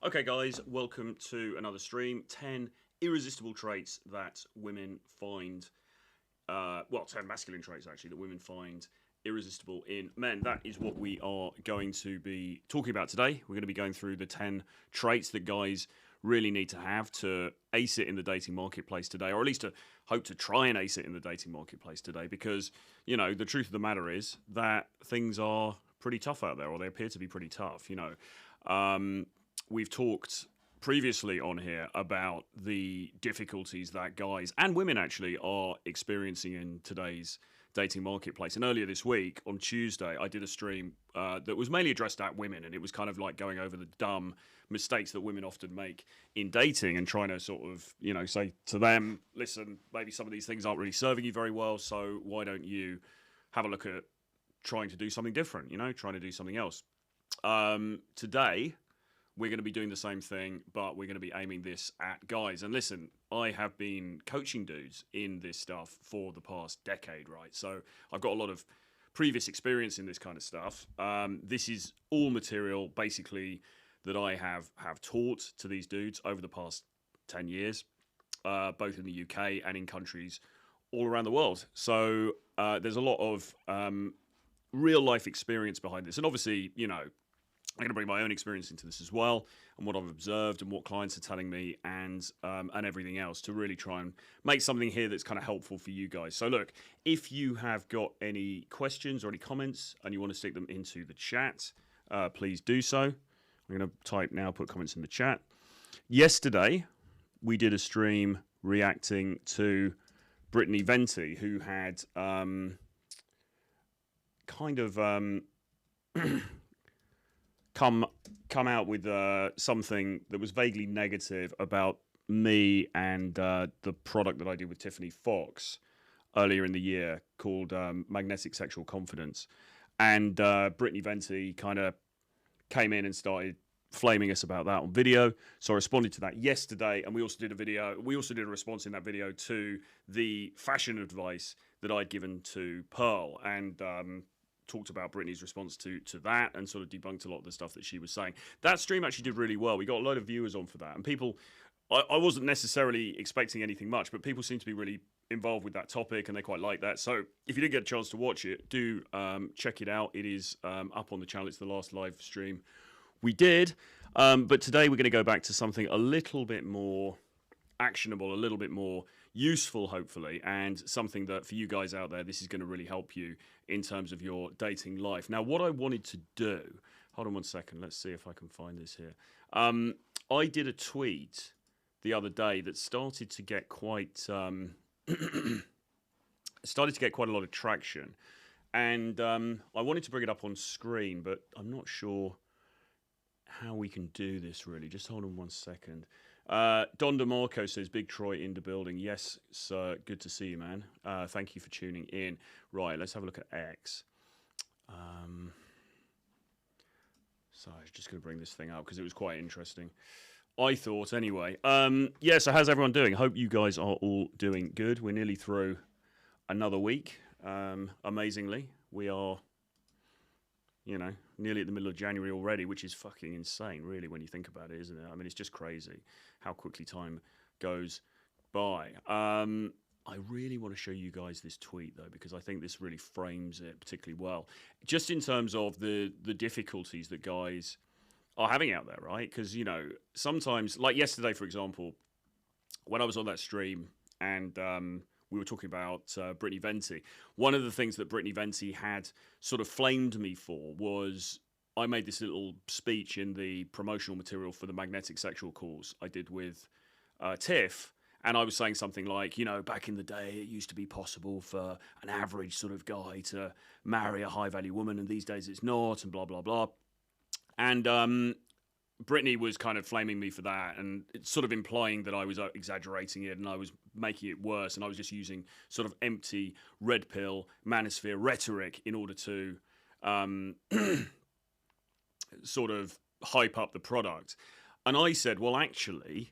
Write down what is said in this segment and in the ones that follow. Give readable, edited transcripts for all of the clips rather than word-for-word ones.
Okay, guys, welcome to another stream. 10 irresistible traits that women find, 10 masculine traits actually that women find irresistible in men. That is what we are going to be talking about today. We're going to be going through the 10 traits that guys really need to have to ace it in the dating marketplace today, or at least to hope to try and ace it in the dating marketplace today, because, you know, the truth of the matter is that things are pretty tough out there, or they appear to be pretty tough, you know. We've talked previously on here about the difficulties that guys and women actually are experiencing in today's dating marketplace. And earlier this week, on Tuesday, I did a stream that was mainly addressed at women, and it was kind of like going over the dumb mistakes that women often make in dating and trying to sort of, you know, say to them, listen, maybe some of these things aren't really serving you very well, so why don't you have a look at trying to do something different, you know, trying to do something else. Today, we're going to be doing the same thing, but we're going to be aiming this at guys. And listen, I have been coaching dudes in this stuff for the past decade, right? So I've got a lot of previous experience in this kind of stuff. This is all material, basically, that I have taught to these dudes over the past 10 years, both in the UK and in countries all around the world. So there's a lot of real life experience behind this. And obviously, you know, I'm going to bring my own experience into this as well, and what I've observed and what clients are telling me, and everything else to really try and make something here that's kind of helpful for you guys. So look, if you have got any questions or any comments and you want to stick them into the chat, please do so. I'm going to type now, put comments in the chat. Yesterday, we did a stream reacting to Brittany Venti, who had come out with something that was vaguely negative about me and the product that I did with Tiffany Fox earlier in the year called Magnetic Sexual Confidence. And Brittany Venti kind of came in and started flaming us about that on video. So I responded to that yesterday, and we also did a response in that video to the fashion advice that I'd given to Pearl, and talked about Brittany's response to that, and sort of debunked a lot of the stuff that she was saying. That stream actually did really well. We got a load of viewers on for that, and people, I wasn't necessarily expecting anything much, but people seem to be really involved with that topic, and they quite like that. So if you didn't get a chance to watch it, do check it out. It is up on the channel. It's the last live stream we did. But today we're going to go back to something a little bit more actionable, a little bit more useful, hopefully, and something that for you guys out there, this is going to really help you in terms of your dating life. Now, what I wanted to do, hold on one second, let's see if I can find this here. I did a tweet the other day that started to get quite a lot of traction, and I wanted to bring it up on screen, but I'm not sure how we can do this really. Just hold on one second. Don DeMarco says, Big Troy in the building. Yes, sir. Good to see you, man. Thank you for tuning in. Right, let's have a look at X. So I was just going to bring this thing up because it was quite interesting, I thought, anyway. Yeah, so how's everyone doing? Hope you guys are all doing good. We're nearly through another week. Amazingly, we are, you know, nearly at the middle of January already, which is fucking insane, really, when you think about it, isn't it? I mean, it's just crazy how quickly time goes by. I really want to show you guys this tweet, though, because I think this really frames it particularly well, just in terms of the difficulties that guys are having out there, right? Because, you know, sometimes, like yesterday, for example, when I was on that stream and we were talking about Brittany Venti, one of the things that Brittany Venti had sort of flamed me for was I made this little speech in the promotional material for the Magnetic Sexual course I did with Tiff, and I was saying something like, you know, back in the day, it used to be possible for an average sort of guy to marry a high-value woman, and these days it's not, and blah, blah, blah. And Brittany was kind of flaming me for that, and it's sort of implying that I was exaggerating it and I was making it worse, and I was just using sort of empty red pill manosphere rhetoric in order to sort of hype up the product. And I said, well, actually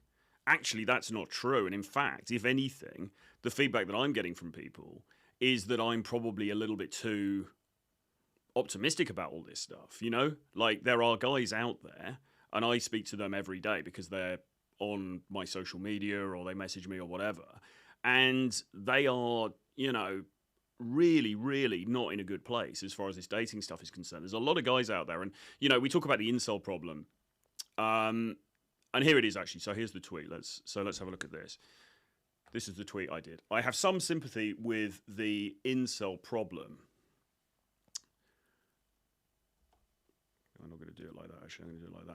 that's not true. And in fact, if anything, the feedback that I'm getting from people is that I'm probably a little bit too optimistic about all this stuff, you know? Like, there are guys out there and I speak to them every day because they're on my social media or they message me or whatever, and they are, really, really not in a good place as far as this dating stuff is concerned. There's a lot of guys out there, and we talk about the incel problem, and here it is actually. So here's the tweet. Let's have a look at this. This is the tweet I did. I have some sympathy with the incel problem. I'm not going to do it like that, actually. I'm going to do it like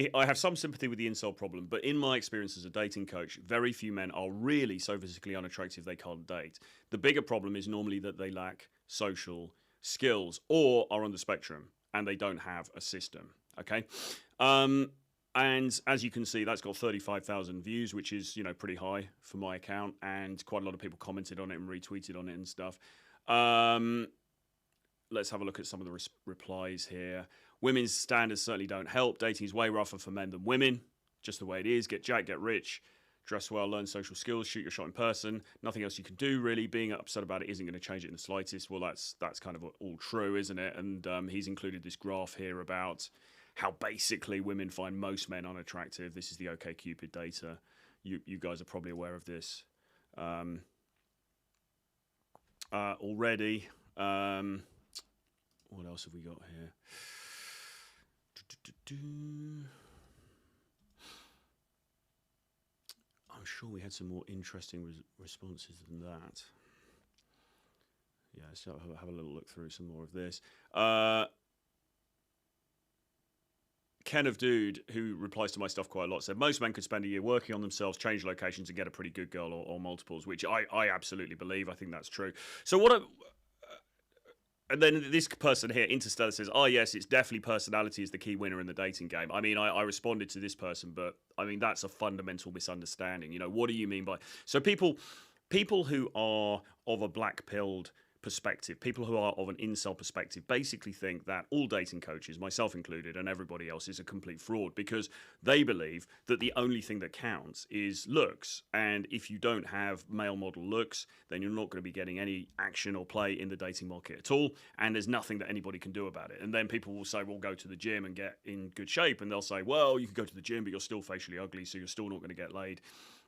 that. I have some sympathy with the incel problem, but in my experience as a dating coach, very few men are really so physically unattractive they can't date. The bigger problem is normally that they lack social skills or are on the spectrum and they don't have a system, okay? And as you can see, that's got 35,000 views, which is, pretty high for my account, and quite a lot of people commented on it and retweeted on it and stuff. Let's have a look at some of the replies here. Women's standards certainly don't help. Dating is way rougher for men than women. Just the way it is. Get jacked, get rich, dress well, learn social skills, shoot your shot in person. Nothing else you can do, really. Being upset about it isn't going to change it in the slightest. Well, that's kind of all true, isn't it? And he's included this graph here about how basically women find most men unattractive. This is the OkCupid data. You guys are probably aware of this already. What else have we got here? I'm sure we had some more interesting responses than that. Yeah, so have a little look through some more of this. Ken of Dude, who replies to my stuff quite a lot, said most men could spend a year working on themselves, change locations, and get a pretty good girl or multiples, which I absolutely believe. I think that's true. So and then this person here, Interstellar, says, oh, yes, it's definitely personality is the key winner in the dating game. I mean, I responded to this person, but, I mean, that's a fundamental misunderstanding. What do you mean by... So people who are of a black-pilled perspective, people who are of an incel perspective, basically think that all dating coaches, myself included, and everybody else is a complete fraud because they believe that the only thing that counts is looks. And if you don't have male model looks, then you're not going to be getting any action or play in the dating market at all. And there's nothing that anybody can do about it. And then people will say, well, go to the gym and get in good shape. And they'll say, well, you can go to the gym, but you're still facially ugly, so you're still not going to get laid,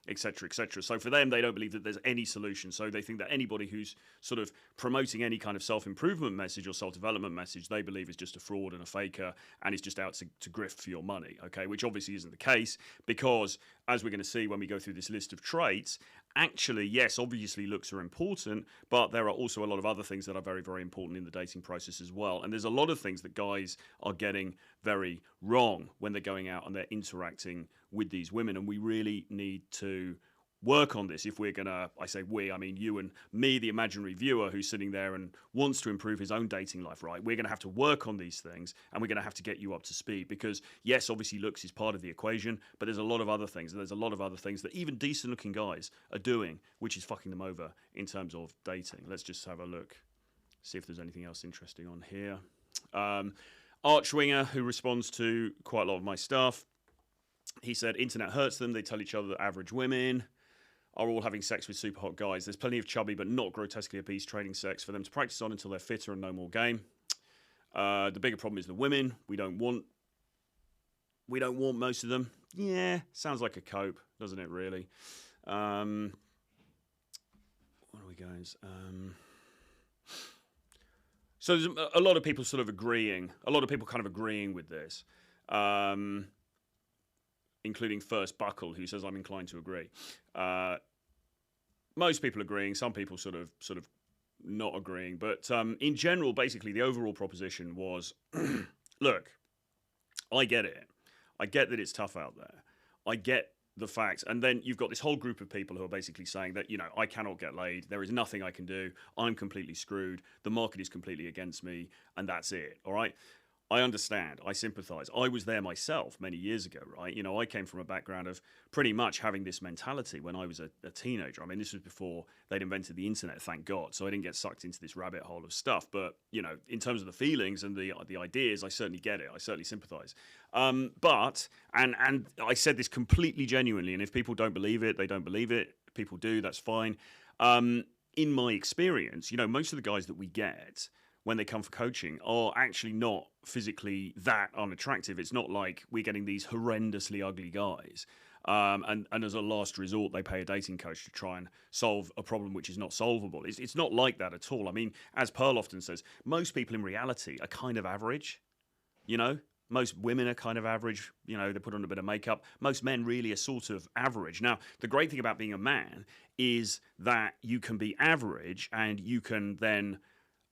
etc., etc. So for them, they don't believe that there's any solution. So they think that anybody who's sort of promoting any kind of self-improvement message or self-development message, they believe is just a fraud and a faker and is just out to grift for your money, okay? Which obviously isn't the case because, as we're going to see when we go through this list of traits, actually, yes, obviously looks are important, but there are also a lot of other things that are very, very important in the dating process as well. And there's a lot of things that guys are getting very wrong when they're going out and they're interacting with these women. And we really need to work on this if we're going to, I say we, I mean you and me, the imaginary viewer who's sitting there and wants to improve his own dating life, right? We're going to have to work on these things and we're going to have to get you up to speed because, yes, obviously looks is part of the equation, but there's a lot of other things. There's a lot of other things that even decent looking guys are doing, which is fucking them over in terms of dating. Let's just have a look, see if there's anything else interesting on here. Archwinger, who responds to quite a lot of my stuff, he said, internet hurts them. They tell each other that average women are all having sex with super hot guys. There's plenty of chubby but not grotesquely obese trading sex for them to practice on until they're fitter and no more game. The bigger problem is the women. We don't want most of them. Yeah, sounds like a cope, doesn't it, really? What are we going? So there's a lot of people sort of agreeing, a lot of people kind of agreeing with this, including First Buckle, who says, I'm inclined to agree. Most people agreeing, some people sort of not agreeing. But in general, basically, the overall proposition was, look, I get it. I get that it's tough out there. I get the fact. And then you've got this whole group of people who are basically saying that, I cannot get laid. There is nothing I can do. I'm completely screwed. The market is completely against me. And that's it. All right. I understand. I sympathize. I was there myself many years ago, right? I came from a background of pretty much having this mentality when I was a teenager. I mean, this was before they'd invented the internet, thank God. So I didn't get sucked into this rabbit hole of stuff. But, in terms of the feelings and the ideas, I certainly get it. I certainly sympathize. But I said this completely genuinely. And if people don't believe it, they don't believe it. People do, that's fine. In my experience, most of the guys that we get, when they come for coaching are actually not physically that unattractive. It's not like we're getting these horrendously ugly guys. And as a last resort, they pay a dating coach to try and solve a problem which is not solvable. It's not like that at all. I mean, as Pearl often says, most people in reality are kind of average, you know? Most women are kind of average, you know, they put on a bit of makeup. Most men really are sort of average. Now, the great thing about being a man is that you can be average and you can then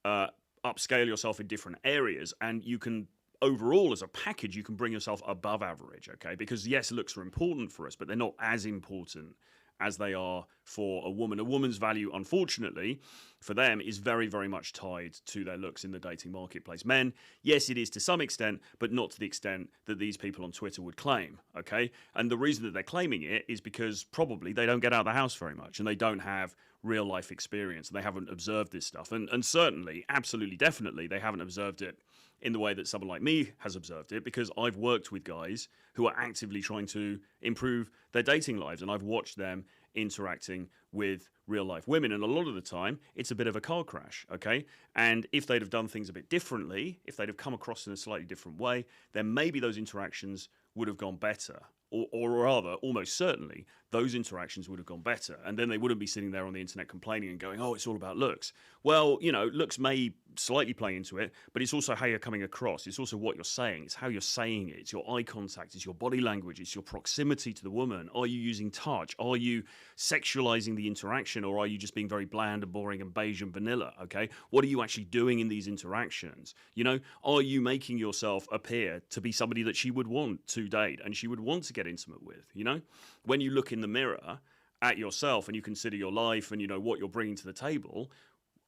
upscale yourself in different areas, and you can overall as a package you can bring yourself above average, okay? Because yes, looks are important for us, but they're not as important as they are for a woman. A woman's value, unfortunately, for them is very, very much tied to their looks in the dating marketplace. Men, yes, it is to some extent, but not to the extent that these people on Twitter would claim, okay? And the reason that they're claiming it is because probably they don't get out of the house very much and they don't have real life experience and they haven't observed this stuff. And certainly, absolutely, definitely, they haven't observed it in the way that someone like me has observed it, because I've worked with guys who are actively trying to improve their dating lives, and I've watched them interacting with real life women, and a lot of the time it's a bit of a car crash, okay? And if they'd have done things a bit differently, if they'd have come across in a slightly different way, then maybe those interactions would have gone better. Or rather, almost certainly, those interactions would have gone better. And then they wouldn't be sitting there on the internet complaining and going, oh, it's all about looks. Well, you know, looks may slightly play into it, but it's also how you're coming across. It's also what you're saying. It's how you're saying it. It's your eye contact. It's your body language. It's your proximity to the woman. Are you using touch? Are you sexualizing the interaction? Or are you just being very bland and boring and beige and vanilla, okay? What are you actually doing in these interactions? You know, are you making yourself appear to be somebody that she would want to date and she would want to get intimate with, you know? When you look in the mirror at yourself and you consider your life and you know what you're bringing to the table,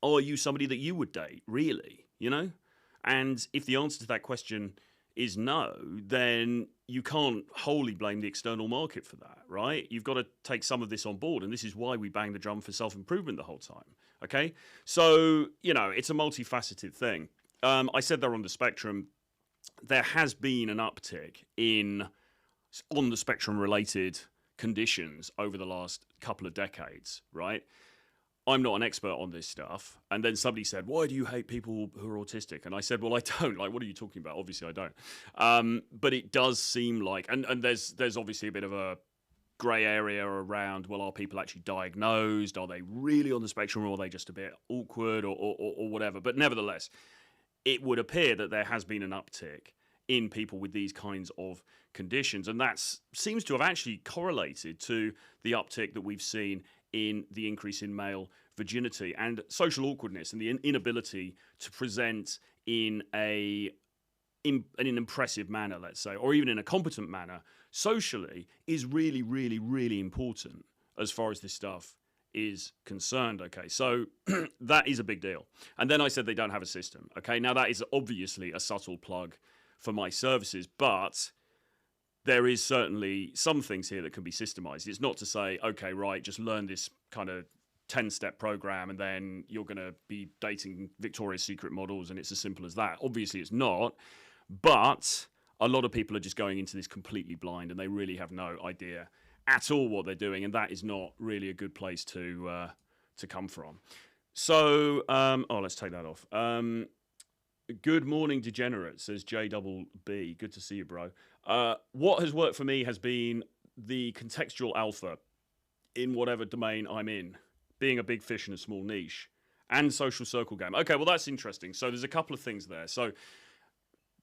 are you somebody that you would date, really, you know? And if the answer to that question is no, then you can't wholly blame the external market for that, right? You've got to take some of this on board, and this is why we bang the drum for self-improvement the whole time, okay? So, you know, it's a multifaceted thing. I said they're on the spectrum. There has been an uptick in on the spectrum related conditions over the last couple of decades, right? I'm not an expert on this stuff. And then somebody said, why do you hate people who are autistic? And I said, well, I don't. Like, what are you talking about? Obviously, I don't. But it does seem like, and there's obviously a bit of a grey area around, well, are people actually diagnosed? Are they really on the spectrum, or are they just a bit awkward or whatever? But nevertheless, it would appear that there has been an uptick in people with these kinds of conditions. And that seems to have actually correlated to the uptick that we've seen in the increase in male virginity and social awkwardness and the inability to present in an impressive manner, let's say, or even in a competent manner socially, is really, really, really important as far as this stuff is concerned, okay? So that is a big deal. And then I said they don't have a system, okay? Now that is obviously a subtle plug for my services, but there is certainly some things here that can be systemized. It's not to say, okay, right, just learn this kind of 10-step program and then you're going to be dating Victoria's Secret models and it's as simple as that. Obviously it's not, but a lot of people are just going into this completely blind and they really have no idea at all what they're doing, and that is not really a good place to come from. So, let's take that off. Good morning, degenerate, says JBB. Good to see you, bro. What has worked for me has been the contextual alpha in whatever domain I'm in, being a big fish in a small niche, and social circle game. Okay, well, that's interesting. So there's a couple of things there. So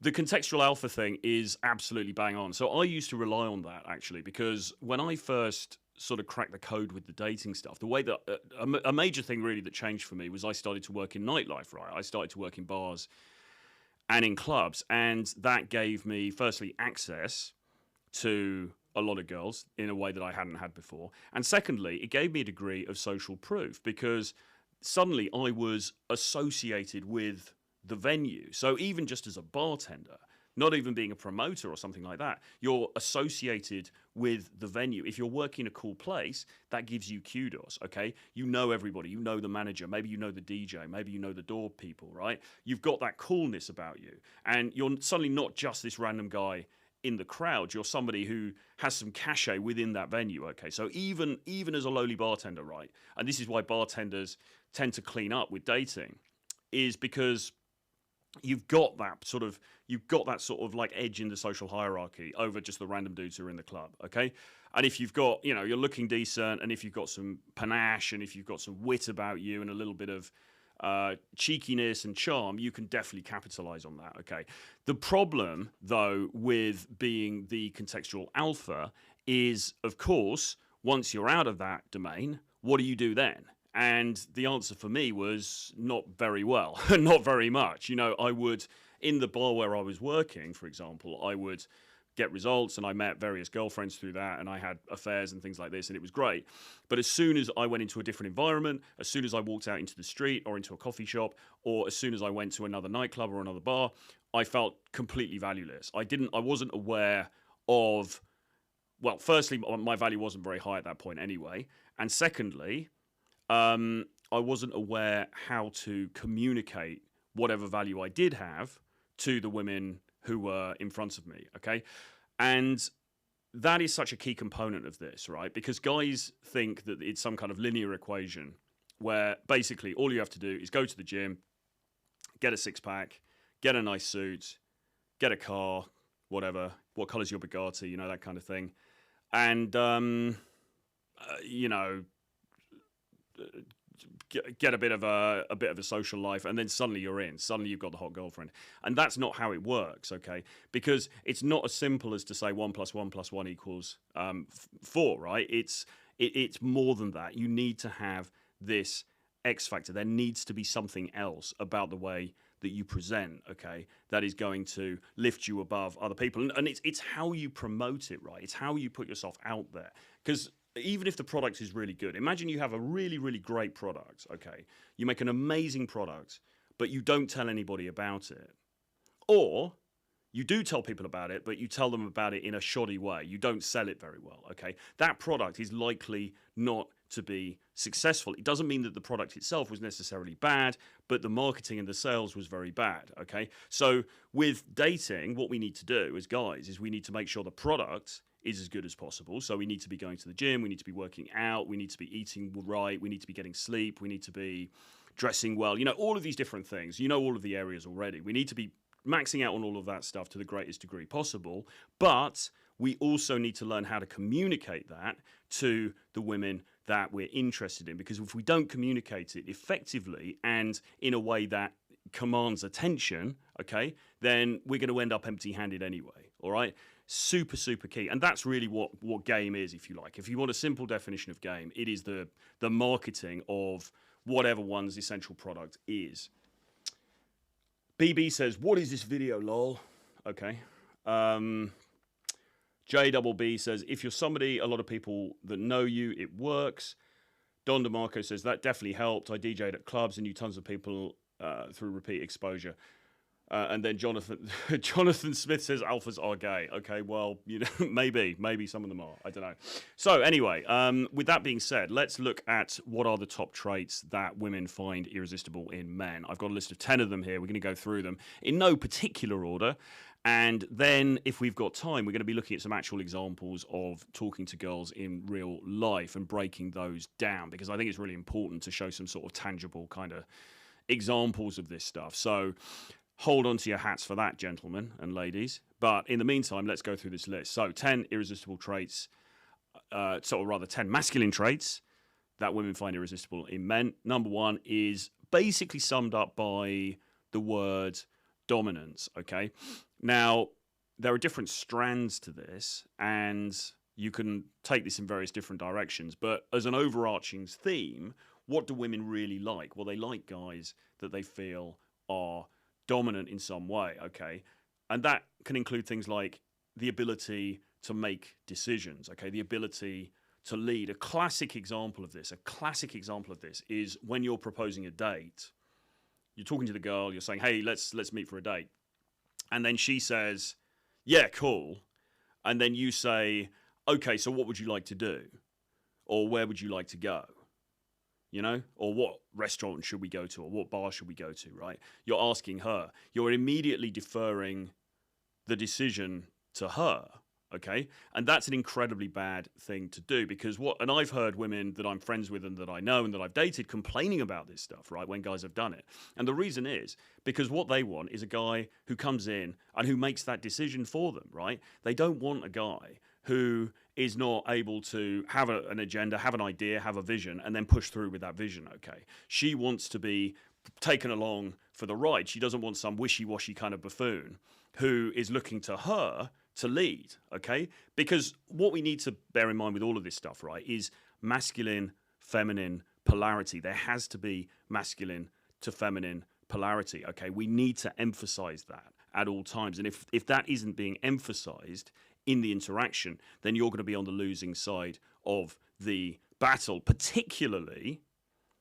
the contextual alpha thing is absolutely bang on. So I used to rely on that, actually, because when I first sort of cracked the code with the dating stuff, the way that a major thing really that changed for me was I started to work in nightlife, right? I started to work in bars and in clubs, and that gave me, firstly, access to a lot of girls in a way that I hadn't had before. And secondly, it gave me a degree of social proof because suddenly I was associated with the venue. So even just as a bartender, not even being a promoter or something like that, you're associated with the venue. If you're working a cool place, that gives you kudos, okay? You know everybody, you know the manager, maybe you know the DJ, maybe you know the door people, right? You've got that coolness about you. And you're suddenly not just this random guy in the crowd, you're somebody who has some cachet within that venue, okay? So even as a lowly bartender, right? And this is why bartenders tend to clean up with dating, is because you've got that sort of like edge in the social hierarchy over just the random dudes who are in the club, okay? And if you've got, you know, you're looking decent, and if you've got some panache, and if you've got some wit about you, and a little bit of cheekiness and charm, you can definitely capitalize on that, okay? The problem, though, with being the contextual alpha is, of course, once you're out of that domain, what do you do then? And the answer for me was not very well, not very much. You know, I would, in the bar where I was working, for example, I would get results, and I met various girlfriends through that, and I had affairs and things like this, and it was great. But as soon as I went into a different environment, as soon as I walked out into the street or into a coffee shop, or as soon as I went to another nightclub or another bar, I felt completely valueless. I wasn't aware of, well, firstly, my value wasn't very high at that point anyway, and secondly, I wasn't aware how to communicate whatever value I did have to the women who were in front of me, okay? And that is such a key component of this, right? Because guys think that it's some kind of linear equation where basically all you have to do is go to the gym, get a six-pack, get a nice suit, get a car, whatever, what colour's your Bugatti, you know, that kind of thing. And, you know, get a bit of a social life, and then suddenly you're in. Suddenly you've got the hot girlfriend, and that's not how it works, okay? Because it's not as simple as to say 1 + 1 + 1 = 4, right? It's more than that. You need to have this X factor. There needs to be something else about the way that you present, okay, that is going to lift you above other people, and it's how you promote it, right? It's how you put yourself out there, because even if the product is really good, imagine you have a really, really great product, okay? You make an amazing product, but you don't tell anybody about it. Or you do tell people about it, but you tell them about it in a shoddy way. You don't sell it very well, okay? That product is likely not to be successful. It doesn't mean that the product itself was necessarily bad, but the marketing and the sales was very bad, okay? So with dating, what we need to do as guys is we need to make sure the product is as good as possible. So we need to be going to the gym, we need to be working out, we need to be eating right, we need to be getting sleep, we need to be dressing well, you know, all of these different things. You know all of the areas already. We need to be maxing out on all of that stuff to the greatest degree possible, but we also need to learn how to communicate that to the women that we're interested in, because if we don't communicate it effectively and in a way that commands attention, okay, then we're going to end up empty-handed anyway, all right? Super, super key. And that's really what game is, if you like. If you want a simple definition of game, it is the marketing of whatever one's essential product is. BB says, what is this video, lol? Okay. JBB says, if you're somebody, a lot of people that know you, it works. Don DeMarco says, that definitely helped. I DJ'd at clubs and knew tons of people through repeat exposure. And then Jonathan Smith says alphas are gay. Okay, well, you know, maybe some of them are. I don't know. So anyway, with that being said, let's look at what are the top traits that women find irresistible in men. I've got a list of 10 of them here. We're going to go through them in no particular order. And then if we've got time, we're going to be looking at some actual examples of talking to girls in real life and breaking those down, because I think it's really important to show some sort of tangible kind of examples of this stuff. So hold on to your hats for that, gentlemen and ladies. But in the meantime, let's go through this list. So 10 irresistible traits, or rather 10 masculine traits that women find irresistible in men. Number 1 is basically summed up by the word dominance, okay? Now, there are different strands to this, and you can take this in various different directions. But as an overarching theme, what do women really like? Well, they like guys that they feel are dominant in some way, okay? And that can include things like the ability to make decisions, okay? The ability to lead. A classic example of this is when you're proposing a date. You're talking to the girl, you're saying, hey, let's meet for a date. And then she says, yeah, cool. And then you say, okay, so what would you like to do? Or where would you like to go? You know, or what restaurant should we go to, or what bar should we go to, right? You're asking her. You're immediately deferring the decision to her, okay? And that's an incredibly bad thing to do, because and I've heard women that I'm friends with and that I know and that I've dated complaining about this stuff, right, when guys have done it. And the reason is because what they want is a guy who comes in and who makes that decision for them, right? They don't want a guy who is not able to have an agenda, have an idea, have a vision, and then push through with that vision, okay? She wants to be taken along for the ride. She doesn't want some wishy-washy kind of buffoon who is looking to her to lead, okay? Because what we need to bear in mind with all of this stuff, right, is masculine, feminine polarity. There has to be masculine to feminine polarity, okay? We need to emphasize that at all times. And if that isn't being emphasized in the interaction, then you're going to be on the losing side of the battle, particularly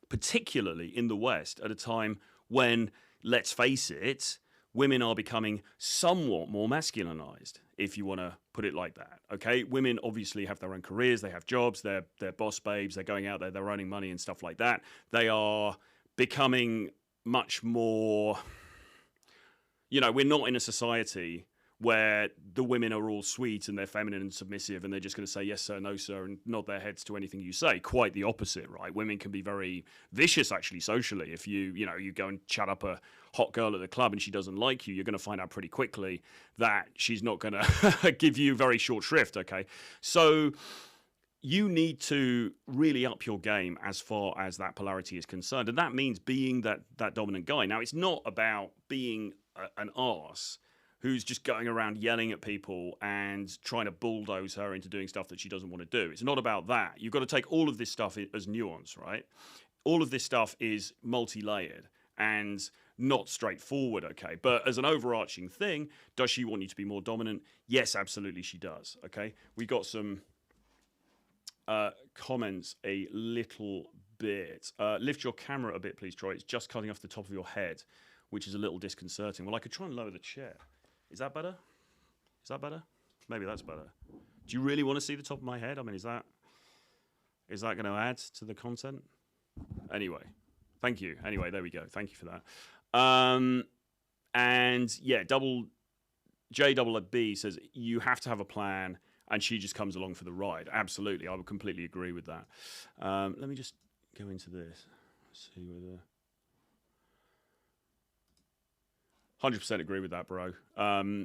in the West, at a time when, let's face it, women are becoming somewhat more masculinized, if you want to put it like that, okay? Women obviously have their own careers, they have jobs, they're boss babes, they're going out there, they're earning money and stuff like that. They are becoming much more, we're not in a society where the women are all sweet and they're feminine and submissive and they're just going to say yes sir, no sir, and nod their heads to anything you say. Quite the opposite, right? Women can be very vicious, actually, socially. If you go and chat up a hot girl at the club and she doesn't like you, you're going to find out pretty quickly that she's not going to give you very short shrift, okay? So you need to really up your game as far as that polarity is concerned. And that means being that dominant guy. Now, it's not about being an arse who's just going around yelling at people and trying to bulldoze her into doing stuff that she doesn't want to do. It's not about that. You've got to take all of this stuff as nuance, right? All of this stuff is multi-layered and not straightforward, okay? But as an overarching thing, does she want you to be more dominant? Yes, absolutely she does, okay? We got some comments a little bit. Lift your camera a bit, please, Troy. It's just cutting off the top of your head, which is a little disconcerting. Well, I could try and lower the chair. Is that better? Is that better? Maybe that's better. Do you really want to see the top of my head? I mean, is that going to add to the content? Anyway, thank you. Anyway, there we go. Thank you for that. And yeah, JBB says you have to have a plan, and she just comes along for the ride. Absolutely, I would completely agree with that. Let me just go into this. Let's see whether. 100% agree with that, bro.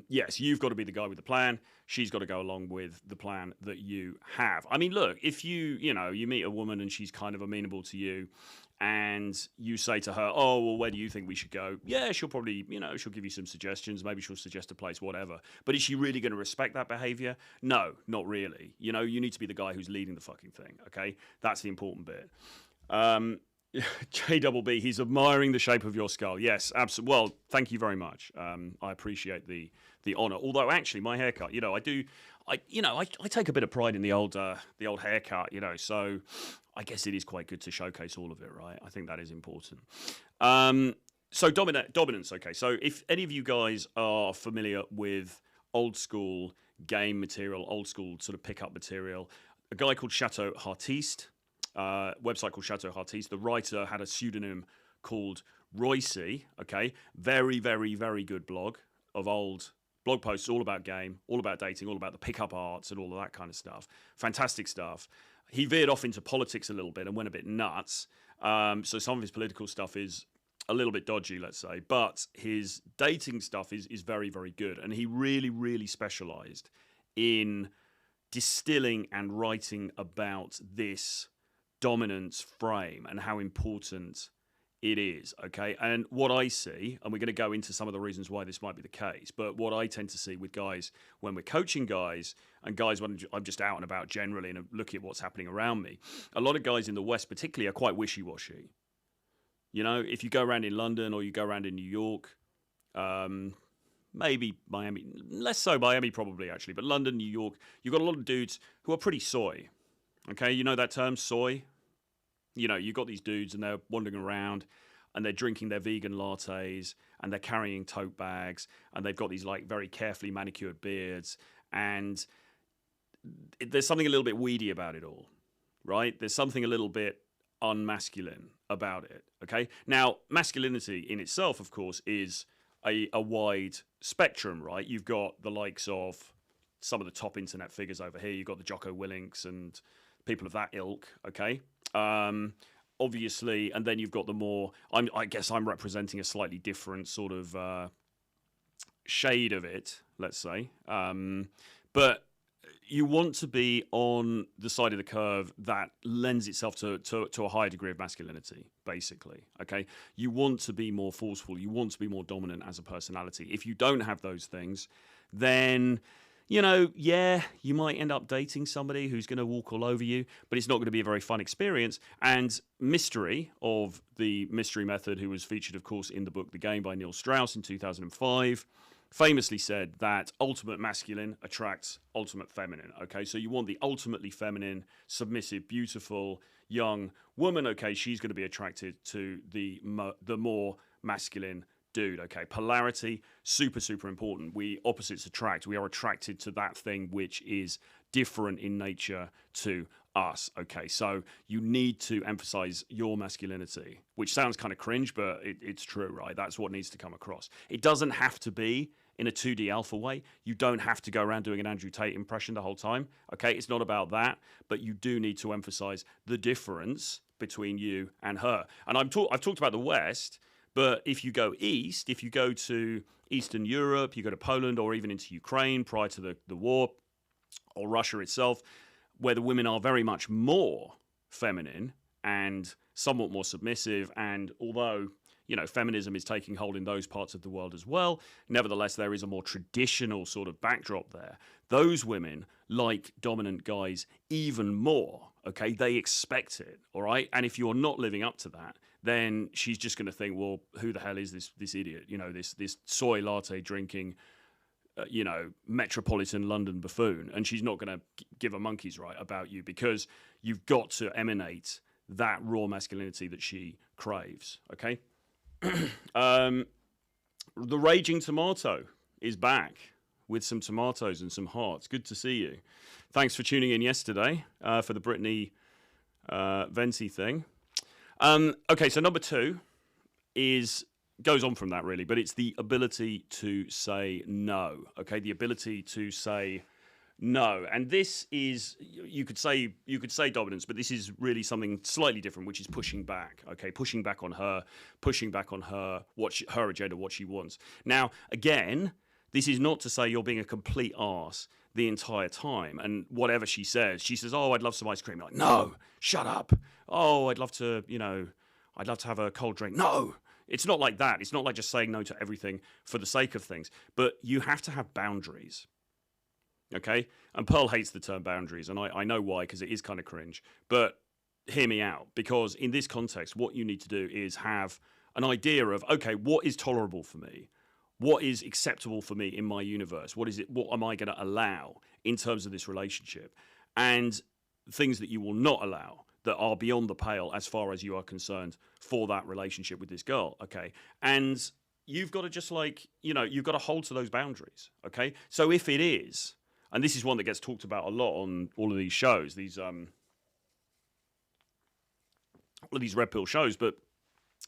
Yes, you've got to be the guy with the plan. She's got to go along with the plan that you have. I mean, look, if you meet a woman and she's kind of amenable to you and you say to her, oh, well, where do you think we should go? Yeah, she'll probably, she'll give you some suggestions. Maybe she'll suggest a place, whatever. But is she really going to respect that behavior? No, not really. You need to be the guy who's leading the fucking thing, okay? That's the important bit. JBB, he's admiring the shape of your skull. Yes, absolutely. Well, thank you very much. I appreciate the honor. Although, actually, my haircut, I take a bit of pride in the old haircut, So I guess it is quite good to showcase all of it, right? I think that is important. So dominance. Okay. So if any of you guys are familiar with old school game material, old school sort of pickup material, a guy called Chateau Artiste. Website called Chateau Artiste. The writer had a pseudonym called Royce. Okay, very, very, very good blog of old blog posts, all about game, all about dating, all about the pickup arts and all of that kind of stuff. Fantastic stuff. He veered off into politics a little bit and went a bit nuts. So some of his political stuff is a little bit dodgy, let's say, but his dating stuff is very, very good. And he really, really specialized in distilling and writing about this dominance frame and how important it is, okay? And what I see, and we're going to go into some of the reasons why this might be the case, but what I tend to see with guys when we're coaching guys, and guys when I'm just out and about generally and looking at what's happening around me, a lot of guys in the West particularly are quite wishy-washy. If you go around in London or you go around in New York, maybe Miami, less so Miami probably actually, but London, New York, you've got a lot of dudes who are pretty soy, okay? You know that term, soy? You've got these dudes and they're wandering around and they're drinking their vegan lattes and they're carrying tote bags and they've got these like very carefully manicured beards, and there's something a little bit weedy about it all, right? There's something a little bit unmasculine about it, okay? Now, masculinity in itself, of course, is a wide spectrum, right? You've got the likes of some of the top internet figures over here. You've got the Jocko Willinks and people of that ilk, okay? Obviously, and then you've got the more, I guess I'm representing a slightly different sort of shade of it, let's say. But you want to be on the side of the curve that lends itself to a higher degree of masculinity, basically, okay? You want to be more forceful. You want to be more dominant as a personality. If you don't have those things, then, you know, yeah, you might end up dating somebody who's going to walk all over you, but it's not going to be a very fun experience. And Mystery of the Mystery Method, who was featured, of course, in the book The Game by Neil Strauss in 2005, famously said that ultimate masculine attracts ultimate feminine, okay? So you want the ultimately feminine, submissive, beautiful, young woman, okay? She's going to be attracted to the more masculine dude, okay? Polarity, super, super important. We opposites attract. We are attracted to that thing which is different in nature to us, okay? So you need to emphasize your masculinity, which sounds kind of cringe, but it's true, right? That's what needs to come across. It doesn't have to be in a 2D alpha way. You don't have to go around doing an Andrew Tate impression the whole time, okay? It's not about that, but you do need to emphasize the difference between you and her. And I've talked about the West, but if you go east, if you go to Eastern Europe, you go to Poland or even into Ukraine prior to the war, or Russia itself, where the women are very much more feminine and somewhat more submissive, and although, you know, feminism is taking hold in those parts of the world as well, nevertheless, there is a more traditional sort of backdrop there. Those women like dominant guys even more, okay? They expect it, all right? And if you're not living up to that, then she's just going to think, well, who the hell is this idiot? You know, this soy latte drinking, you know, metropolitan London buffoon. And she's not going to give a monkey's right about you, because you've got to emanate that raw masculinity that she craves, okay? The Raging Tomato is back with some tomatoes and some hearts. Good to see you. Thanks for tuning in yesterday for the Brittany Venti thing. Okay, so number 2 goes on from that, really, but it's the ability to say no, okay? The ability to say no. And this is, you could say dominance, but this is really something slightly different, which is pushing back, okay? Pushing back on her, her agenda, what she wants. Now, again, this is not to say you're being a complete arse the entire time, and whatever she says, oh, I'd love some ice cream. You're like, no, shut up. Oh, I'd love to have a cold drink. No. It's not like that. It's not like just saying no to everything for the sake of things. But you have to have boundaries, okay? And Pearl hates the term boundaries, and I know why, because it is kind of cringe. But hear me out, because in this context, what you need to do is have an idea of, okay, what is tolerable for me? What is acceptable for me in my universe? What am I going to allow in terms of this relationship? And things that you will not allow, that are beyond the pale as far as you are concerned for that relationship with this girl, okay? And you've got to just you've got to hold to those boundaries, okay? So if it is, and this is one that gets talked about a lot on all of these shows, all of these red pill shows, but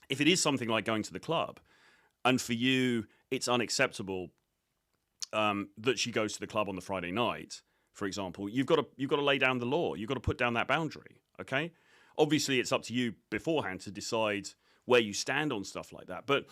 if it is something like going to the club, and for you it's unacceptable that she goes to the club on the Friday night, for example, you've got to lay down the law. You've got to put down that boundary, okay? Obviously, it's up to you beforehand to decide where you stand on stuff like that. But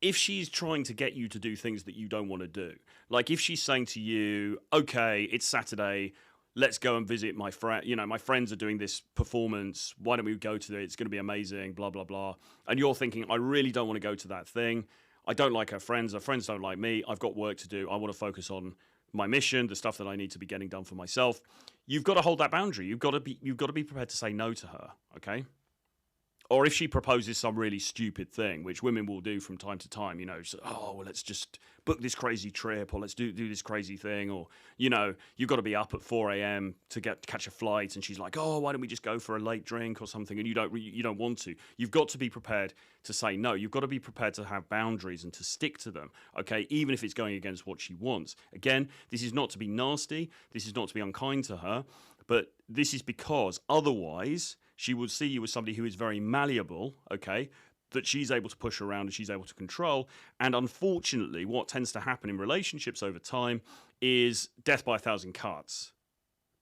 if she's trying to get you to do things that you don't want to do, like if she's saying to you, okay, it's Saturday, let's go and visit my friend. You know, my friends are doing this performance. Why don't we go to it? It's going to be amazing, blah, blah, blah. And you're thinking, I really don't want to go to that thing. I don't like her friends. Her friends don't like me. I've got work to do. I want to focus on my mission, the stuff that I need to be getting done for myself. You've got to hold that boundary. You've got to be prepared to say no to her, okay? Or if she proposes some really stupid thing, which women will do from time to time, you know, oh, well, let's just book this crazy trip, or let's do this crazy thing, or, you know, you've got to be up at 4 a.m. to catch a flight, and she's like, oh, why don't we just go for a late drink or something, and you don't want to. You've got to be prepared to say no. You've got to be prepared to have boundaries and to stick to them, okay, even if it's going against what she wants. Again, this is not to be nasty. This is not to be unkind to her, but this is because otherwise she would see you as somebody who is very malleable, okay, that she's able to push around and she's able to control. And unfortunately, what tends to happen in relationships over time is death by a thousand cuts.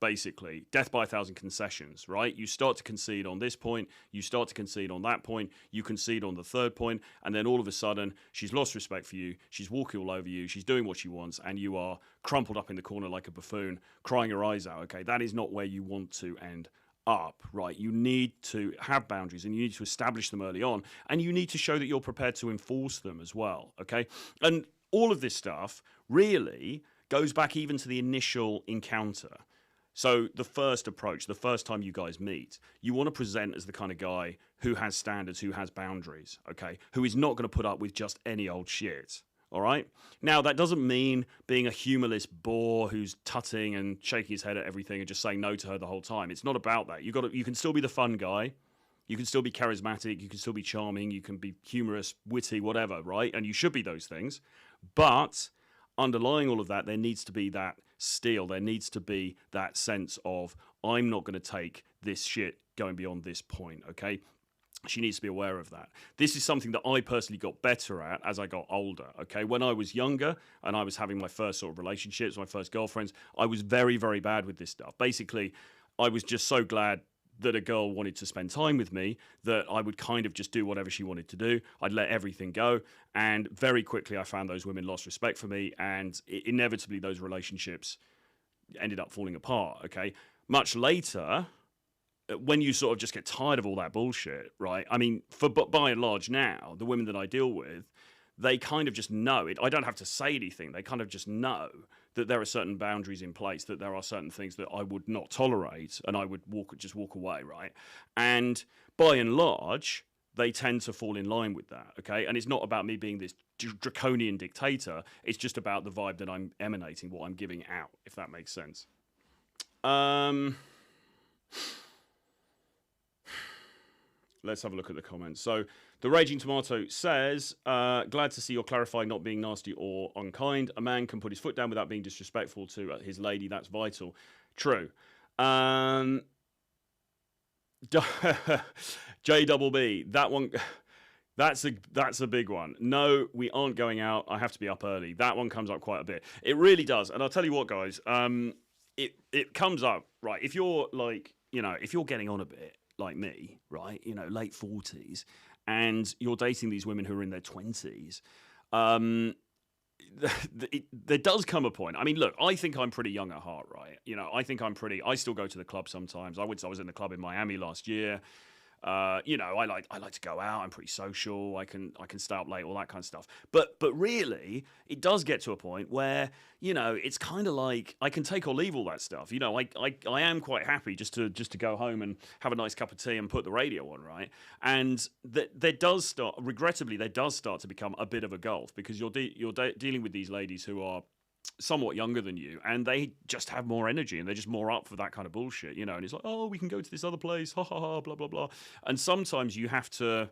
Basically, death by a thousand concessions, right? You start to concede on this point, you start to concede on that point, you concede on the third point, and then all of a sudden, she's lost respect for you, she's walking all over you, she's doing what she wants, and you are crumpled up in the corner like a buffoon, crying your eyes out, okay? That is not where you want to end up, right? You need to have boundaries, and you need to establish them early on, and you need to show that you're prepared to enforce them as well, okay? And all of this stuff really goes back even to the initial encounter. So the first approach, the first time you guys meet, you want to present as the kind of guy who has standards, who has boundaries, okay? Who is not going to put up with just any old shit, all right? Now, that doesn't mean being a humorless bore who's tutting and shaking his head at everything and just saying no to her the whole time. It's not about that. You can still be the fun guy. You can still be charismatic. You can still be charming. You can be humorous, witty, whatever, right? And you should be those things. But underlying all of that, there needs to be that steel. There needs to be that sense of, I'm not going to take this shit going beyond this point, okay? She needs to be aware of that. This is something that I personally got better at as I got older, okay? When I was younger and I was having my first sort of relationships, my first girlfriends, I was very, very bad with this stuff. Basically, I was just so glad that a girl wanted to spend time with me that I would kind of just do whatever she wanted to do. I'd let everything go. And very quickly, I found those women lost respect for me. And inevitably, those relationships ended up falling apart, okay? Much later, when you sort of just get tired of all that bullshit, right? I mean, by and large now, the women that I deal with, they kind of just know it. I don't have to say anything. They kind of just know that there are certain boundaries in place, that there are certain things that I would not tolerate, and I would just walk away, right? And by and large, they tend to fall in line with that, okay? And it's not about me being this draconian dictator. It's just about the vibe that I'm emanating, what I'm giving out, if that makes sense. Let's have a look at the comments. So the Raging Tomato says, glad to see you're clarifying not being nasty or unkind. A man can put his foot down without being disrespectful to his lady. That's vital. True. JBB, that one, that's a big one. No, we aren't going out. I have to be up early. That one comes up quite a bit. It really does. And I'll tell you what, guys, it comes up, right? If you're like, if you're getting on a bit like me, right, late 40s, and you're dating these women who are in their 20s, there does come a point. I mean, look, I think I'm pretty young at heart, right? I think I still go to the club sometimes. I was in the club in Miami last year. I like to go out. I'm pretty social. I can stay up late, all that kind of stuff. But really, it does get to a point where it's kind of like I can take or leave all that stuff. I am quite happy just to go home and have a nice cup of tea and put the radio on, right? And there does start to become a bit of a gulf, because you're dealing with these ladies who are somewhat younger than you, and they just have more energy and they're just more up for that kind of bullshit, and it's like, oh, we can go to this other place, ha ha ha, blah blah blah. And sometimes you have to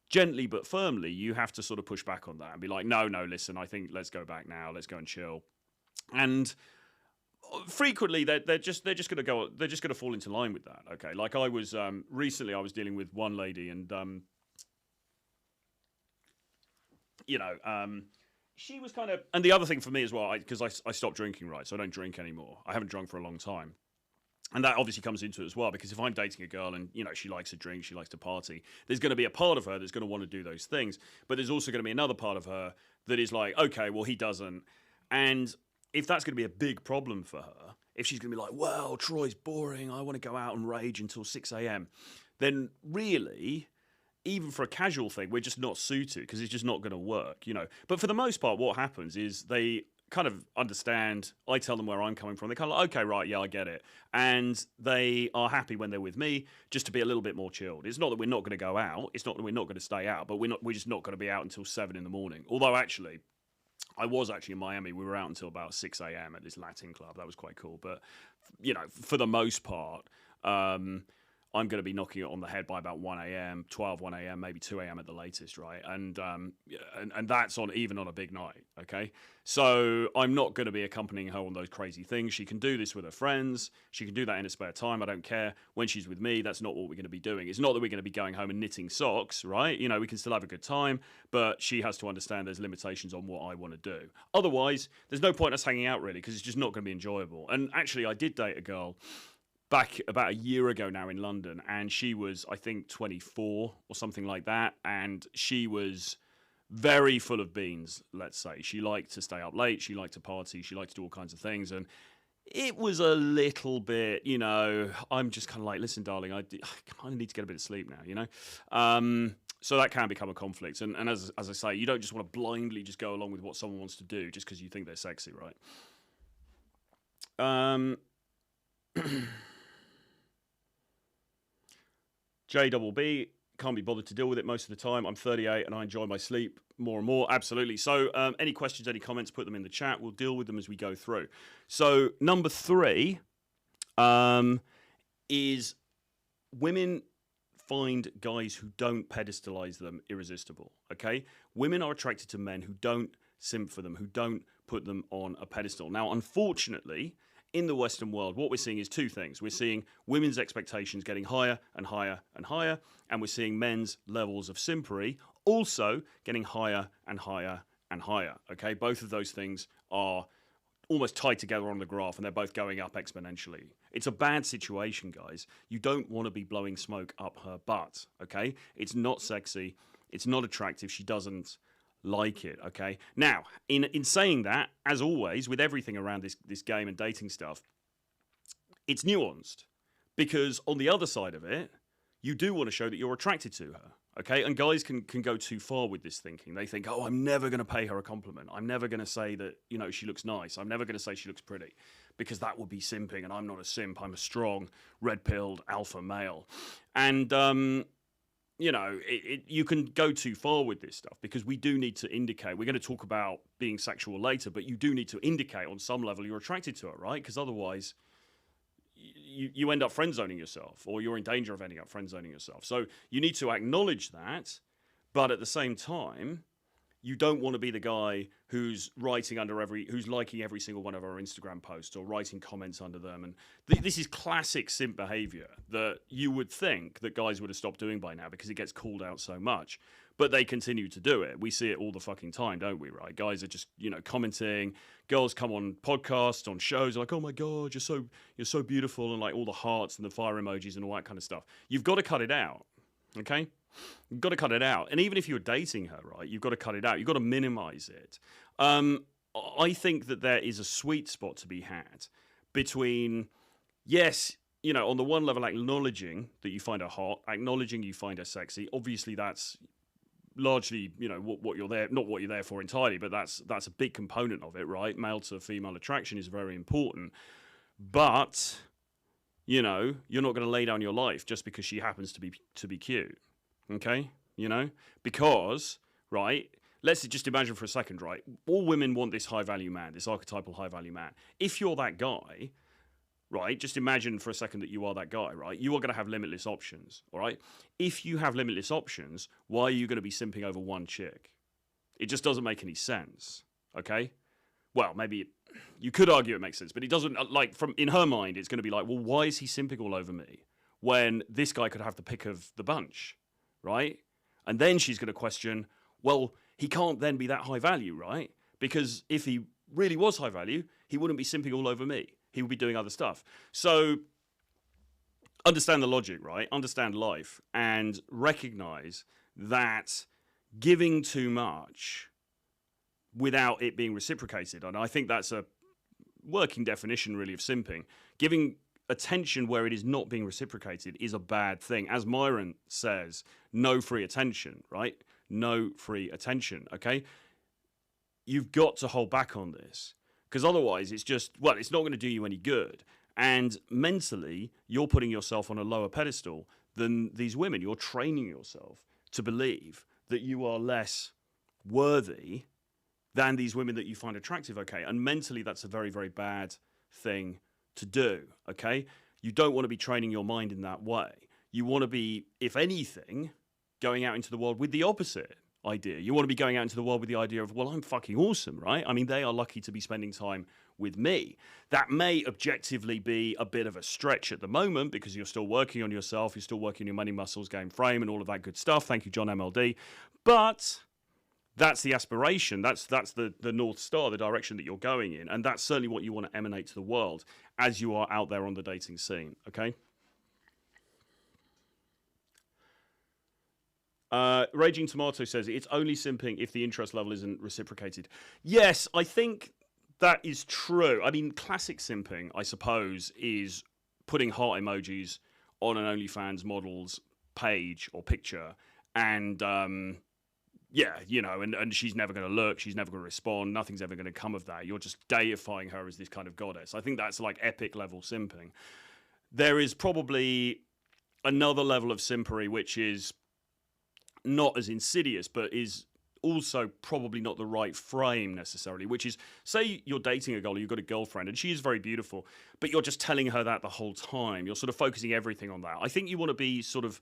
gently but firmly, you have to sort of push back on that and be like, no, listen, I think let's go back now, let's go and chill. And frequently they're just going to fall into line with that, okay? Like I was recently I was dealing with one lady, and she was kind of, and the other thing for me as well, because I stopped drinking, right? So I don't drink anymore. I haven't drunk for a long time. And that obviously comes into it as well, because if I'm dating a girl and, she likes to drink, she likes to party, there's going to be a part of her that's going to want to do those things. But there's also going to be another part of her that is like, okay, well, he doesn't. And if that's going to be a big problem for her, if she's going to be like, well, Troy's boring, I want to go out and rage until 6 a.m., then really, even for a casual thing, we're just not suited, because it's just not going to work, But for the most part, what happens is they kind of understand. I tell them where I'm coming from. They're kind of like, okay, right, yeah, I get it. And they are happy when they're with me just to be a little bit more chilled. It's not that we're not going to go out. It's not that we're not going to stay out, but we're just not going to be out until 7 a.m. Although, actually, I was actually in Miami. We were out until about 6 a.m. at this Latin club. That was quite cool. But, for the most part, I'm going to be knocking it on the head by about 1 a.m., 1 a.m., maybe 2 a.m. at the latest, right? And that's even on a big night, okay? So I'm not going to be accompanying her on those crazy things. She can do this with her friends. She can do that in her spare time. I don't care. When she's with me, that's not what we're going to be doing. It's not that we're going to be going home and knitting socks, right? You know, we can still have a good time, but she has to understand there's limitations on what I want to do. Otherwise, there's no point in us hanging out, really, because it's just not going to be enjoyable. And actually, I did date a girl back about a year ago now in London, and she was, I think, 24 or something like that, and she was very full of beans, let's say. She liked to stay up late, she liked to party, she liked to do all kinds of things, and it was a little bit, you know, I'm just kind of like, listen, darling, I kind of need to get a bit of sleep now, you know? So that can become a conflict, and as I say, you don't just want to blindly just go along with what someone wants to do just because you think they're sexy, right? JBB, can't be bothered to deal with it most of the time. I'm 38 and I enjoy my sleep more and more. Absolutely. So any questions, any comments, put them in the chat. We'll deal with them as we go through. So number 3 is women find guys who don't pedestalize them irresistible, okay? Women are attracted to men who don't simp for them, who don't put them on a pedestal. Now, unfortunately, in the Western world, what we're seeing is 2 things. We're seeing women's expectations getting higher and higher and higher, and we're seeing men's levels of simpery also getting higher and higher and higher, okay? Both of those things are almost tied together on the graph, and they're both going up exponentially. It's a bad situation, guys. You don't want to be blowing smoke up her butt, okay? It's not sexy. It's not attractive. She doesn't like it, okay? Now, in saying that, as always, with everything around this game and dating stuff, it's nuanced, because on the other side of it, you do want to show that you're attracted to her, okay? And guys can go too far with this thinking. They think, oh, I'm never going to pay her a compliment. I'm never going to say that, you know, she looks nice. I'm never going to say she looks pretty, because that would be simping, and I'm not a simp. I'm a strong, red-pilled alpha male. And, you know, you can go too far with this stuff, because we do need to indicate. We're going to talk about being sexual later, but you do need to indicate on some level you're attracted to her, right? Because otherwise, you end up friend zoning yourself, or you're in danger of ending up friend zoning yourself. So you need to acknowledge that, but at the same time, you don't want to be the guy who's liking every single one of our Instagram posts, or writing comments under them. And this is classic simp behavior that you would think that guys would have stopped doing by now, because it gets called out so much. But they continue to do it. We see it all the fucking time, don't we, right? Guys are just, you know, commenting. Girls come on podcasts, on shows, like, oh my God, you're so beautiful, and like all the hearts and the fire emojis and all that kind of stuff. You've got to cut it out, okay? You've got to cut it out. And even if you're dating her, right, you've got to cut it out. You've got to minimize it. I think that there is a sweet spot to be had between, yes, you know, on the one level, acknowledging that you find her hot, acknowledging you find her sexy. Obviously, that's largely, you know, what you're there, not what you're there for entirely, but that's a big component of it, right? Male to female attraction is very important. But, you know, you're not going to lay down your life just because she happens to be cute. Okay? You know? Because, right, let's just imagine for a second, right? All women want this high-value man, this archetypal high-value man. If you're that guy, right, just imagine for a second that you are that guy, right? You are going to have limitless options, all right? If you have limitless options, why are you going to be simping over one chick? It just doesn't make any sense, okay? Well, maybe you could argue it makes sense, but it doesn't, like, in her mind, it's going to be like, well, why is he simping all over me when this guy could have the pick of the bunch, right? And then she's going to question, well, he can't then be that high value, right? Because if he really was high value, he wouldn't be simping all over me. He would be doing other stuff. So understand the logic, right? Understand life, and recognize that giving too much without it being reciprocated, and I think that's a working definition really of simping, giving attention where it is not being reciprocated is a bad thing. As Myron says, no free attention, right? No free attention, okay? You've got to hold back on this, because otherwise it's just, well, it's not going to do you any good. And mentally, you're putting yourself on a lower pedestal than these women. You're training yourself to believe that you are less worthy than these women that you find attractive, okay? And mentally, that's a very, very bad thing to do, okay? You don't want to be training your mind in that way. you want to be, if anything, going out into the world with the opposite idea. You want to be going out into the world with the idea of, well, I'm fucking awesome, right? I mean, they are lucky to be spending time with me. That may objectively be a bit of a stretch at the moment because you're still working on yourself, you're still working on your money muscles, game frame, and all of that good stuff. Thank you, John MLD. But that's the aspiration. That's the North Star, the direction that you're going in. And that's certainly what you want to emanate to the world as you are out there on the dating scene, okay? Raging Tomato says, it's only simping if the interest level isn't reciprocated. Yes, I think that is true. I mean, classic simping, I suppose, is putting heart emojis on an OnlyFans model's page or picture and, yeah, you know, and she's never going to look, she's never going to respond, nothing's ever going to come of that. You're just deifying her as this kind of goddess. I think that's like epic level simping. There is probably another level of simpery, which is not as insidious, but is also probably not the right frame necessarily, which is, say you're dating a girl, you've got a girlfriend, and she is very beautiful, but you're just telling her that the whole time. You're sort of focusing everything on that. I think you want to be sort of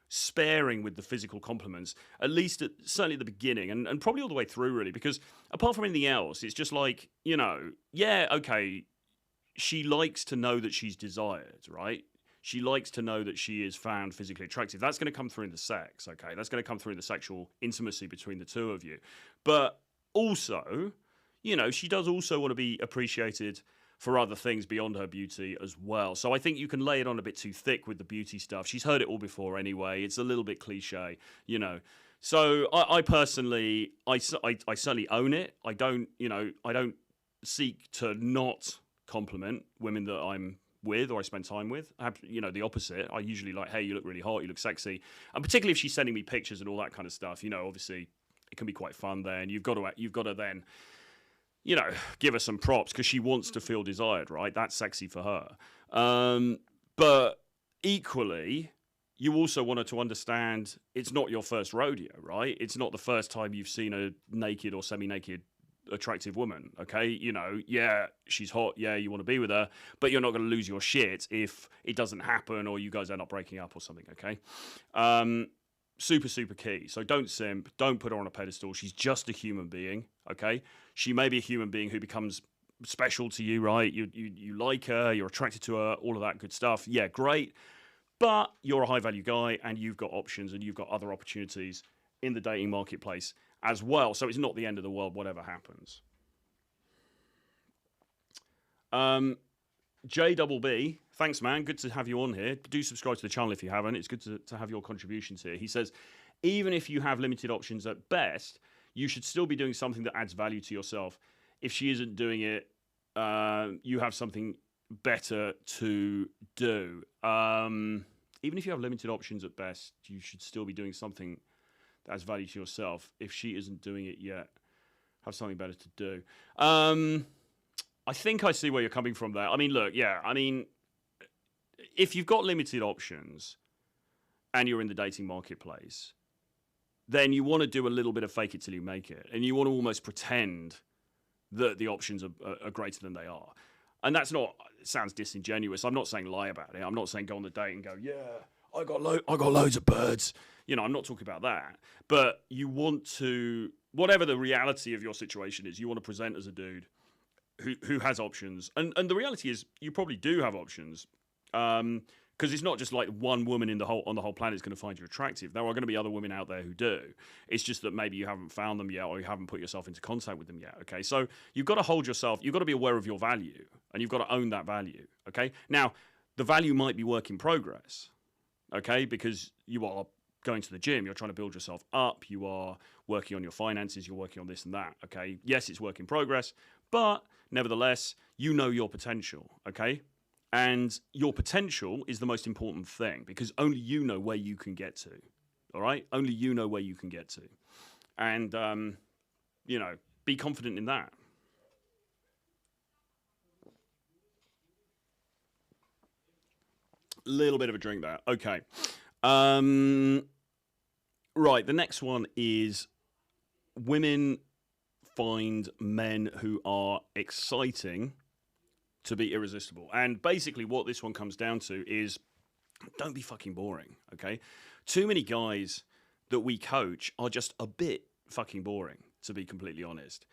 sparing with the physical compliments, at least certainly at the beginning, and probably all the way through, really, because apart from anything else, it's just like, you know, yeah, okay, she likes to know that she's desired, right? She likes to know that she is found physically attractive. That's going to come through in the sex, okay? That's going to come through in the sexual intimacy between the two of you. But also, you know, she does also want to be appreciated for other things beyond her beauty as well. So I think you can lay it on a bit too thick with the beauty stuff. She's heard it all before anyway. It's a little bit cliche, you know. So I personally, I certainly own it. I don't seek to not compliment women that I'm with or I spend time with. You know, the opposite. I usually like, hey, you look really hot, you look sexy. And particularly if she's sending me pictures and all that kind of stuff, you know, obviously it can be quite fun then. You've got to then, you know, give her some props because she wants to feel desired, right? That's sexy for her. But equally, you also want her to understand it's not your first rodeo, right? It's not the first time you've seen a naked or semi-naked attractive woman, okay? You know, yeah, she's hot, yeah, you want to be with her, but you're not going to lose your shit if it doesn't happen or you guys end up breaking up or something, okay? Super, super key. So don't simp, don't put her on a pedestal. She's just a human being, okay? She may be a human being who becomes special to you, right? You like her, you're attracted to her, all of that good stuff. Yeah, great. But you're a high-value guy and you've got options and you've got other opportunities in the dating marketplace as well. So it's not the end of the world, whatever happens. JBB, thanks, man. Good to have you on here. Do subscribe to the channel if you haven't. It's good to have your contributions here. He says, even if you have limited options at best, you should still be doing something that adds value to yourself. If she isn't doing it, you have something better to do. Even if you have limited options at best, you should still be doing something that adds value to yourself. If she isn't doing it yet, have something better to do. I think I see where you're coming from there. I mean, look, yeah, I mean, if you've got limited options and you're in the dating marketplace, then you want to do a little bit of fake it till you make it. And you want to almost pretend that the options are greater than they are. And that's not, it sounds disingenuous. I'm not saying lie about it. I'm not saying go on the date and go, yeah, I got loads of birds. You know, I'm not talking about that. But you want to, whatever the reality of your situation is, you want to present as a dude who has options. And the reality is you probably do have options. Because it's not just like one woman on the whole planet is going to find you attractive. There are going to be other women out there who do. It's just that maybe you haven't found them yet or you haven't put yourself into contact with them yet, okay? So you've got to hold yourself, you've got to be aware of your value and you've got to own that value, okay? Now, the value might be work in progress, okay? Because you are going to the gym, you're trying to build yourself up, you are working on your finances, you're working on this and that, okay? Yes, it's work in progress, but nevertheless, you know your potential, okay? And your potential is the most important thing because only you know where you can get to, all right? Only you know where you can get to. And, you know, be confident in that. Little bit of a drink there. Okay. Right, the next one is women find men who are exciting to be irresistible. And basically what this one comes down to is don't be fucking boring, okay? Too many guys that we coach are just a bit fucking boring, to be completely honest.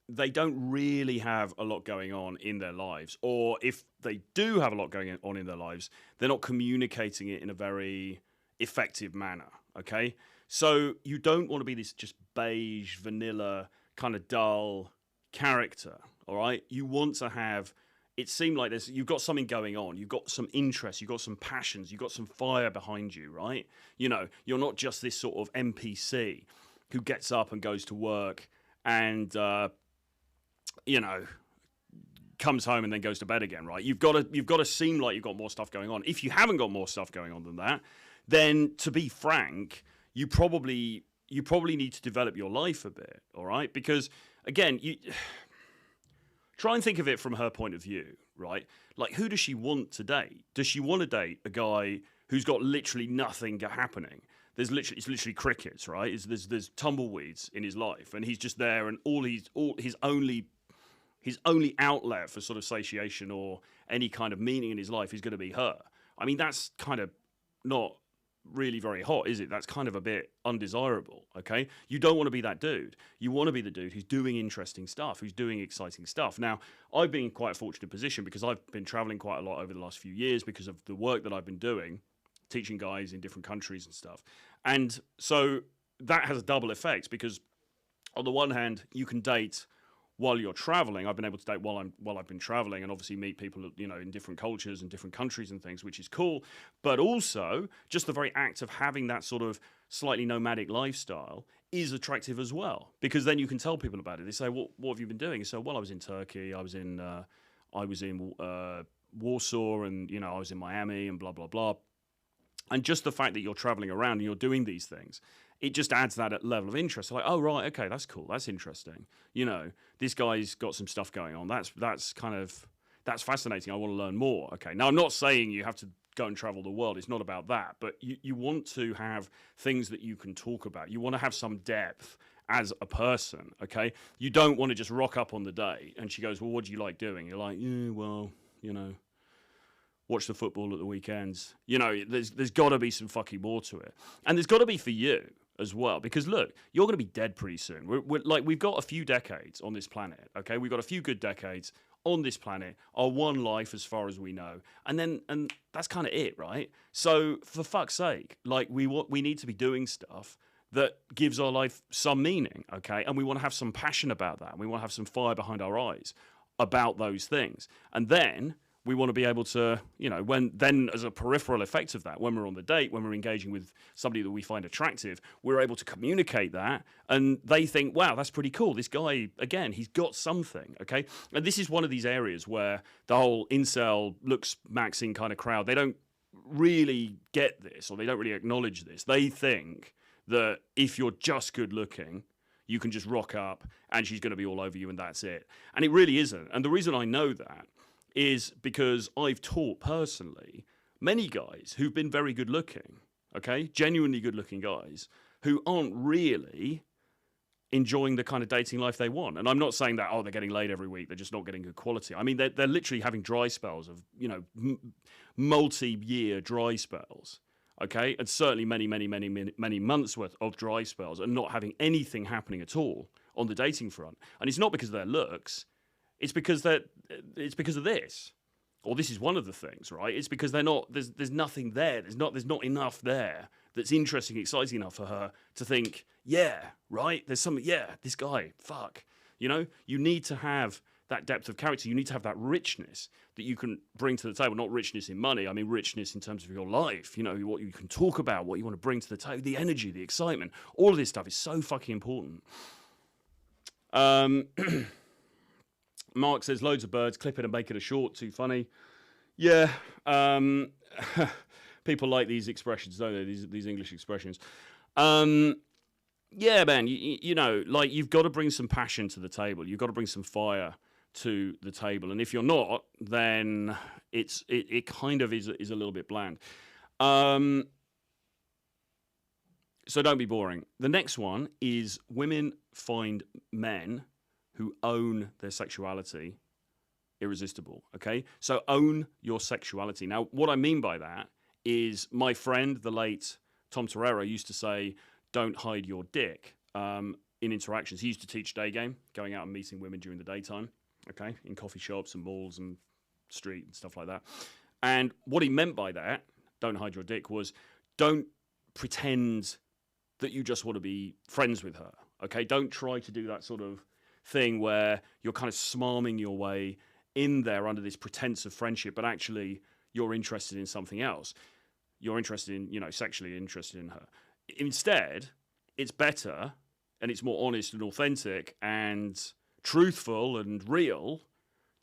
They don't really have a lot going on in their lives, or if they do have a lot going on in their lives, they're not communicating it in a very effective manner, okay? So you don't want to be this just beige, vanilla, kind of dull character, all right? You want to have it seem like you've got something going on, you've got some interest, you've got some passions, you've got some fire behind you, right? You know, you're not just this sort of NPC who gets up and goes to work and, you know, comes home and then goes to bed again, right? You've got to seem like you've got more stuff going on. If you haven't got more stuff going on than that, then to be frank, you probably need to develop your life a bit, all right? Because again, you try and think of it from her point of view, right? Like, who does she want to date? Does she want to date a guy who's got literally nothing happening? It's literally crickets, right? There's tumbleweeds in his life, and he's just there, and his only outlet for sort of satiation or any kind of meaning in his life is going to be her. I mean, that's kind of not really very hot, is it? That's kind of a bit undesirable, okay? You don't want to be that dude. You want to be the dude who's doing interesting stuff, who's doing exciting stuff. Now, I've been in quite a fortunate position because I've been traveling quite a lot over the last few years because of the work that I've been doing, teaching guys in different countries and stuff. And so that has a double effect because on the one hand, you can date while you're traveling. I've been able to date while I've been traveling, and obviously meet people, you know, in different cultures and different countries and things, which is cool. But also, just the very act of having that sort of slightly nomadic lifestyle is attractive as well, because then you can tell people about it. They say, "What have you been doing?" So, well, I was in Turkey, I was in Warsaw, and you know, I was in Miami, and blah blah blah. And just the fact that you're traveling around and you're doing these things, it just adds that level of interest. Like, oh, right, okay, that's cool. That's interesting. You know, this guy's got some stuff going on. That's fascinating. I want to learn more. Okay. Now, I'm not saying you have to go and travel the world. It's not about that. But you want to have things that you can talk about. You want to have some depth as a person, okay? You don't want to just rock up on the day and she goes, well, what do you like doing? You're like, yeah, well, you know, watch the football at the weekends. You know, there's got to be some fucking more to it. And there's got to be for you as well. Because, look, you're going to be dead pretty soon. We've got a few decades on this planet, okay? We've got a few good decades on this planet, our one life as far as we know. And that's kind of it, right? So, for fuck's sake, like, we need to be doing stuff that gives our life some meaning, okay? And we want to have some passion about that. We want to have some fire behind our eyes about those things. And then we want to be able to, you know, then as a peripheral effect of that, when we're on the date, when we're engaging with somebody that we find attractive, we're able to communicate that, and they think, wow, that's pretty cool. This guy, again, he's got something, okay? And this is one of these areas where the whole incel looks maxing kind of crowd, they don't really get this, or they don't really acknowledge this. They think that if you're just good looking, you can just rock up and she's going to be all over you and that's it. And it really isn't. And the reason I know that is because I've taught personally many guys who've been very good looking, okay? Genuinely good looking guys who aren't really enjoying the kind of dating life they want. And I'm not saying that, oh, they're getting laid every week, they're just not getting good quality. I mean, they're literally having dry spells of, you know, multi-year dry spells, okay? And certainly many months worth of dry spells and not having anything happening at all on the dating front. And it's not because of their looks, it's because of this, or this is one of the things, right? It's because they're not. There's nothing there. There's not enough there that's interesting, exciting enough for her to think, yeah, right. There's something. Yeah, this guy, fuck. You know, you need to have that depth of character. You need to have that richness that you can bring to the table. Not richness in money. I mean, richness in terms of your life. You know, what you can talk about, what you want to bring to the table, the energy, the excitement. All of this stuff is so fucking important. Mark says, loads of birds, clip it and make it a short, too funny. Yeah, people like these expressions, don't they? These English expressions. Yeah, man, you know, like, you've got to bring some passion to the table. You've got to bring some fire to the table. And if you're not, then it kind of is a little bit bland. So don't be boring. The next one is women find men who own their sexuality irresistible, okay? So own your sexuality. Now, what I mean by that is my friend, the late Tom Torero, used to say, don't hide your dick in interactions. He used to teach day game, going out and meeting women during the daytime, okay, in coffee shops and malls and street and stuff like that. And what he meant by that, don't hide your dick, was don't pretend that you just want to be friends with her, okay? Don't try to do that sort of thing where you're kind of smarming your way in there under this pretense of friendship, but actually you're interested in something else. You're interested in, you know, sexually interested in her. Instead, it's better and it's more honest and authentic and truthful and real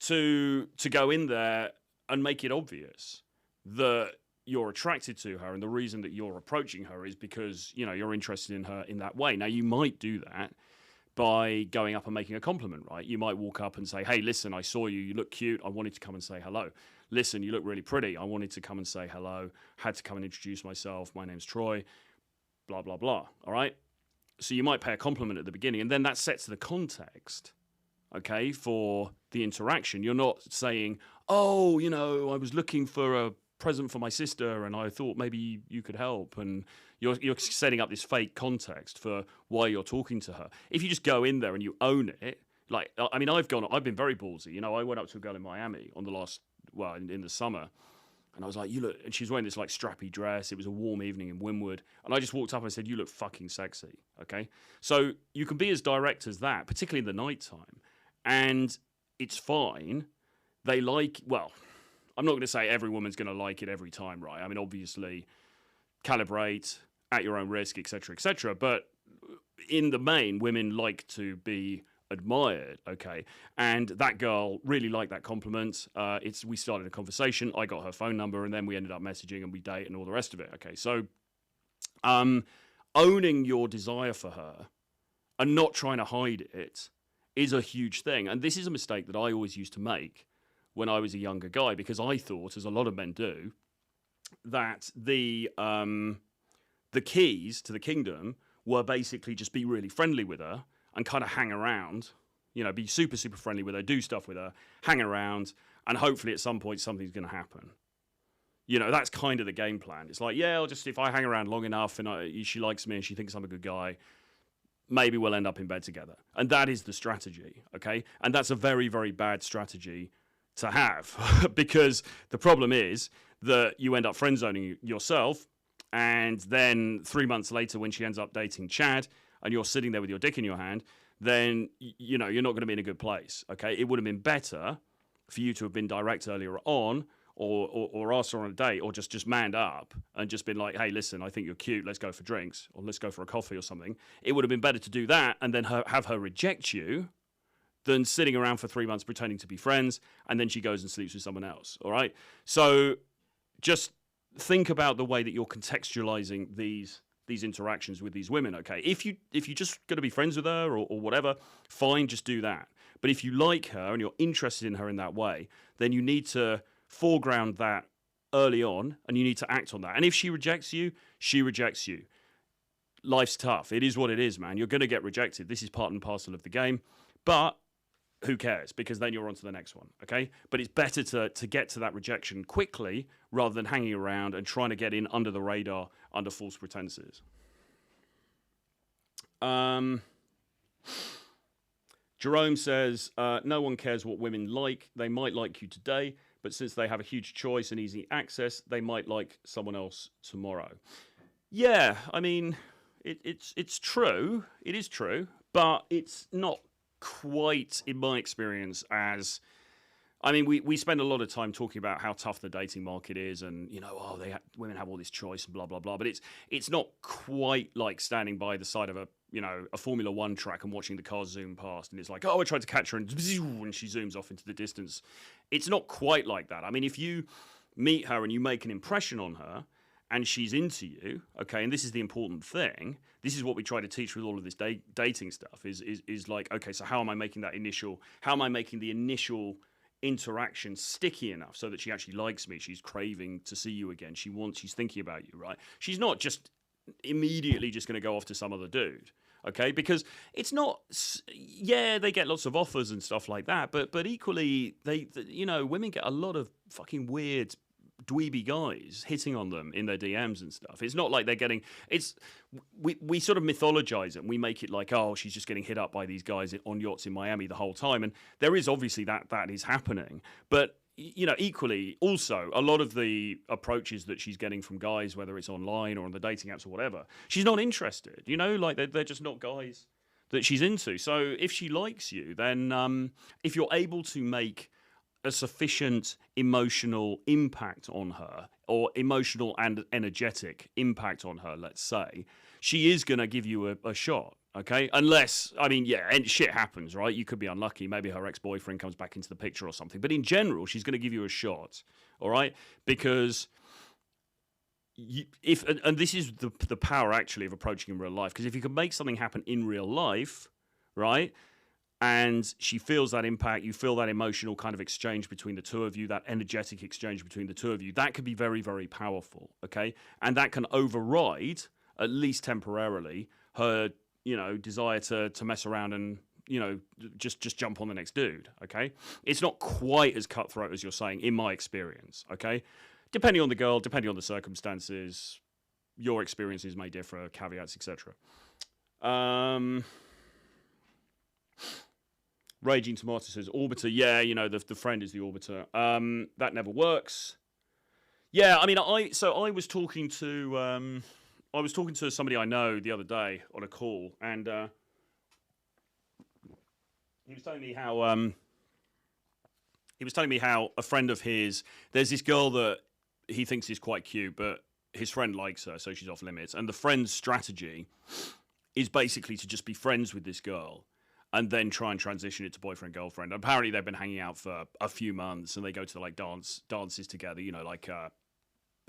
to go in there and make it obvious that you're attracted to her, and the reason that you're approaching her is because, you know, you're interested in her in that way. Now, you might do that by going up and making a compliment, right? You might walk up and say, hey, listen, I saw you, you look cute, I wanted to come and say hello. Listen, you look really pretty, I wanted to come and say hello, had to come and introduce myself, my name's Troy, blah, blah, blah, all right? So you might pay a compliment at the beginning, and then that sets the context, okay, for the interaction. You're not saying, oh, you know, I was looking for a present for my sister and I thought maybe you could help, and you're setting up this fake context for why you're talking to her. If you just go in there and you own it, like, I mean, I've been very ballsy. You know, I went up to a girl in Miami on in the summer, and I was like, you look, and she's wearing this like strappy dress. It was a warm evening in Wynwood, and I just walked up and I said, you look fucking sexy, okay? So you can be as direct as that, particularly in the nighttime, and it's fine. They I'm not going to say every woman's going to like it every time, right? I mean, obviously, calibrate at your own risk, etc., etc. But in the main, women like to be admired, okay? And that girl really liked that compliment. We started a conversation. I got her phone number, and then we ended up messaging, and we date, and all the rest of it, okay? So, owning your desire for her and not trying to hide it is a huge thing. And this is a mistake that I always used to make when I was a younger guy, because I thought, as a lot of men do, that the keys to the kingdom were basically just be really friendly with her and kind of hang around, you know, be super, super friendly with her, do stuff with her, hang around, and hopefully at some point something's going to happen. You know, that's kind of the game plan. It's like, yeah, if I hang around long enough and she likes me and she thinks I'm a good guy, maybe we'll end up in bed together. And that is the strategy, okay? And that's a very, very bad strategy to have, because the problem is that you end up friend zoning yourself, and then 3 months later when she ends up dating Chad and you're sitting there with your dick in your hand, then you know you're not going to be in a good place, okay? It would have been better for you to have been direct earlier on, or asked her on a date, or just manned up and just been like, hey, listen, I think you're cute, let's go for drinks, or let's go for a coffee or something. It would have been better to do that and then have her reject you than sitting around for 3 months pretending to be friends, and then she goes and sleeps with someone else, all right? So just think about the way that you're contextualizing these interactions with these women, okay? If you just going to be friends with her or whatever, fine, just do that. But if you like her and you're interested in her in that way, then you need to foreground that early on, and you need to act on that. And if she rejects you, she rejects you. Life's tough. It is what it is, man. You're going to get rejected. This is part and parcel of the game. But who cares? Because then you're on to the next one, okay? But it's better to get to that rejection quickly rather than hanging around and trying to get in under the radar under false pretenses. Jerome says, no one cares what women like. They might like you today, but since they have a huge choice and easy access, they might like someone else tomorrow. Yeah, I mean, it's true. It is true, but it's not quite, in my experience, as... I mean, we spend a lot of time talking about how tough the dating market is, and, you know, women have all this choice and blah, blah, blah. But it's not quite like standing by the side of a Formula One track and watching the cars zoom past, and it's like, oh, I tried to catch her, and she zooms off into the distance. It's not quite like that. I mean, if you meet her and you make an impression on her, and she's into you, okay, and this is the important thing. This is what we try to teach with all of this dating stuff. Is like, okay, so how am I making the initial interaction sticky enough so that she actually likes me? She's craving to see you again. She's thinking about you, right? She's not just immediately just going to go off to some other dude. Okay, because it's not, yeah, they get lots of offers and stuff like that, but equally, women get a lot of fucking weird dweeby guys hitting on them in their DMs and stuff. It's not like they're getting, we sort of mythologize it and we make it like, oh, she's just getting hit up by these guys on yachts in Miami the whole time. And there is obviously that is happening. But, equally, also, a lot of the approaches that she's getting from guys, whether it's online or on the dating apps or whatever, she's not interested, like they're just not guys that she's into. So if she likes you, then if you're able to make a sufficient emotional impact on her, or emotional and energetic impact on her, let's say, she is going to give you a shot. Okay, unless, and shit happens, right? You could be unlucky. Maybe her ex-boyfriend comes back into the picture or something. But in general, she's going to give you a shot, all right? Because this is the power, actually, of approaching in real life. Because if you can make something happen in real life, right, and she feels that impact, you feel that emotional kind of exchange between the two of you, that energetic exchange between the two of you, that could be very, very powerful, okay? And that can override, at least temporarily, her desire to mess around and, just jump on the next dude, okay? It's not quite as cutthroat as you're saying, in my experience, okay? Depending on the girl, depending on the circumstances, your experiences may differ, caveats, etc. Raging Tomato says, Orbiter, yeah, the friend is the Orbiter. That never works. Yeah, I was talking to... I was talking to somebody I know the other day on a call, and he was telling me how a friend of his, there's this girl that he thinks is quite cute, but his friend likes her, so she's off limits. And the friend's strategy is basically to just be friends with this girl and then try and transition it to boyfriend, girlfriend. Apparently they've been hanging out for a few months, and they go to dances together,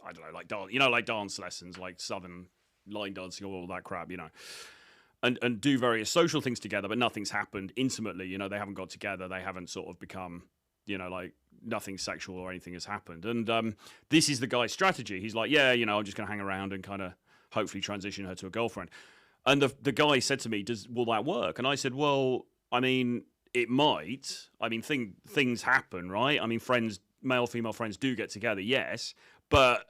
I don't know, like dance lessons, like Southern line dancing, all that crap, and do various social things together, but nothing's happened intimately. They haven't got together, they haven't sort of become, like nothing sexual or anything has happened. And this is the guy's strategy. He's like, yeah, I'm just going to hang around and kind of hopefully transition her to a girlfriend. And the guy said to me, will that work? And I said, well, it might. Things happen, right? Friends, male, female friends do get together, yes, but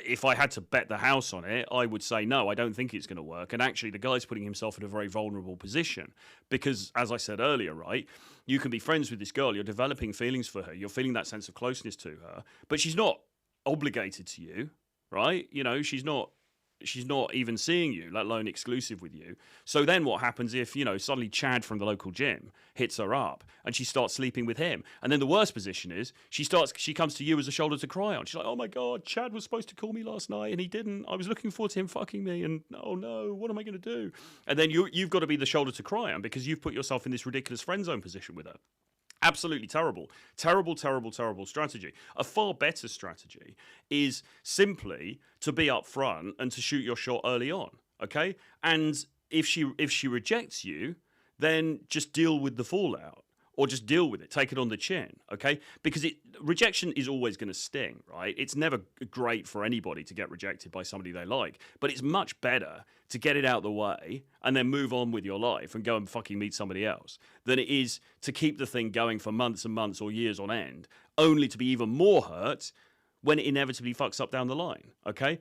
if I had to bet the house on it, I would say no, I don't think it's going to work. And actually, the guy's putting himself in a very vulnerable position because, as I said earlier, right, you can be friends with this girl, you're developing feelings for her, you're feeling that sense of closeness to her, but she's not obligated to you, right? She's not even seeing you, let alone exclusive with you. So then what happens if, suddenly Chad from the local gym hits her up and she starts sleeping with him? And then the worst position is she comes to you as a shoulder to cry on. She's like, oh my God, Chad was supposed to call me last night and he didn't. I was looking forward to him fucking me and oh no, what am I going to do? And then you've got to be the shoulder to cry on because you've put yourself in this ridiculous friend zone position with her. Absolutely terrible. Terrible, terrible, terrible strategy. A far better strategy is simply to be upfront and to shoot your shot early on, okay? And if she rejects you, then just deal with the fallout or just deal with it. Take it on the chin, okay? Because rejection is always going to sting, right? It's never great for anybody to get rejected by somebody they like, but it's much better to get it out of the way and then move on with your life and go and fucking meet somebody else than it is to keep the thing going for months and months or years on end, only to be even more hurt when it inevitably fucks up down the line, okay?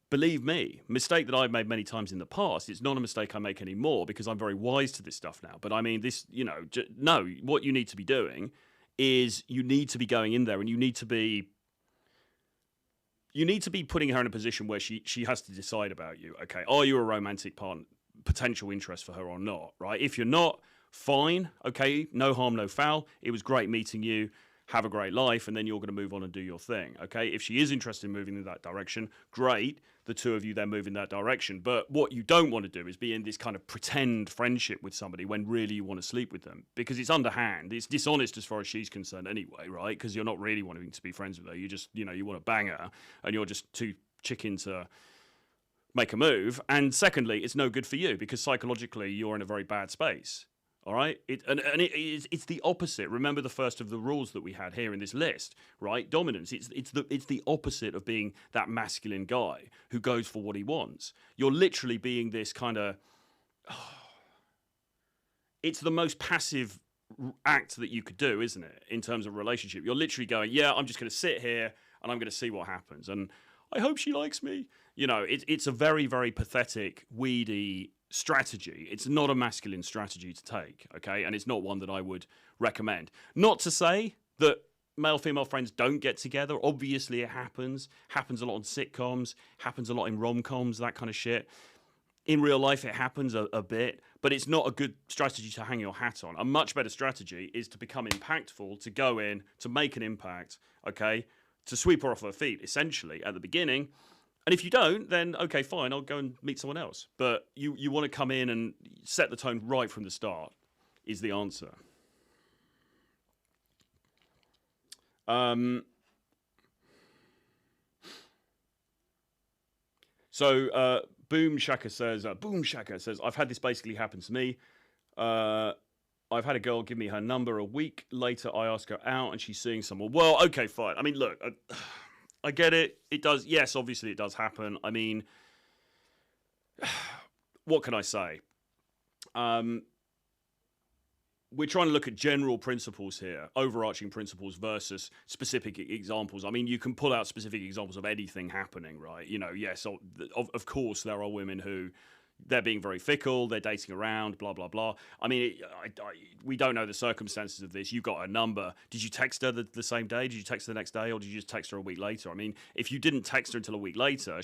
Believe me, mistake that I've made many times in the past, it's not a mistake I make anymore because I'm very wise to this stuff now. But what you need to be doing is you need to be going in there and you need to be putting her in a position where she has to decide about you. Okay, are you a romantic potential interest for her or not, right? If you're not, fine, okay, no harm, no foul. It was great meeting you. Have a great life, and then you're going to move on and do your thing, okay? If she is interested in moving in that direction, great. The two of you then move in that direction. But what you don't want to do is be in this kind of pretend friendship with somebody when really you want to sleep with them, because it's underhand. It's dishonest as far as she's concerned anyway, right? Because you're not really wanting to be friends with her. You just, you want to bang her, and you're just too chicken to make a move. And secondly, it's no good for you because psychologically you're in a very bad space. All right, it's the opposite. Remember the first of the rules that we had here in this list, right? Dominance. It's the opposite of being that masculine guy who goes for what he wants. You're literally being this kind of it's the most passive act that you could do, isn't it? In terms of a relationship, you're literally going, yeah, I'm just going to sit here and I'm going to see what happens, and I hope she likes me. You know, it's a very, very pathetic, weedy strategy. It's not a masculine strategy to take, okay? And it's not one that I would recommend. Not to say that male-female friends don't get together. Obviously, it happens. Happens a lot in sitcoms. Happens a lot in rom-coms, that kind of shit. In real life, it happens a bit, but it's not a good strategy to hang your hat on. A much better strategy is to become impactful, to go in, to make an impact, okay? To sweep her off her feet, essentially, at the beginning. And if you don't, then, okay, fine, I'll go and meet someone else. But you want to come in and set the tone right from the start, is the answer. So Boom Shaka says, I've had this basically happen to me. I've had a girl give me her number. A week later, I ask her out and she's seeing someone. Well, okay, fine. I mean, look, I get it. It does. Yes, obviously it does happen. I mean, what can I say? We're trying to look at general principles here, overarching principles versus specific examples. I mean, you can pull out specific examples of anything happening, right? You know, yes, of course, there are women who they're being very fickle, they're dating around, blah, blah, blah. I mean, we don't know the circumstances of this. You got a number. Did you text her the same day? Did you text her the next day? Or did you just text her a week later? I mean, if you didn't text her until a week later,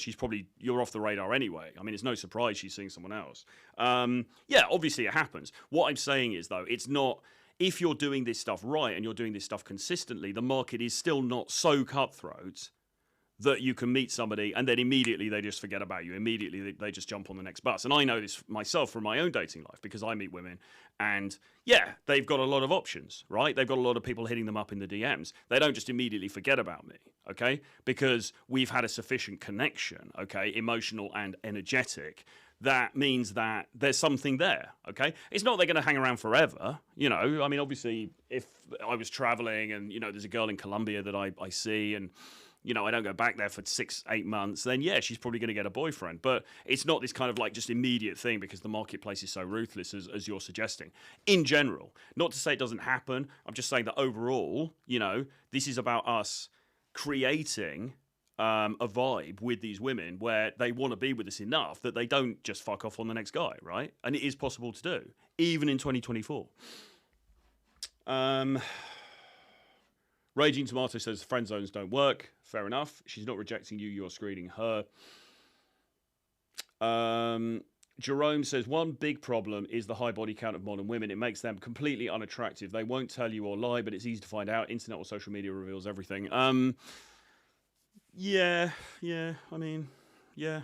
you're off the radar anyway. I mean, it's no surprise she's seeing someone else. Yeah, obviously it happens. What I'm saying is, though, it's not... If you're doing this stuff right and you're doing this stuff consistently, the market is still not so cutthroat that you can meet somebody and then immediately they just forget about you. Immediately they just jump on the next bus. And I know this myself from my own dating life because I meet women and yeah, they've got a lot of options, right? They've got a lot of people hitting them up in the DMs. They don't just immediately forget about me, okay? Because we've had a sufficient connection, okay, emotional and energetic. That means that there's something there, okay? It's not they're going to hang around forever, you know? I mean, obviously, if I was traveling and, you know, there's a girl in Colombia that I see and, you know, I don't go back there for 6-8 months, then yeah, she's probably going to get a boyfriend. But it's not this kind of like just immediate thing because the marketplace is so ruthless as you're suggesting. In general, not to say it doesn't happen. I'm just saying that overall, you know, this is about us creating a vibe with these women where they want to be with us enough that they don't just fuck off on the next guy, right? And it is possible to do, even in 2024. Raging Tomato says friend zones don't work. Fair enough. She's not rejecting you. You're screening her. Jerome says one big problem is the high body count of modern women. It makes them completely unattractive. They won't tell you or lie, but it's easy to find out. Internet or social media reveals everything. Yeah. I mean, yeah.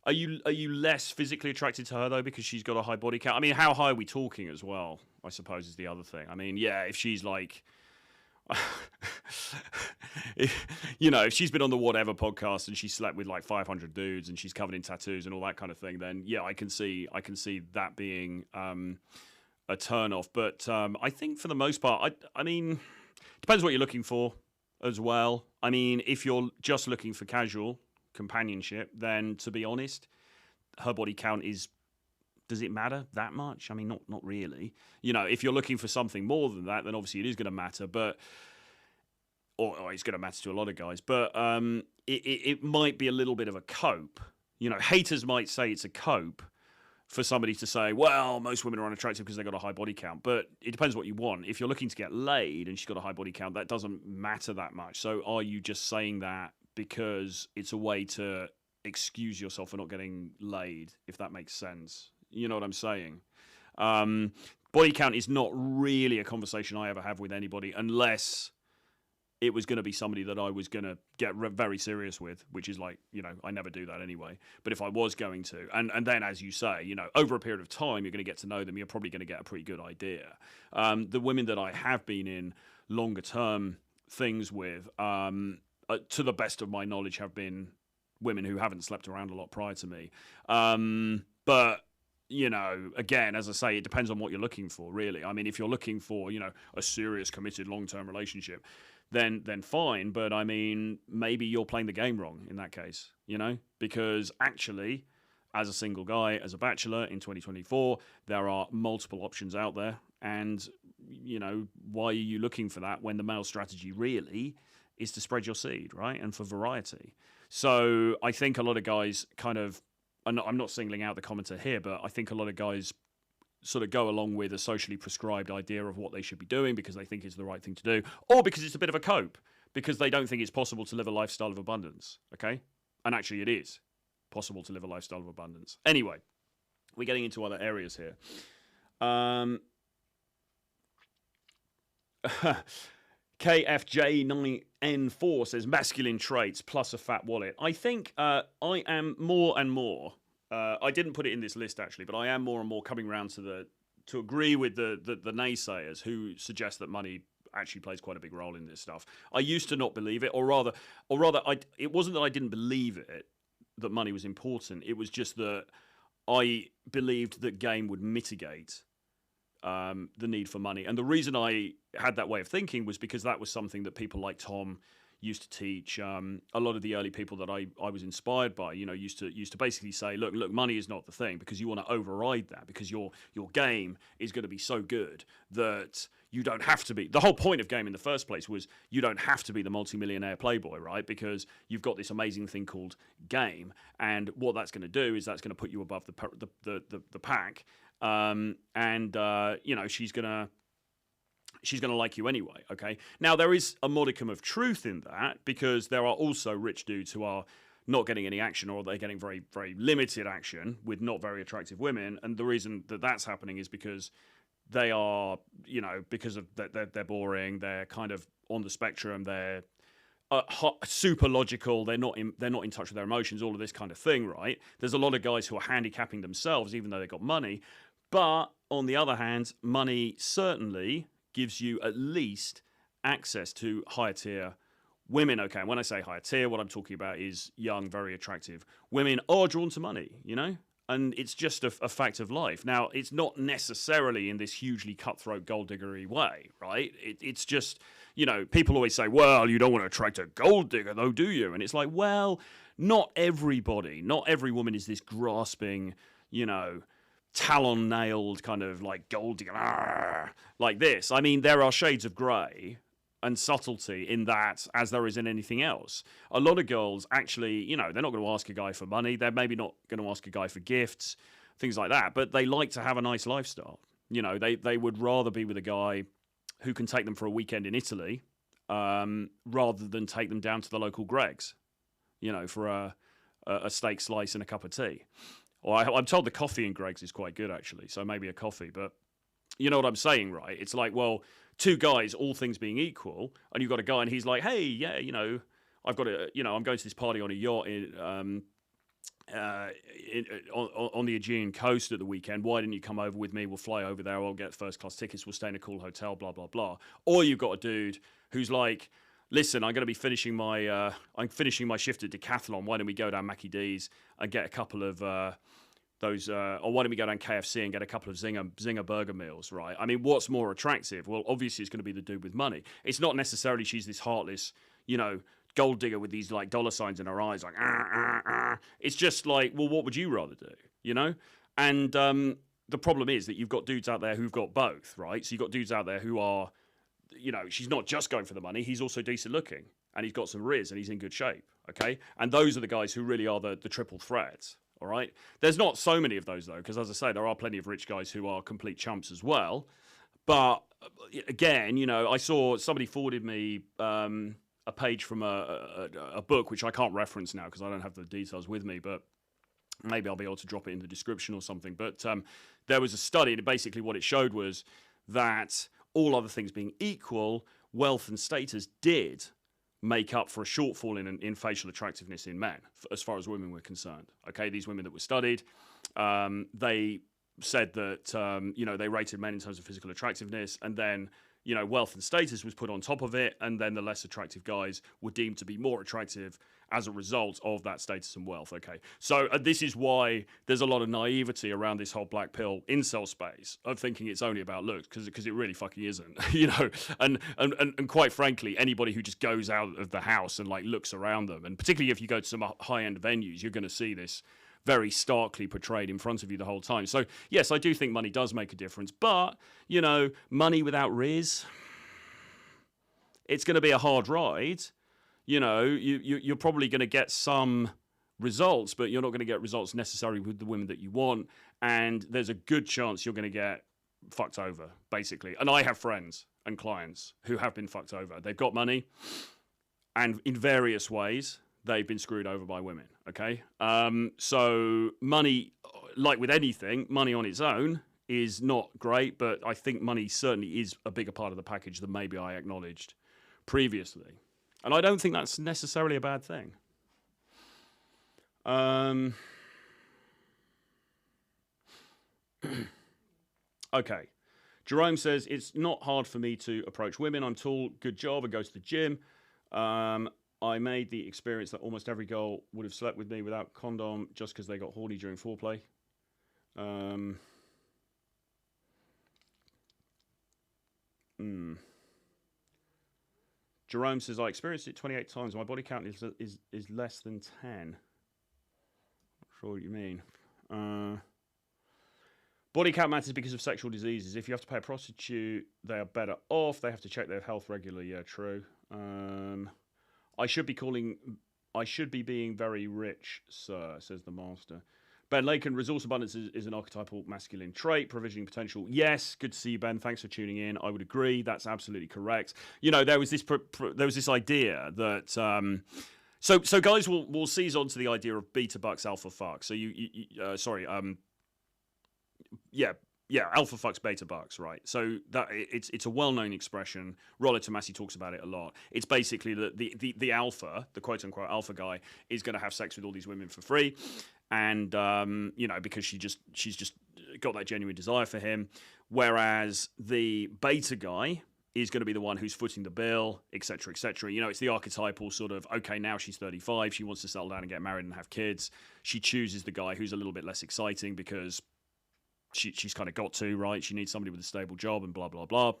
Are you less physically attracted to her though because she's got a high body count? I mean, how high are we talking as well? I suppose is the other thing. I mean, yeah, if she's like, if she's been on the whatever podcast and she slept with like 500 dudes and she's covered in tattoos and all that kind of thing, then yeah, I can see that being a turn off. But I think for the most part, I mean, depends what you're looking for as well. I mean, if you're just looking for casual companionship, then to be honest, her body count does it matter that much? I mean, not really. You know, if you're looking for something more than that, then obviously it is going to matter, but or it's going to matter to a lot of guys, but it might be a little bit of a cope. You know, haters might say it's a cope for somebody to say, well, most women are unattractive because they've got a high body count, but it depends what you want. If you're looking to get laid and she's got a high body count, that doesn't matter that much. So are you just saying that because it's a way to excuse yourself for not getting laid, if that makes sense? You know what I'm saying? Body count is not really a conversation I ever have with anybody unless it was going to be somebody that I was going to get very serious with, which is like, you know, I never do that anyway. But if I was going to, and then as you say, you know, over a period of time, you're going to get to know them. You're probably going to get a pretty good idea. The women that I have been in longer term things with, to the best of my knowledge, have been women who haven't slept around a lot prior to me. But, you know, again, as I say, it depends on what you're looking for, really. I mean, if you're looking for, you know, a serious, committed, long-term relationship, then fine. But, I mean, maybe you're playing the game wrong in that case, you know? Because, actually, as a single guy, as a bachelor in 2024, there are multiple options out there. And, you know, why are you looking for that when the male strategy really is to spread your seed, right? And for variety. So I think a lot of guys kind of, I'm not singling out the commenter here, but I think a lot of guys sort of go along with a socially prescribed idea of what they should be doing because they think it's the right thing to do, or because it's a bit of a cope, because they don't think it's possible to live a lifestyle of abundance, okay? And actually it is possible to live a lifestyle of abundance. Anyway, we're getting into other areas here. KFJ9N4 says masculine traits plus a fat wallet. I think I am more and more. I didn't put it in this list actually, but I am more and more coming around to agree with the naysayers who suggest that money actually plays quite a big role in this stuff. I used to not believe it, or rather, it wasn't that I didn't believe it, that money was important. It was just that I believed that game would mitigate the need for money. And the reason I had that way of thinking was because that was something that people like Tom used to teach. A lot of the early people that I was inspired by, you know, used to basically say, look, money is not the thing, because you want to override that, because your game is going to be so good that you don't have to be. The whole point of game in the first place was you don't have to be the multimillionaire playboy, right? Because you've got this amazing thing called game, and what that's going to do is that's going to put you above the pack. You know, she's gonna like you anyway, okay? Now, there is a modicum of truth in that, because there are also rich dudes who are not getting any action, or they're getting very, very limited action with not very attractive women. And the reason that that's happening is because they are, you know, because of they're boring, they're kind of on the spectrum, they're super logical, they're not in touch with their emotions, all of this kind of thing, right? There's a lot of guys who are handicapping themselves even though they've got money. But on the other hand, money certainly gives you at least access to higher tier women. Okay, and when I say higher tier, what I'm talking about is young, very attractive women are drawn to money, you know? And it's just a fact of life. Now, it's not necessarily in this hugely cutthroat gold diggery way, right? It's just, you know, people always say, well, you don't want to attract a gold digger though, do you? And it's like, well, not everybody, not every woman is this grasping, you know, talon-nailed kind of like gold digger, like this. I mean, there are shades of grey and subtlety in that, as there is in anything else. A lot of girls actually, you know, they're not going to ask a guy for money. They're maybe not going to ask a guy for gifts, things like that. But they like to have a nice lifestyle. You know, they would rather be with a guy who can take them for a weekend in Italy rather than take them down to the local Greg's, you know, for a steak slice and a cup of tea. Or I'm told the coffee in Greg's is quite good, actually. So maybe a coffee. But you know what I'm saying, right? It's like, well, two guys, all things being equal, and you've got a guy and he's like, hey, yeah, you know, I've got a, you know, I'm going to this party on a yacht on the Aegean coast at the weekend. Why didn't you come over with me? We'll fly over there. I'll get first class tickets. We'll stay in a cool hotel, blah, blah, blah. Or you've got a dude who's like, listen, I'm going to be finishing my shift at Decathlon. Why don't we go down Mackie D's and get a couple of or why don't we go down KFC and get a couple of Zinger burger meals, right? I mean, what's more attractive? Well, obviously it's going to be the dude with money. It's not necessarily she's this heartless, you know, gold digger with these like dollar signs in her eyes, like, It's just like, well, what would you rather do, you know? And the problem is that you've got dudes out there who've got both, right? So you've got dudes out there who are, you know, she's not just going for the money, he's also decent looking, and he's got some riz, and he's in good shape, okay? And those are the guys who really are the triple threat. All right. There's not so many of those, though, because, as I say, there are plenty of rich guys who are complete chumps as well. But again, you know, I saw somebody forwarded me a page from a book, which I can't reference now because I don't have the details with me, but maybe I'll be able to drop it in the description or something. But there was a study, and basically what it showed was that all other things being equal, wealth and status did make up for a shortfall in facial attractiveness in men, as far as women were concerned. Okay, these women that were studied, they said that, you know, they rated men in terms of physical attractiveness, and then, you know, wealth and status was put on top of it, and then the less attractive guys were deemed to be more attractive as a result of that status and wealth, okay? So this is why there's a lot of naivety around this whole black pill incel space of thinking it's only about looks, because it really fucking isn't, you know? And quite frankly, anybody who just goes out of the house and, like, looks around them, and particularly if you go to some high-end venues, you're going to see this very starkly portrayed in front of you the whole time. So, yes, I do think money does make a difference. But, you know, money without riz, it's going to be a hard ride. You know, you're probably going to get some results, but you're not going to get results necessarily with the women that you want. And there's a good chance you're going to get fucked over, basically. And I have friends and clients who have been fucked over. They've got money, and in various ways, they've been screwed over by women, okay? So money, like with anything, money on its own is not great, but I think money certainly is a bigger part of the package than maybe I acknowledged previously. And I don't think that's necessarily a bad thing. Okay. Jerome says, it's not hard for me to approach women. I'm tall, good job, and go to the gym. I made the experience that almost every girl would have slept with me without condom just because they got horny during foreplay. Jerome says, I experienced it 28 times. My body count is less than 10. Not sure what you mean. Body count matters because of sexual diseases. If you have to pay a prostitute, they are better off. They have to check their health regularly. Yeah, true. I should be being very rich, sir, says the master. Ben Lakin, resource abundance is an archetypal masculine trait. Provisioning potential. Yes, good to see you, Ben. Thanks for tuning in. I would agree. That's absolutely correct. You know, there was this idea that so guys will seize onto the idea of beta bucks, alpha fucks. So alpha fucks, beta bucks, right? So that it's a well-known expression. Rollo Tomasi talks about it a lot. It's basically that the alpha, the quote-unquote alpha guy, is going to have sex with all these women for free, and you know, because she's just got that genuine desire for him, whereas the beta guy is going to be the one who's footing the bill, etc., etc. You know, it's the archetypal sort of, okay, now she's 35, she wants to settle down and get married and have kids. She chooses the guy who's a little bit less exciting because she's kind of got to, right? She needs somebody with a stable job and blah, blah, blah.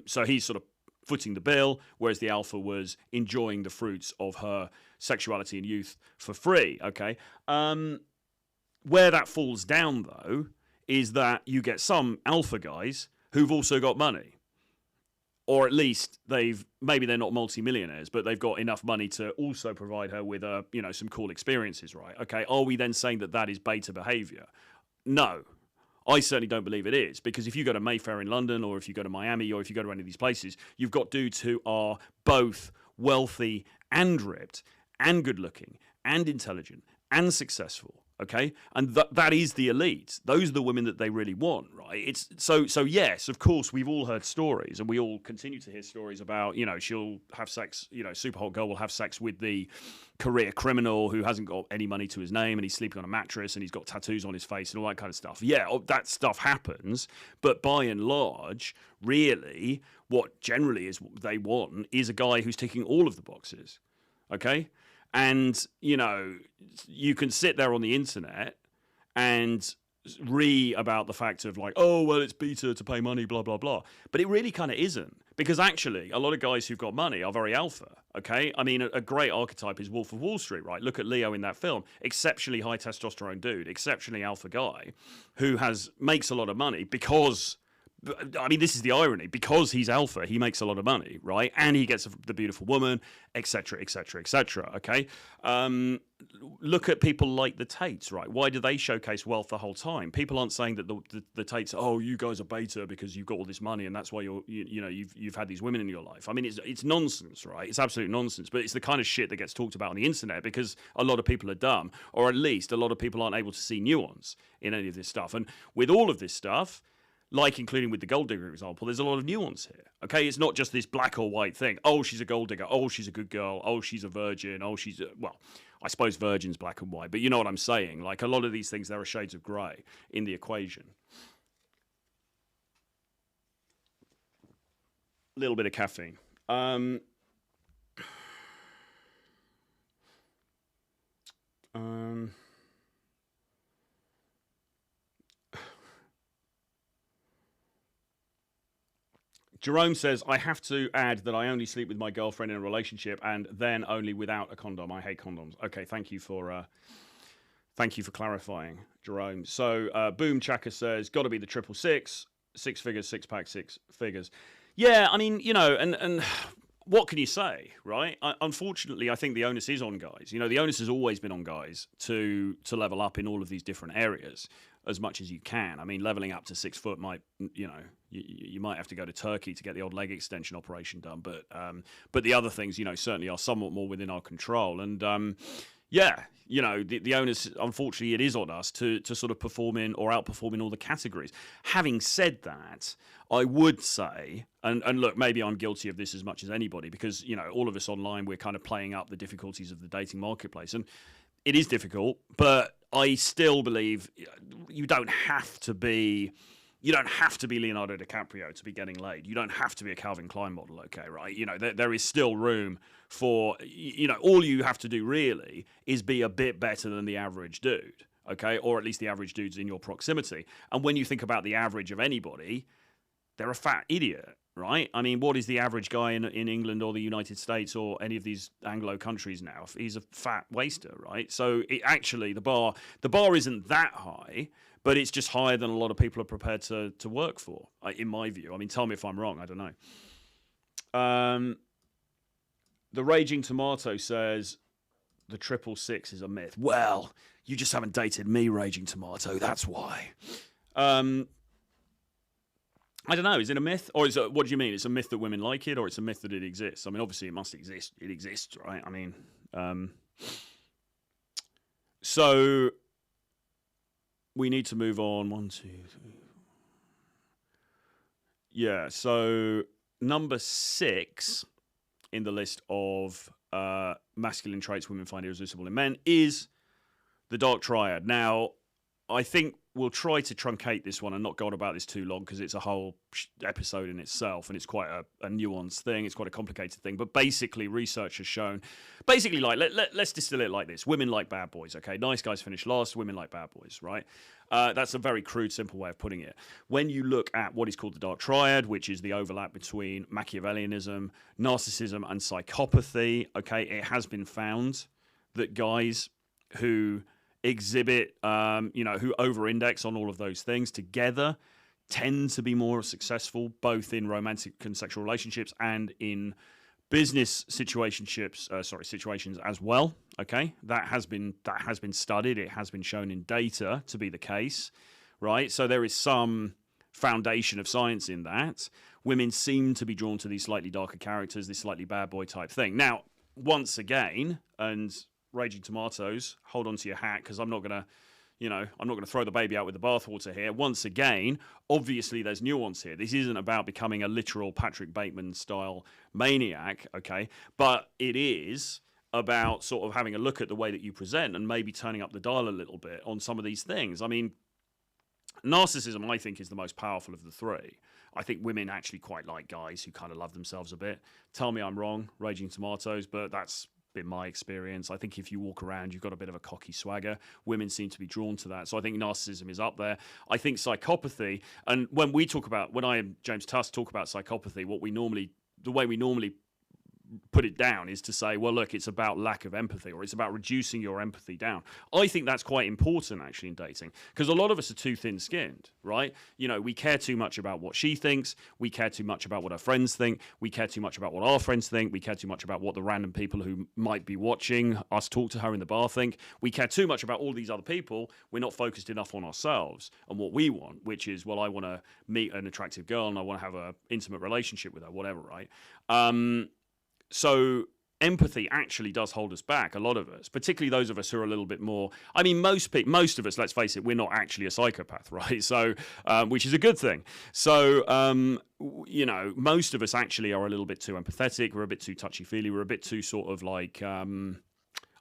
So he's sort of footing the bill, whereas the alpha was enjoying the fruits of her sexuality and youth for free, okay? Where that falls down, though, is that you get some alpha guys who've also got money. Or at least maybe they're not multi-millionaires, but they've got enough money to also provide her with some cool experiences, right? Okay, are we then saying that is beta behavior? No, I certainly don't believe it is, because if you go to Mayfair in London, or if you go to Miami, or if you go to any of these places, you've got dudes who are both wealthy and ripped and good looking and intelligent and successful, okay? And that is the elite. Those are the women that they really want, right? It's so yes, of course, we've all heard stories, and we all continue to hear stories about, you know, she'll have sex, you know, super hot girl will have sex with the career criminal who hasn't got any money to his name, and he's sleeping on a mattress, and he's got tattoos on his face and all that kind of stuff. Yeah, that stuff happens, but by and large, really, what generally is what they want is a guy who's ticking all of the boxes, okay? And, you know, you can sit there on the internet and about the fact of like, oh, well, it's beta to pay money, blah, blah, blah. But it really kind of isn't. Because actually, a lot of guys who've got money are very alpha, okay? I mean, a great archetype is Wolf of Wall Street, right? Look at Leo in that film. Exceptionally high testosterone dude, exceptionally alpha guy who makes a lot of money because... I mean, this is the irony. Because he's alpha, he makes a lot of money, right? And he gets the beautiful woman, etc., etc., etc., okay? Look at people like the Tates, right? Why do they showcase wealth the whole time? People aren't saying that the Tates, oh, you guys are beta because you've got all this money and that's why you've had these women in your life. I mean, it's nonsense, right? It's absolute nonsense, but it's the kind of shit that gets talked about on the internet because a lot of people are dumb, or at least a lot of people aren't able to see nuance in any of this stuff. And with all of this stuff, like including with the gold digger example, there's a lot of nuance here, okay? It's not just this black or white thing. Oh, she's a gold digger. Oh, she's a good girl. Oh, she's a virgin. Oh, well, I suppose virgin's black and white, but you know what I'm saying. Like a lot of these things, there are shades of grey in the equation. A little bit of caffeine. Jerome says, I have to add that I only sleep with my girlfriend in a relationship and then only without a condom. I hate condoms. Okay, thank you for Thank you for clarifying, Jerome. So Boom Chaka says, got to be the 666, 6 figures, 6-pack, 6 figures. Yeah, I mean, and what can you say, right? Unfortunately, I think the onus is on guys. The onus has always been on guys to level up in all of these different areas as much as you can. I mean, leveling up to 6 foot might, you might have to go to Turkey to get the old leg extension operation done. But the other things, certainly are somewhat more within our control. And yeah, the onus, unfortunately, it is on us to sort of perform in or outperform in all the categories. Having said that, I would say, and look, maybe I'm guilty of this as much as anybody, because, all of us online, we're kind of playing up the difficulties of the dating marketplace. And it is difficult, but I still believe you don't have to be Leonardo DiCaprio to be getting laid. You don't have to be a Calvin Klein model, okay, right? There is still room for, all you have to do really is be a bit better than the average dude, okay? Or at least the average dudes in your proximity. And when you think about the average of anybody, they're a fat idiot, right? I mean, what is the average guy in England or the United States or any of these Anglo countries now? He's a fat waster, right? So the bar isn't that high, but it's just higher than a lot of people are prepared to work for, in my view. I mean, tell me if I'm wrong. I don't know. The Raging Tomato says the 666 is a myth. Well, you just haven't dated me, Raging Tomato. That's why. I don't know. Is it a myth, or what do you mean? It's a myth that women like it, or it's a myth that it exists? I mean, obviously, it must exist. It exists, right? I mean, so we need to move on. 1, 2, 3. Yeah. So number 6 in the list of masculine traits women find irresistible in men is the dark triad. Now, I think we'll try to truncate this one and not go on about this too long, because it's a whole episode in itself, and it's quite a nuanced thing. It's quite a complicated thing. But basically, research has shown, let's distill it like this. Women like bad boys, okay? Nice guys finish last. Women like bad boys, right? That's a very crude, simple way of putting it. When you look at what is called the dark triad, which is the overlap between Machiavellianism, narcissism, and psychopathy, okay, it has been found that guys who exhibit, who over-index on all of those things together tend to be more successful, both in romantic and sexual relationships and in business situations as well. Okay, that has been studied. It has been shown in data to be the case, right? So there is some foundation of science in that. Women seem to be drawn to these slightly darker characters, this slightly bad boy type thing. Now, once again, and Raging Tomatoes, hold on to your hat, because I'm not gonna throw the baby out with the bathwater here. Once again, obviously there's nuance here. This isn't about becoming a literal Patrick Bateman style maniac, okay? But it is about sort of having a look at the way that you present and maybe turning up the dial a little bit on some of these things. I mean, narcissism, I think, is the most powerful of the three. I think women actually quite like guys who kind of love themselves a bit. Tell me I'm wrong, Raging Tomatoes, but that's been my experience. I think if you walk around, you've got a bit of a cocky swagger. Women seem to be drawn to that. So I think narcissism is up there. I think psychopathy, and when I and James Tuss talk about psychopathy, the way we normally put it down is to say, well, look, it's about lack of empathy, or it's about reducing your empathy down. I think that's quite important, actually, in dating, because a lot of us are too thin-skinned, right? We care too much about what she thinks. We care too much about what our friends think. We care too much about what our friends think. We care too much about what the random people who might be watching us talk to her in the bar think. We care too much about all these other people. We're not focused enough on ourselves and what we want, which is, well, I want to meet an attractive girl and I want to have an intimate relationship with her, whatever, right? So empathy actually does hold us back, a lot of us, particularly those of us who are a little bit more. I mean, most of us, let's face it, we're not actually a psychopath, right? So, which is a good thing. So, most of us actually are a little bit too empathetic. We're a bit too touchy-feely. We're a bit too sort of like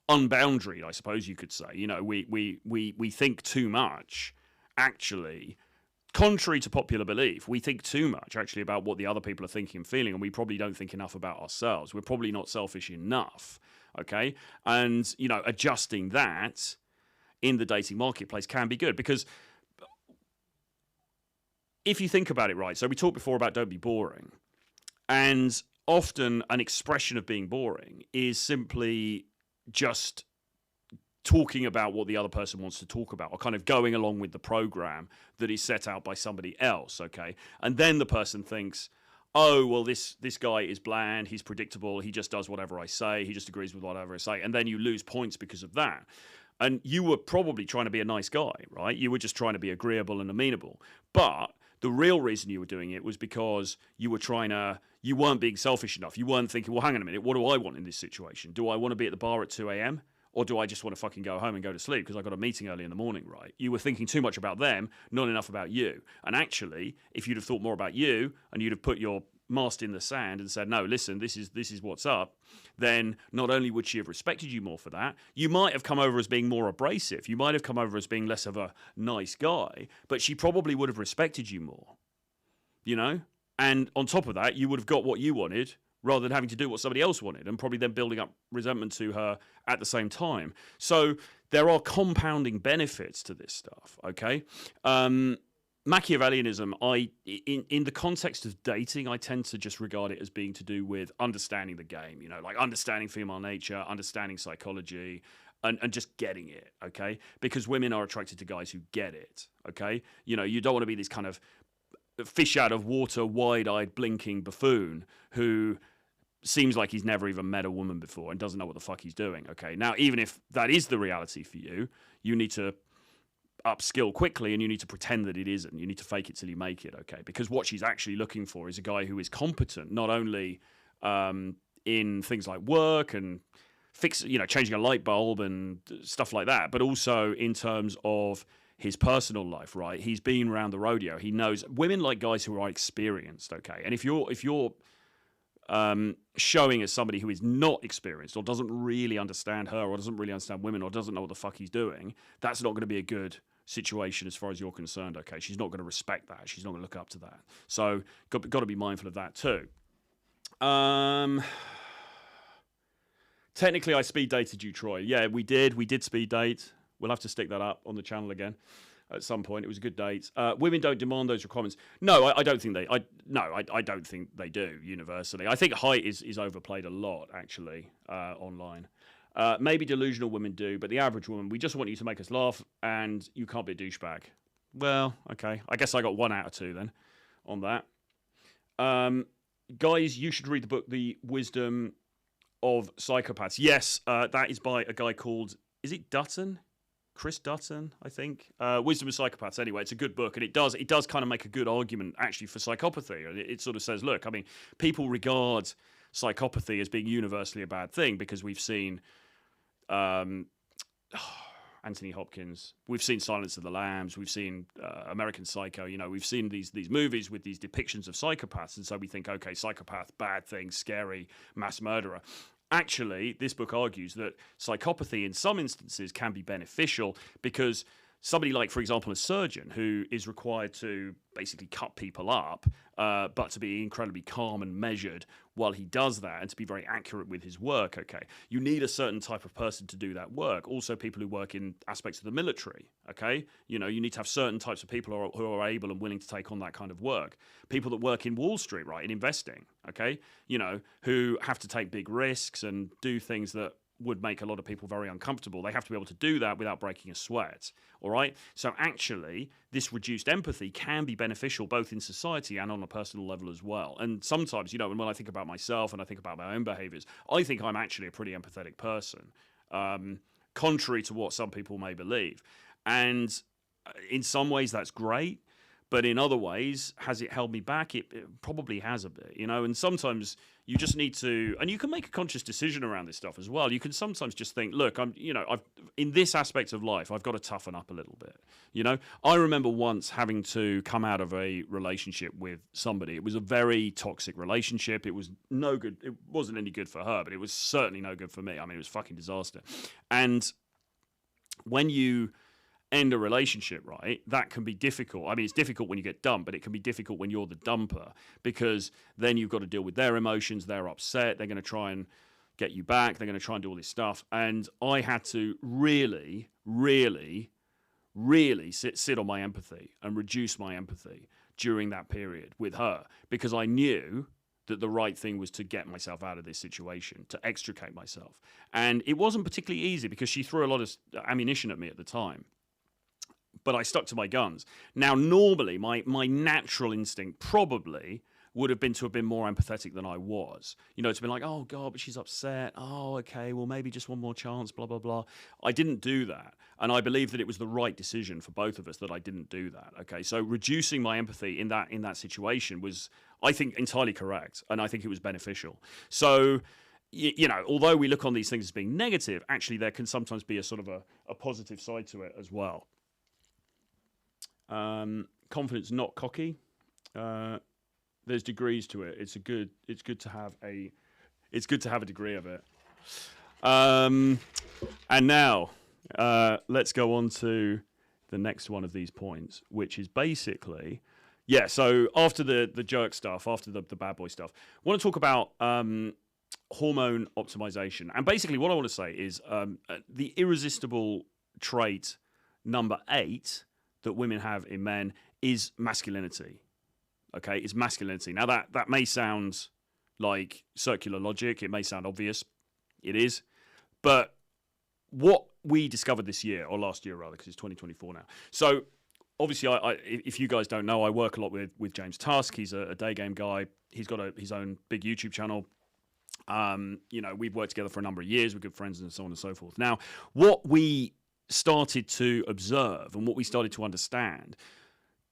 unboundary, I suppose you could say. We think too much, actually. Contrary to popular belief, we think too much actually about what the other people are thinking and feeling, and we probably don't think enough about ourselves. We're probably not selfish enough, okay? And, adjusting that in the dating marketplace can be good, because if you think about it right, so we talked before about don't be boring, and often an expression of being boring is simply just talking about what the other person wants to talk about, or kind of going along with the program that is set out by somebody else, okay? And then the person thinks, oh, well, this guy is bland, he's predictable, he just does whatever I say, he just agrees with whatever I say, and then you lose points because of that. And you were probably trying to be a nice guy, right? You were just trying to be agreeable and amenable. But the real reason you were doing it was because you weren't being selfish enough. You weren't thinking, well, hang on a minute, what do I want in this situation? Do I want to be at the bar at 2 a.m.? Or do I just want to fucking go home and go to sleep because I've got a meeting early in the morning, right? You were thinking too much about them, not enough about you. And actually, if you'd have thought more about you and you'd have put your mast in the sand and said, no, listen, this is what's up, then not only would she have respected you more for that, you might have come over as being more abrasive. You might have come over as being less of a nice guy, but she probably would have respected you more, you know? And on top of that, you would have got what you wanted rather than having to do what somebody else wanted, and probably then building up resentment to her at the same time. So there are compounding benefits to this stuff, okay? Machiavellianism, in the context of dating, I tend to just regard it as being to do with understanding the game, you know, like understanding female nature, understanding psychology, and just getting it, okay? Because women are attracted to guys who get it, okay? You know, you don't want to be this kind of fish out of water, wide-eyed, blinking buffoon who seems like he's never even met a woman before and doesn't know what the fuck he's doing, okay? Now, even if that is the reality for you, you need to upskill quickly, and you need to pretend that it isn't. You need to fake it till you make it, okay? Because what she's actually looking for is a guy who is competent, not only in things like work and changing a light bulb and stuff like that, but also in terms of his personal life, right? He's been around the rodeo. He knows women like guys who are experienced, okay? And if you're showing as somebody who is not experienced or doesn't really understand her or doesn't really understand women or doesn't know what the fuck he's doing, that's not going to be a good situation as far as you're concerned, okay? She's not going to respect that. She's not going to look up to that. So got to be mindful of that too. Technically, I speed dated you, Troy. Yeah, we did speed date. We'll have to stick that up on the channel again at some point. It was a good date. Women don't demand those requirements. No, I don't think they. I don't think they do universally. I think height is overplayed a lot actually online. Maybe delusional women do, but the average woman, we just want you to make us laugh, and you can't be a douchebag. Well, okay. I guess I got 1 out of 2 then on that. Guys, you should read the book The Wisdom of Psychopaths. Yes, that is by a guy called, is it Dutton? Chris Dutton, I think. Wisdom of Psychopaths. Anyway, it's a good book, and it does kind of make a good argument actually for psychopathy. It sort of says, look, I mean, people regard psychopathy as being universally a bad thing because we've seen Anthony Hopkins, we've seen Silence of the Lambs, we've seen American Psycho, you know, we've seen these movies with these depictions of psychopaths, and so we think, okay, psychopath, bad thing, scary, mass murderer. Actually, this book argues that psychopathy in some instances can be beneficial because somebody like, for example, a surgeon who is required to basically cut people up, but to be incredibly calm and measured while he does that and to be very accurate with his work, okay? You need a certain type of person to do that work. Also, people who work in aspects of the military, okay? You know, you need to have certain types of people who are able and willing to take on that kind of work. People that work in Wall Street, right, in investing, okay? You know, who have to take big risks and do things that would make a lot of people very uncomfortable. They have to be able to do that without breaking a sweat, all right? So actually, this reduced empathy can be beneficial both in society and on a personal level as well. And sometimes, you know, when I think about myself and I think about my own behaviors, I think I'm actually a pretty empathetic person, contrary to what some people may believe. And in some ways, that's great. But in other ways, has it held me back? It probably has a bit, you know, and sometimes you just need to, and you can make a conscious decision around this stuff as well. You can sometimes just think, look, in this aspect of life, I've got to toughen up a little bit, you know. I remember once having to come out of a relationship with somebody. It was a very toxic relationship. It was no good. It wasn't any good for her, but it was certainly no good for me. I mean, it was fucking disaster. And when you end a relationship, right, that can be difficult. I mean, it's difficult when you get dumped, but it can be difficult when you're the dumper because then you've got to deal with their emotions. They're upset. They're going to try and get you back. They're going to try and do all this stuff. And I had to really, really, really sit on my empathy and reduce my empathy during that period with her because I knew that the right thing was to get myself out of this situation, to extricate myself. And it wasn't particularly easy because she threw a lot of ammunition at me at the time. But I stuck to my guns. Now, normally, my natural instinct probably would have been more empathetic than I was. You know, to be like, oh, God, but she's upset. Oh, okay, well, maybe just one more chance, blah, blah, blah. I didn't do that. And I believe that it was the right decision for both of us that I didn't do that. Okay, so reducing my empathy in that situation was, I think, entirely correct. And I think it was beneficial. So, you know, although we look on these things as being negative, actually there can sometimes be a sort of a positive side to it as well. Confidence, not cocky. There's degrees to it. It's good to have a degree of it. And now let's go on to the next one of these points, which is basically, so after the jerk stuff, after the bad boy stuff, I want to talk about hormone optimization. And basically what I want to say is the irresistible trait number 8 that women have in men is masculinity. Okay, it's masculinity. Now that may sound like circular logic. It may sound obvious. It is. But what we discovered this year, or last year rather, because it's 2024 now. So obviously, if you guys don't know, I work a lot with James Tusk. He's a day game guy. He's got his own big YouTube channel. You know, we've worked together for a number of years. We're good friends and so on and so forth. Now, what we started to observe and what we started to understand,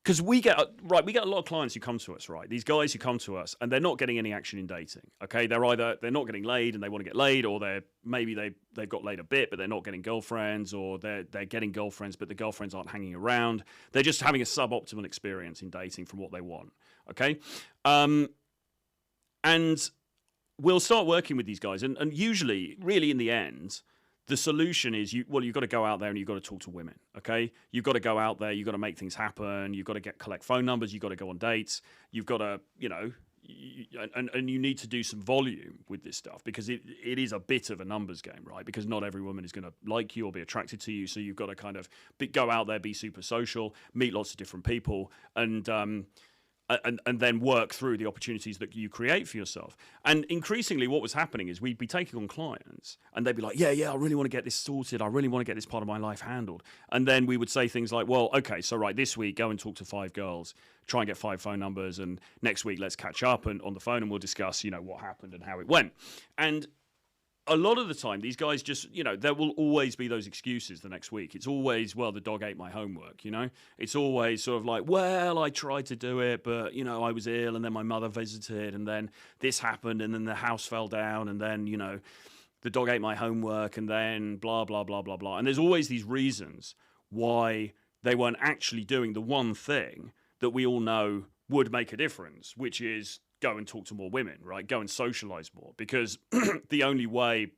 because we get a lot of clients who come to us, right? These guys who come to us and they're not getting any action in dating. Okay, they're not getting laid and they want to get laid, or they've got laid a bit but they're not getting girlfriends, or they're getting girlfriends but the girlfriends aren't hanging around. They're just having a suboptimal experience in dating from what they want. Okay, and we'll start working with these guys, and usually, really in the end, the solution is you've got to go out there and you've got to talk to women, okay? You've got to go out there, you've got to make things happen, you've got to collect phone numbers, you've got to go on dates, you've got to, you know, and you need to do some volume with this stuff, because it is a bit of a numbers game, right? Because not every woman is going to like you or be attracted to you, so you've got to kind of go out there, be super social, meet lots of different people, and then work through the opportunities that you create for yourself. And increasingly what was happening is we'd be taking on clients and they'd be like, yeah, I really want to get this sorted. I really want to get this part of my life handled. And then we would say things like, well, okay, so right, this week, go and talk to 5 girls, try and get 5 phone numbers. And next week, let's catch up and on the phone and we'll discuss, you know, what happened and how it went. And a lot of the time, these guys just, you know, there will always be those excuses the next week. It's always, well, the dog ate my homework, you know? It's always sort of like, well, I tried to do it, but, you know, I was ill, and then my mother visited, and then this happened, and then the house fell down, and then, you know, the dog ate my homework, and then blah, blah, blah, blah, blah. And there's always these reasons why they weren't actually doing the one thing that we all know would make a difference, which is go and talk to more women, right? Go and socialize more, because the only way,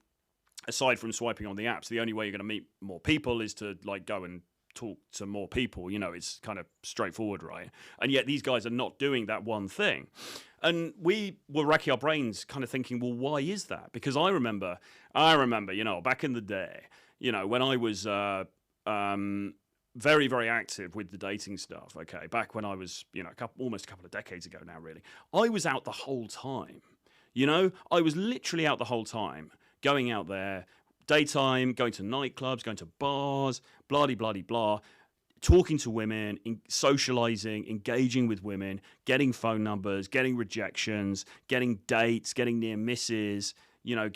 aside from swiping on the apps, the only way you're going to meet more people is to like go and talk to more people. You know, it's kind of straightforward, right? And yet these guys are not doing that one thing. And we were racking our brains kind of thinking, well, why is that? Because I remember, you know, back in the day, you know, when I was very, very active with the dating stuff, okay, back when I was, you know, almost a couple of decades ago now, really, I was out the whole time, you know, I was literally out the whole time, going out there, daytime, going to nightclubs, going to bars, blah-de-blah-de-blah, talking to women, socializing, engaging with women, getting phone numbers, getting rejections, getting dates, getting near misses, you know,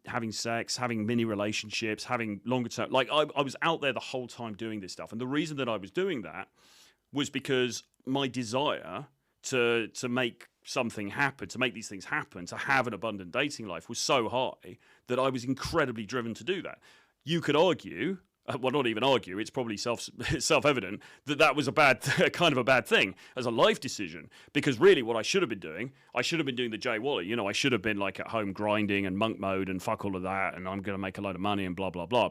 having sex, having mini relationships, having longer term. Like I was out there the whole time doing this stuff. And the reason that I was doing that was because my desire to make something happen, to make these things happen, to have an abundant dating life was so high that I was incredibly driven to do that. You could argue, well, not even argue, it's probably self-evident that was a bad, kind of a bad thing as a life decision, because really what I should have been doing the Jay Wally, you know, I should have been like at home grinding and monk mode and fuck all of that, and I'm going to make a load of money and blah, blah, blah.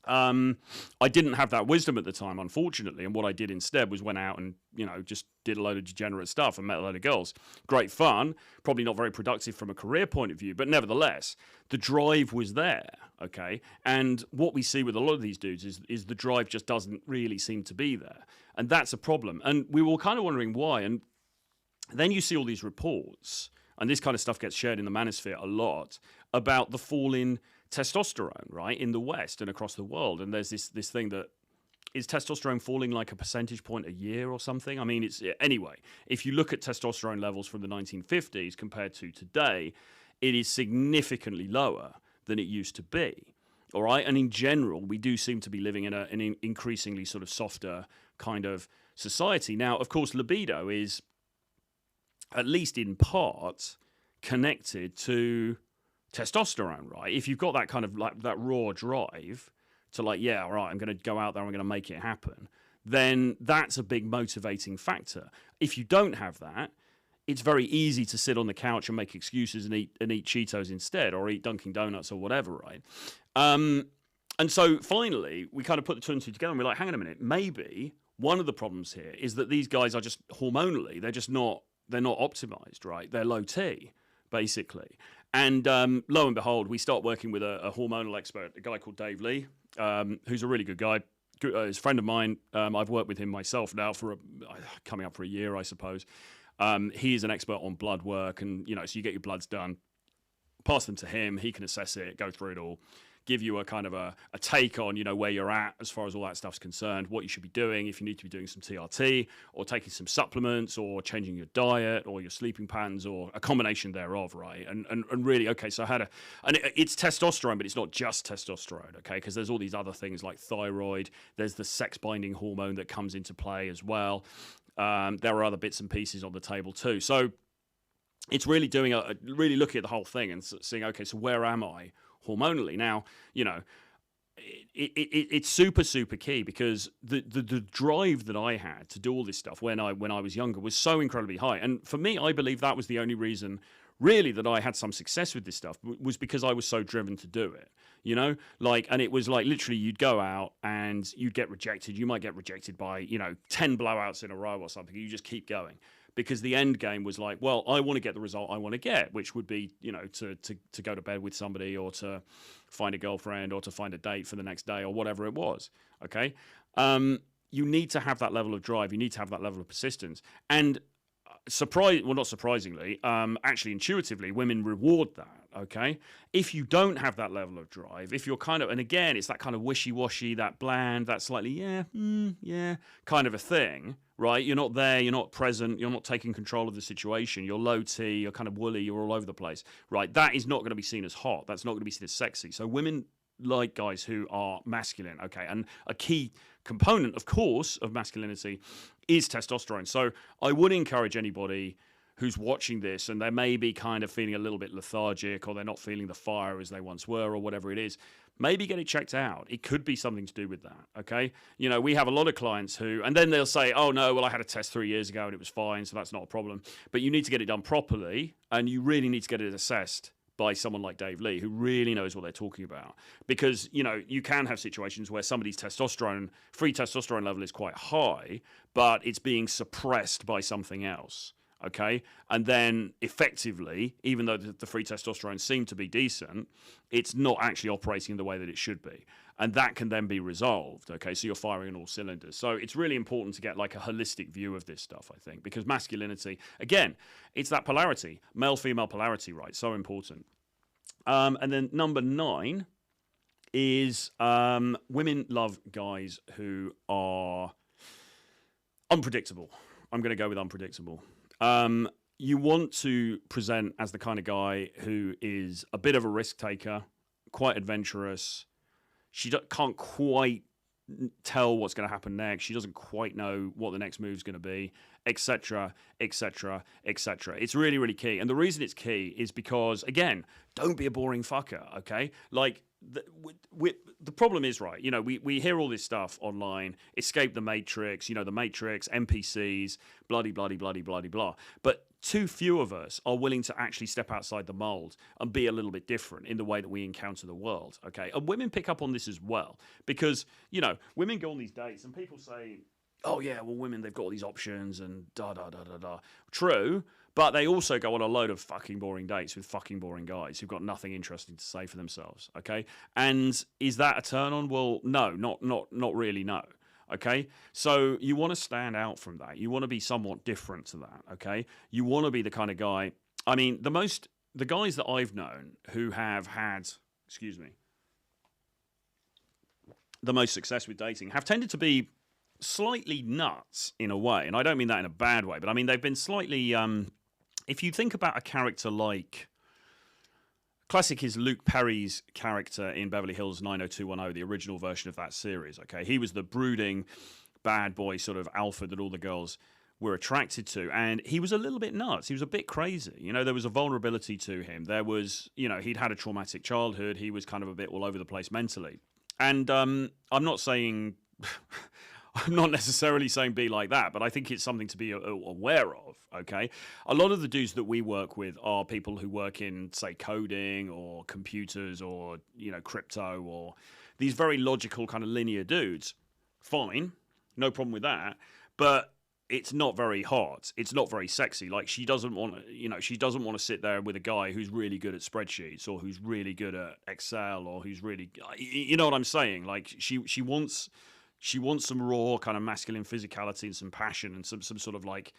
I didn't have that wisdom at the time, unfortunately, and what I did instead was went out and, you know, just did a load of degenerate stuff and met a load of girls. Great fun, probably not very productive from a career point of view, but nevertheless, the drive was there, okay? And what we see with a lot of these dudes is the drive just doesn't really seem to be there, and that's a problem. And we were kind of wondering why, and then you see all these reports, and this kind of stuff gets shared in the manosphere a lot, about the fall in testosterone, right, in the West and across the world. And there's this thing that, is testosterone falling like a percentage point a year or something? I mean, anyway, if you look at testosterone levels from the 1950s compared to today, it is significantly lower than it used to be. All right. And in general, we do seem to be living in an increasingly sort of softer kind of society. Now, of course, libido is, at least in part, connected to testosterone, right? If you've got that kind of like that raw drive to like, yeah, all right, I'm going to go out there, I'm going to make it happen, then that's a big motivating factor. If you don't have that, it's very easy to sit on the couch and make excuses and eat Cheetos instead, or eat Dunkin' Donuts or whatever, right? And so finally, we kind of put the two and two together, and we're like, hang on a minute, maybe one of the problems here is that these guys are just hormonally, they're not optimized, right? They're low T, basically. And lo and behold, we start working with a hormonal expert, a guy called Dave Lee, who's a really good guy. He's a friend of mine. I've worked with him myself now for coming up for a year, I suppose. He is an expert on blood work, and so you get your bloods done, pass them to him. He can assess it, go through it all, give you a kind of a take on where you're at as far as all that stuff's concerned, what you should be doing, if you need to be doing some TRT or taking some supplements or changing your diet or your sleeping patterns or a combination thereof, right? And really, okay, so it's testosterone, but it's not just testosterone, okay? Because there's all these other things like thyroid, there's the sex binding hormone that comes into play as well. There are other bits and pieces on the table too. So it's really really looking at the whole thing and seeing, okay, so where am I hormonally? Now, it's super, super key, because the drive that I had to do all this stuff when I was younger was so incredibly high. And for me, I believe that was the only reason really that I had some success with this stuff, was because I was so driven to do it, and it was like literally you'd go out and you'd get rejected. You might get rejected by, 10 blowouts in a row or something. You just keep going. Because the end game was like, well, I want to get the result I want to get, which would be, to go to bed with somebody, or to find a girlfriend, or to find a date for the next day, or whatever it was. Okay, you need to have that level of drive. You need to have that level of persistence. And not surprisingly, actually intuitively, women reward that. Okay, if you don't have that level of drive, if you're kind of, and again, it's that kind of wishy-washy, that bland, that slightly yeah kind of a thing, right? You're not there, you're not present, you're not taking control of the situation, you're low T, you're kind of woolly, you're all over the place, right? That is not going to be seen as hot. That's not going to be seen as sexy. So women like guys who are masculine, okay? And a key component, of course, of masculinity is testosterone. So I would encourage anybody who's watching this and they may be kind of feeling a little bit lethargic, or they're not feeling the fire as they once were, or whatever it is, maybe get it checked out. It could be something to do with that, okay? We have a lot of clients who, and then they'll say, oh no, well, I had a test 3 years ago and it was fine, so that's not a problem. But you need to get it done properly, and you really need to get it assessed by someone like Dave Lee, who really knows what they're talking about. Because, you can have situations where somebody's free testosterone level is quite high, but it's being suppressed by something else. Okay, and then effectively, even though the free testosterone seemed to be decent, it's not actually operating the way that it should be, and that can then be resolved. Okay, so you're firing on all cylinders. So it's really important to get like a holistic view of this stuff, I think, because masculinity, again, it's that polarity, male-female polarity, right? So important. And then number 9 is women love guys who are unpredictable. I'm going to go with unpredictable. You want to present as the kind of guy who is a bit of a risk taker, quite adventurous. She can't quite tell what's going to happen next. She doesn't quite know what the next move is going to be, etc., etc., etc. It's really, really key. And the reason it's key is because, again, don't be a boring fucker, okay? Like, the problem is, right, we hear all this stuff online, escape the matrix, the matrix, NPCs, bloody, bloody, bloody, bloody, blah. But too few of us are willing to actually step outside the mold and be a little bit different in the way that we encounter the world, okay? And women pick up on this as well, because, women go on these dates and people say, oh yeah, well, women, they've got all these options and da-da-da-da-da. True, but they also go on a load of fucking boring dates with fucking boring guys who've got nothing interesting to say for themselves, okay? And is that a turn on? Well, no, not really, no. Okay, so you want to stand out from that. You want to be somewhat different to that. Okay, you want to be the kind of guy I mean, the guys that I've known who have had, excuse me, the most success with dating have tended to be slightly nuts in a way, and I don't mean that in a bad way, but I mean they've been slightly. If you think about a character like, classic is Luke Perry's character in Beverly Hills 90210, the original version of that series. Okay, he was the brooding bad boy sort of alpha that all the girls were attracted to, and he was a little bit nuts. He was a bit crazy. You know, there was a vulnerability to him. There was, you know, he'd had a traumatic childhood. He was kind of a bit all over the place mentally. And I'm not saying, I'm not necessarily saying be like that, but I think it's something to be aware of, okay? A lot of the dudes that we work with are people who work in, say, coding or computers or, you know, crypto or these very logical kind of linear dudes. Fine, no problem with that, but it's not very hot. It's not very sexy. Like, she doesn't want to, you know, she doesn't want to sit there with a guy who's really good at spreadsheets or who's really good at Excel or who's really, you know what I'm saying? Like, she wants some raw kind of masculine physicality and some passion and some sort of like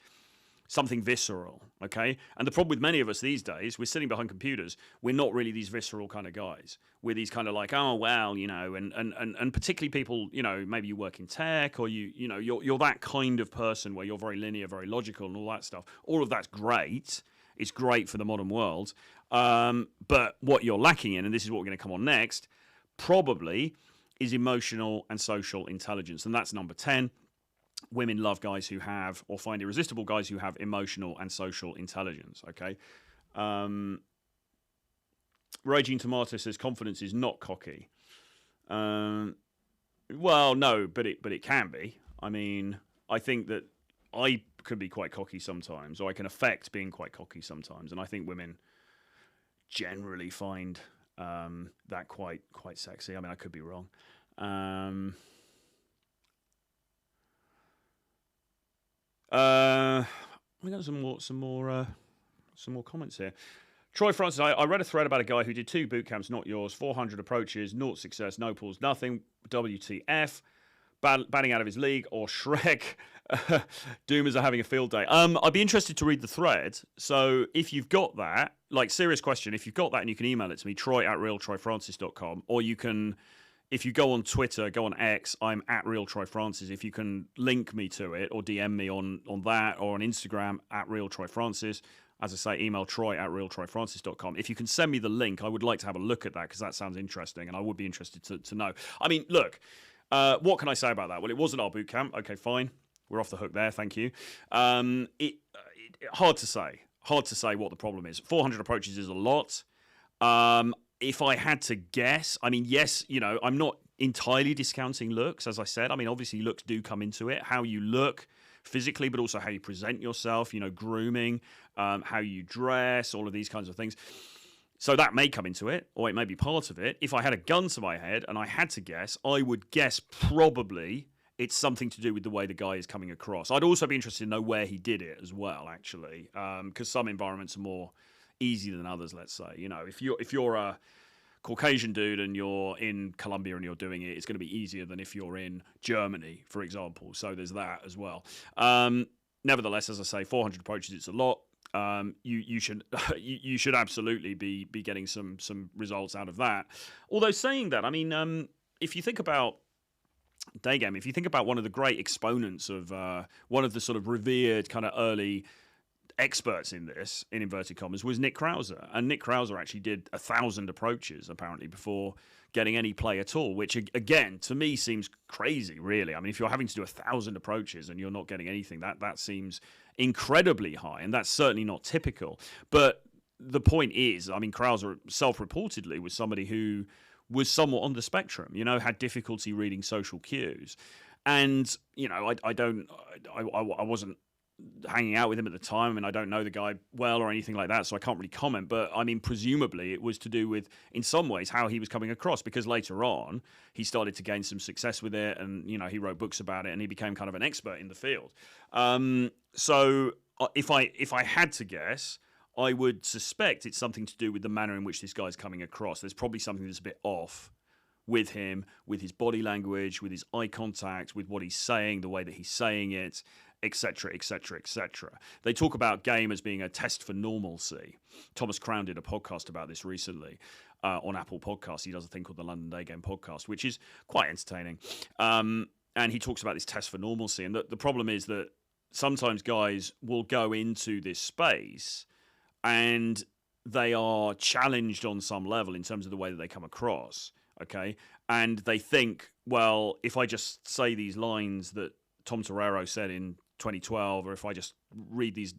something visceral, okay? And the problem with many of us these days, we're sitting behind computers, we're not really these visceral kind of guys. We're these kind of like, oh, well, you know, and particularly people, you know, maybe you work in tech or you know, you're that kind of person where you're very linear, very logical and all that stuff. All of that's great. It's great for the modern world. But what you're lacking in, and this is what we're going to come on next, probably is emotional and social intelligence. And that's number 10. Women love guys who have, or find irresistible guys who have emotional and social intelligence, okay? Raging Tomato says confidence is not cocky. Well, no, but it can be. I mean, I think that I can be quite cocky sometimes, or I can affect being quite cocky sometimes, and I think women generally find that quite sexy. I mean, I could be wrong. We got some more comments here. Troy Francis, I read a thread about a guy who did 2 boot camps, not yours, 400 approaches, 0 success, no pulls, nothing. WTF? Batting out of his league, or Shrek? Doomers are having a field day. I'd be interested to read the thread. So if you've got that, like, serious question, if you've got that and you can email it to me, troy@realtroyfrancis.com, or you can, if you go on Twitter, go on X, I'm @realtroyfrancis. If you can link me to it or DM me on that, or on Instagram @realtroyfrancis. As I say, email troy@realtroyfrancis.com. If you can send me the link, I would like to have a look at that because that sounds interesting and I would be interested to know. I mean, look, what can I say about that? Well, it wasn't our boot camp. Okay, fine. We're off the hook there. Thank you. Hard to say. Hard to say what the problem is. 400 approaches is a lot. If I had to guess, I mean, yes, you know, I'm not entirely discounting looks, as I said. I mean, obviously looks do come into it. How you look physically, but also how you present yourself, you know, grooming, how you dress, all of these kinds of things. So that may come into it, or it may be part of it. If I had a gun to my head and I had to guess, I would guess probably it's something to do with the way the guy is coming across. I'd also be interested to know where he did it as well, actually, because some environments are more easy than others, let's say. You know, if you're a Caucasian dude and you're in Colombia and you're doing it, it's going to be easier than if you're in Germany, for example. So there's that as well. Nevertheless, as I say, 400 approaches, it's a lot. You should absolutely be getting some results out of that. Although saying that, I mean, if you think about day game, if you think about one of the great exponents of one of the sort of revered kind of early experts in this, in inverted commas, was Nick Krauser. And Nick Krauser actually did 1,000 approaches apparently before getting any play at all, which again to me seems crazy, really. I mean, if you're having to do 1,000 approaches and you're not getting anything, that seems incredibly high, and that's certainly not typical. But the point is, I mean, Krauser self-reportedly was somebody who was somewhat on the spectrum, you know, had difficulty reading social cues. And, you know, I wasn't hanging out with him at the time. I mean, I don't know the guy well or anything like that, so I can't really comment. But I mean, presumably it was to do with, in some ways, how he was coming across, because later on he started to gain some success with it, and, you know, he wrote books about it and he became kind of an expert in the field. So if I had to guess, I would suspect it's something to do with the manner in which this guy's coming across. There's probably something that's a bit off with him, with his body language, with his eye contact, with what he's saying, the way that he's saying it. etc., etc., etc. They talk about game as being a test for normalcy. Thomas Crown did a podcast about this recently on Apple Podcasts. He does a thing called the London Day Game podcast, which is quite entertaining. And he talks about this test for normalcy. And the problem is that sometimes guys will go into this space and they are challenged on some level in terms of the way that they come across, okay? And they think, well, if I just say these lines that Tom Torero said in 2012, or if I just read these,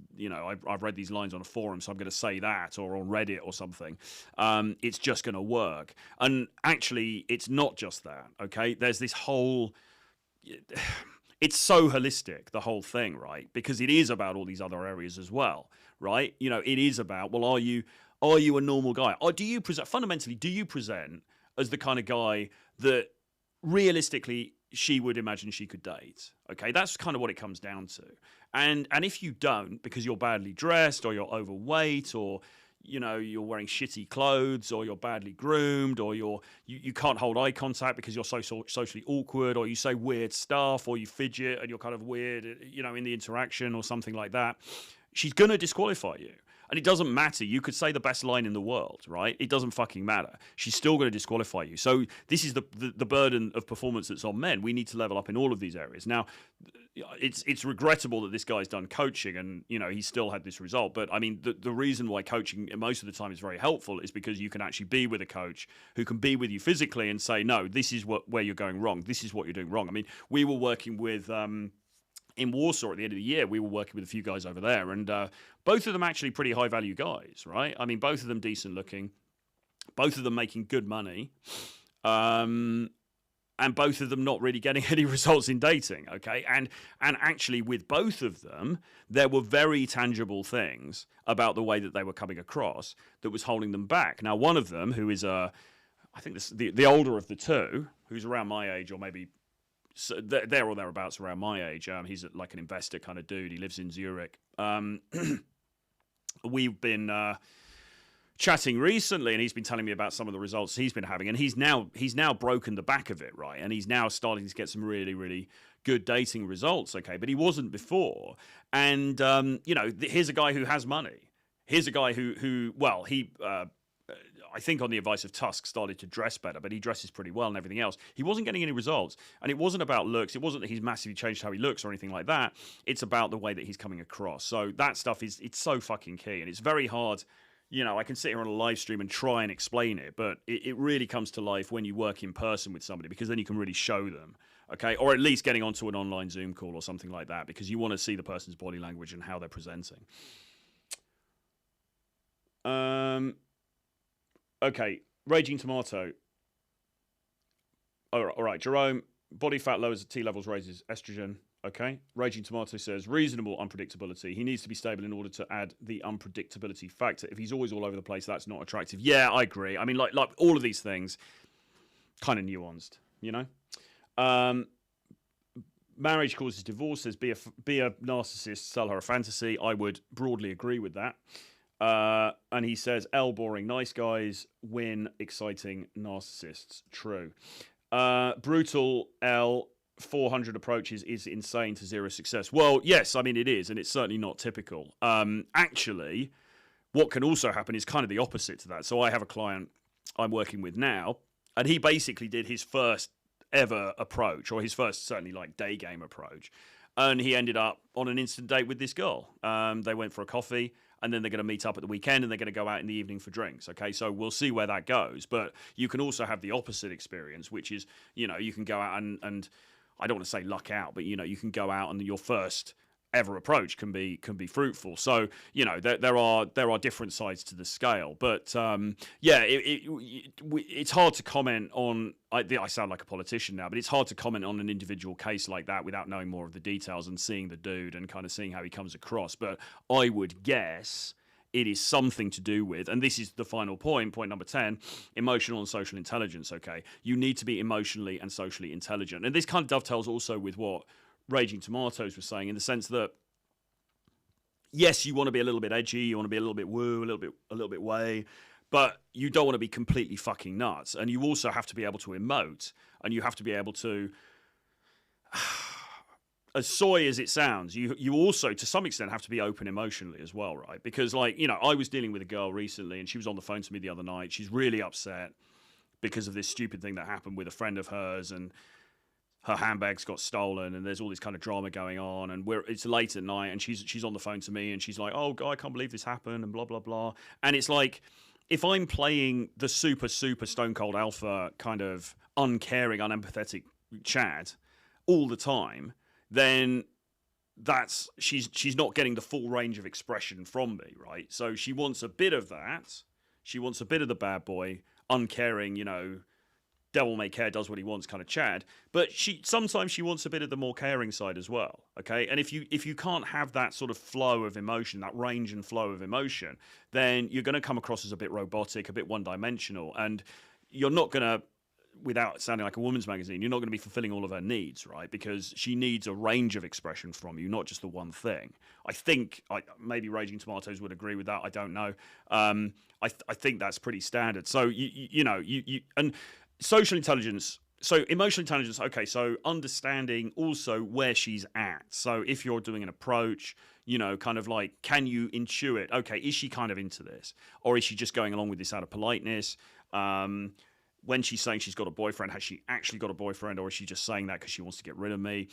I've read these lines on a forum, so I'm going to say that, or on Reddit or something, it's just going to work. And actually, it's not just that, okay? There's this whole... It's so holistic, the whole thing, right? Because it is about all these other areas as well, right? It is about, well, are you a normal guy? Or do you present as the kind of guy that realistically she would imagine she could date? Okay, that's kind of what it comes down to. And if you don't, because you're badly dressed, or you're overweight, or you're wearing shitty clothes, or you're badly groomed, or you can't hold eye contact because you're so socially awkward, or you say weird stuff, or you fidget and you're kind of weird, in the interaction or something like that, she's going to disqualify you. And it doesn't matter. You could say the best line in the world, right? It doesn't fucking matter. She's still going to disqualify you. So this is the burden of performance that's on men. We need to level up in all of these areas. Now, it's regrettable that this guy's done coaching and, he's still had this result. But, I mean, the reason why coaching most of the time is very helpful is because you can actually be with a coach who can be with you physically and say, no, this is where you're going wrong. This is what you're doing wrong. I mean, we were working with... in Warsaw at the end of the year, we were working with a few guys over there, and both of them actually pretty high-value guys, right? I mean, both of them decent-looking, both of them making good money, and both of them not really getting any results in dating, okay? And actually, with both of them, there were very tangible things about the way that they were coming across that was holding them back. Now, one of them, who is, I think this, the older of the two, who's around my age, or maybe... So there or thereabouts around my age. He's like an investor kind of dude. He lives in Zurich. We've been chatting recently, and he's been telling me about some of the results he's been having, and he's now broken the back of it, right? And he's now starting to get some really, really good dating results, okay? But he wasn't before. And here's a guy who has money. Here's a guy who I think on the advice of Tusk, started to dress better, but he dresses pretty well and everything else. He wasn't getting any results. And it wasn't about looks. It wasn't that he's massively changed how he looks or anything like that. It's about the way that he's coming across. So that stuff it's so fucking key. And it's very hard. I can sit here on a live stream and try and explain it, but it really comes to life when you work in person with somebody, because then you can really show them, okay? Or at least getting onto an online Zoom call or something like that, because you want to see the person's body language and how they're presenting. Okay, Raging Tomato. All right, Jerome, body fat lowers T levels, raises estrogen. Okay, Raging Tomato says, reasonable unpredictability. He needs to be stable in order to add the unpredictability factor. If he's always all over the place, that's not attractive. Yeah, I agree. I mean, like all of these things, kind of nuanced, Marriage causes divorce, says, be a narcissist, sell her a fantasy. I would broadly agree with that. And he says, L, boring, nice guys win, exciting narcissists. True. Brutal L, 400 approaches is insane to zero success. Well, yes, I mean, it is, and it's certainly not typical. Actually, what can also happen is kind of the opposite to that. So I have a client I'm working with now, and he basically did his first ever approach, or his first certainly like day game approach. And he ended up on an instant date with this girl. They went for a coffee, and then they're going to meet up at the weekend, and they're going to go out in the evening for drinks. Okay, so we'll see where that goes. But you can also have the opposite experience, which is, you can go out and I don't want to say luck out, but you can go out and your first ever approach can be fruitful. So there are different sides to the scale, but it's hard to comment on. I sound like a politician now, but it's hard to comment on an individual case like that without knowing more of the details and seeing the dude and kind of seeing how he comes across. But I would guess it is something to do with, and this is the final point number 10, emotional and social intelligence. Okay, you need to be emotionally and socially intelligent, and this kind of dovetails also with what Raging Tomatoes was saying, in the sense that, yes, you want to be a little bit edgy, you want to be a little bit woo, a little bit way, but you don't want to be completely fucking nuts. And you also have to be able to emote, and you have to be able to as soy as it sounds, you also, to some extent, have to be open emotionally as well, right? Because, like, you know, I was dealing with a girl recently, and she was on the phone to me the other night. She's really upset because of this stupid thing that happened with a friend of hers, and her handbags got stolen, and there's all this kind of drama going on, and it's late at night, and she's on the phone to me, and she's like, "Oh, God, I can't believe this happened," and blah, blah, blah. And it's like, if I'm playing the super stone cold alpha kind of uncaring, unempathetic Chad all the time, then she's not getting the full range of expression from me, right? So she wants a bit of that. She wants a bit of the bad boy, uncaring, you know, devil may care, does what he wants kind of Chad. But sometimes she wants a bit of the more caring side as well. Okay, and if you can't have that sort of flow of emotion, that range and flow of emotion, then you're going to come across as a bit robotic, a bit one-dimensional, and you're not going to, without sounding like a woman's magazine, you're not going to be fulfilling all of her needs, right? Because she needs a range of expression from you, not just the one thing. I think, maybe Raging Tomatoes would agree with that. I don't know. I think that's pretty standard. So, you know, and social intelligence, so emotional intelligence, okay, so understanding also where she's at. So if you're doing an approach, you know, kind of like, can you intuit, okay, is she kind of into this? Or is she just going along with this out of politeness? When she's saying she's got a boyfriend, has she actually got a boyfriend, or is she just saying that because she wants to get rid of me?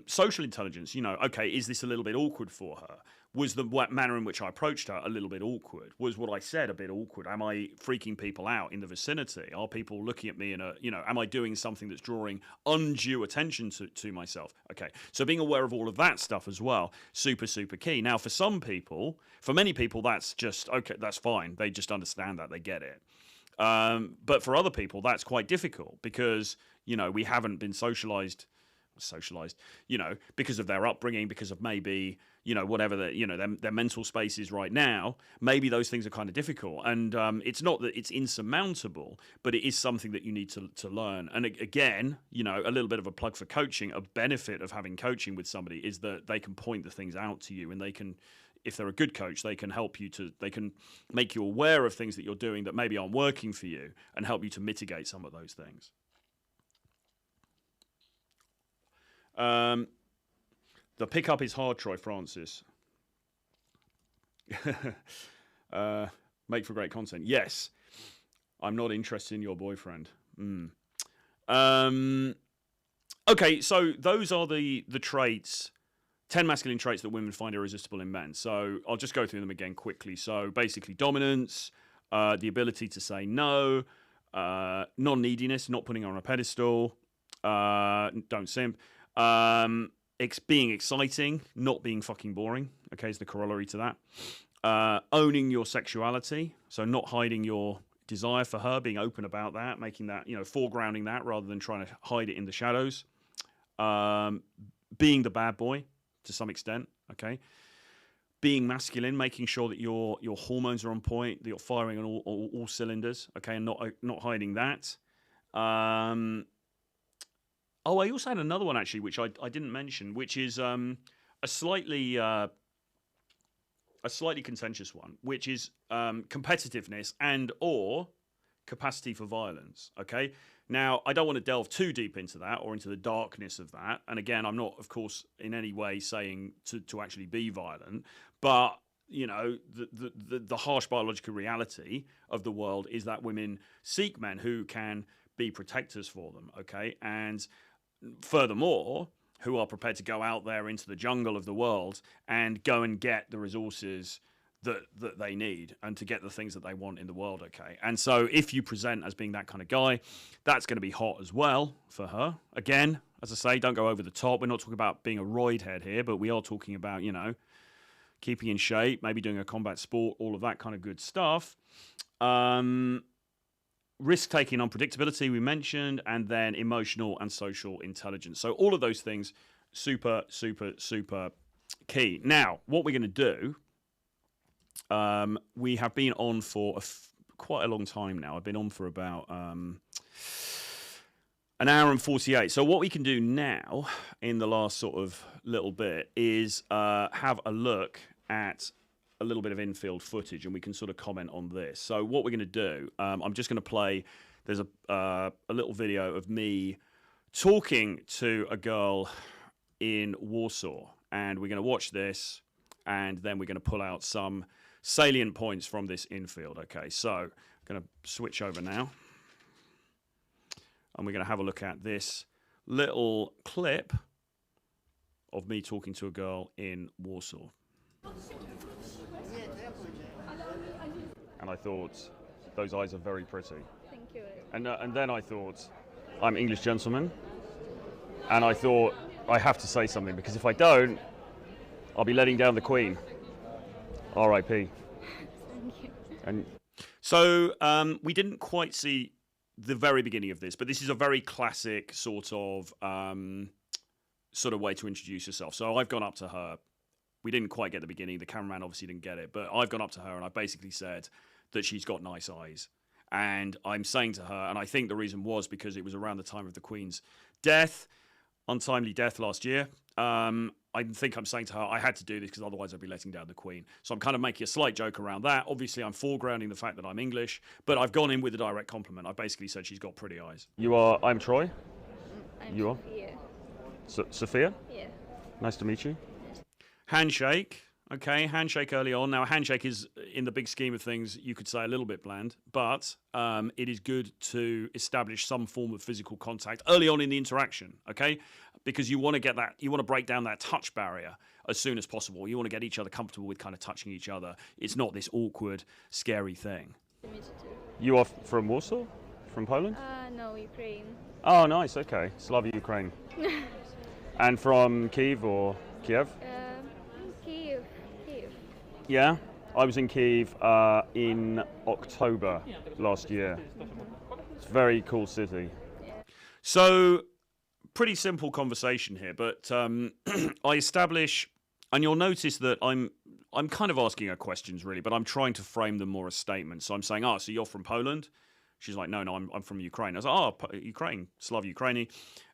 Social intelligence, you know, okay, is this a little bit awkward for her? Was the manner in which I approached her a little bit awkward? Was what I said a bit awkward? Am I freaking people out in the vicinity? Are people looking at me in a, you know, am I doing something that's drawing undue attention to myself? Okay, so being aware of all of that stuff as well, super key. Now, for many people, that's just, okay, that's fine. They just understand that, they get it. But for other people, that's quite difficult because, you know, we haven't been socialized, you know, because of their upbringing, because of maybe, you know, whatever their mental space is right now. Maybe those things are kind of difficult, and it's not that it's insurmountable, but it is something that you need to learn. And again, you know, a little bit of a plug for coaching. A benefit of having coaching with somebody is that they can point the things out to you, and they can, if they're a good coach, they can help you they can make you aware of things that you're doing that maybe aren't working for you and help you to mitigate some of those things. The pickup is hard, Troy Francis. Make for great content. Yes. I'm not interested in your boyfriend. Okay, so those are the traits, 10 masculine traits that women find irresistible in men. So I'll just go through them again quickly. So basically dominance, the ability to say no, non-neediness, not putting her on a pedestal, don't simp, being exciting, not being fucking boring, okay, is the corollary to that. Owning your sexuality, so not hiding your desire for her, being open about that, making that, you know, foregrounding that rather than trying to hide it in the shadows. Being the bad boy to some extent, okay. Being masculine, making sure that your hormones are on point, that you're firing on all cylinders, okay, and not hiding that. Oh, I also had another one actually, which I didn't mention, which is a slightly contentious one, which is competitiveness and or capacity for violence. Okay, now I don't want to delve too deep into that or into the darkness of that. And again, I'm not, of course, in any way saying to actually be violent, but you know, the harsh biological reality of the world is that women seek men who can be protectors for them. Okay, and furthermore, who are prepared to go out there into the jungle of the world and go and get the resources that they need and to get the things that they want in the world, okay? And so if you present as being that kind of guy, that's going to be hot as well for her. Again, as I say, don't go over the top. We're not talking about being a roid head here, but we are talking about, you know, keeping in shape, maybe doing a combat sport, all of that kind of good stuff. Risk-taking, unpredictability, we mentioned, and then emotional and social intelligence. So all of those things, super key. Now, what we're going to do, we have been on for quite a long time now. I've been on for about an hour and 48. So what we can do now, in the last sort of little bit, is have a look at a little bit of infield footage, and we can sort of comment on this. So what we're going to do, I'm just going to play, there's a little video of me talking to a girl in Warsaw. And we're going to watch this, and then we're going to pull out some salient points from this infield. Okay, so I'm going to switch over now. And we're going to have a look at this little clip of me talking to a girl in Warsaw. And I thought, those eyes are very pretty. Thank you. And then I thought, I'm English gentleman. And I thought, I have to say something, because if I don't, I'll be letting down the Queen. R.I.P. Thank you. And so we didn't quite see the very beginning of this, but this is a very classic sort of way to introduce yourself. So I've gone up to her. We didn't quite get the beginning. The cameraman obviously didn't get it, but I've gone up to her and I basically said that she's got nice eyes. And I'm saying to her, and I think the reason was because it was around the time of the Queen's death, untimely death last year. I think I'm saying to her, I had to do this because otherwise I'd be letting down the Queen. So I'm kind of making a slight joke around that. Obviously, I'm foregrounding the fact that I'm English, but I've gone in with a direct compliment. I basically said she's got pretty eyes. I'm Troy. I'm You are? Sophia. Sophia? Yeah. Nice to meet you. Handshake. Okay, handshake early on. Now, a handshake is, in the big scheme of things, you could say a little bit bland, but it is good to establish some form of physical contact early on in the interaction, okay? Because you want to get that, you want to break down that touch barrier as soon as possible. You want to get each other comfortable with kind of touching each other. It's not this awkward, scary thing. To meet you too. You are from Warsaw? From Poland? No, Ukraine. Oh, nice, okay. Slava Ukraine. And from Kyiv or Kiev? Kyiv. Yeah, I was in Kyiv in October last year. It's a very cool city. Yeah. So, pretty simple conversation here, but I establish, and you'll notice that I'm kind of asking her questions really, but I'm trying to frame them more as statements. So I'm saying, so you're from Poland? She's like, no, I'm from Ukraine. I was like, Ukraine, Slav Ukraini.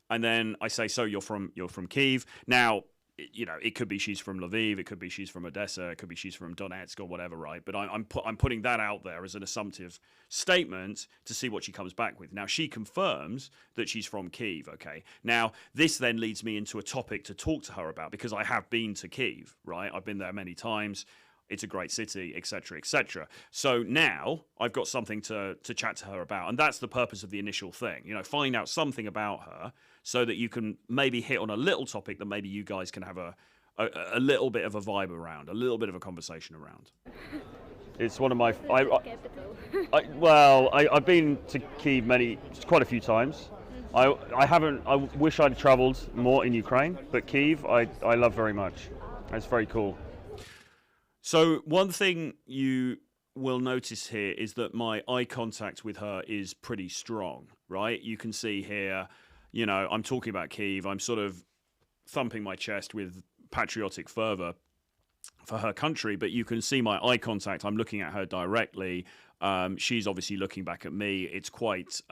And then I say, so you're from Kyiv. Now, you know, it could be she's from Lviv, it could be she's from Odessa, it could be she's from Donetsk or whatever, right? But I'm putting that out there as an assumptive statement to see what she comes back with. Now, she confirms that she's from Kyiv, okay? Now, this then leads me into a topic to talk to her about, because I have been to Kyiv, right? I've been there many times. It's a great city, etc., etc. So now I've got something to chat to her about, and that's the purpose of the initial thing. You know, find out something about her so that you can maybe hit on a little topic that maybe you guys can have a little bit of a vibe around, a little bit of a conversation around. It's one of my... Capital. I've been to Kyiv quite a few times. I wish I'd travelled more in Ukraine, but Kyiv I love very much. It's very cool. So one thing you will notice here is that my eye contact with her is pretty strong, right? You can see here, you know, I'm talking about Kyiv. I'm sort of thumping my chest with patriotic fervor for her country, but you can see my eye contact. I'm looking at her directly. She's obviously looking back at me. It's quite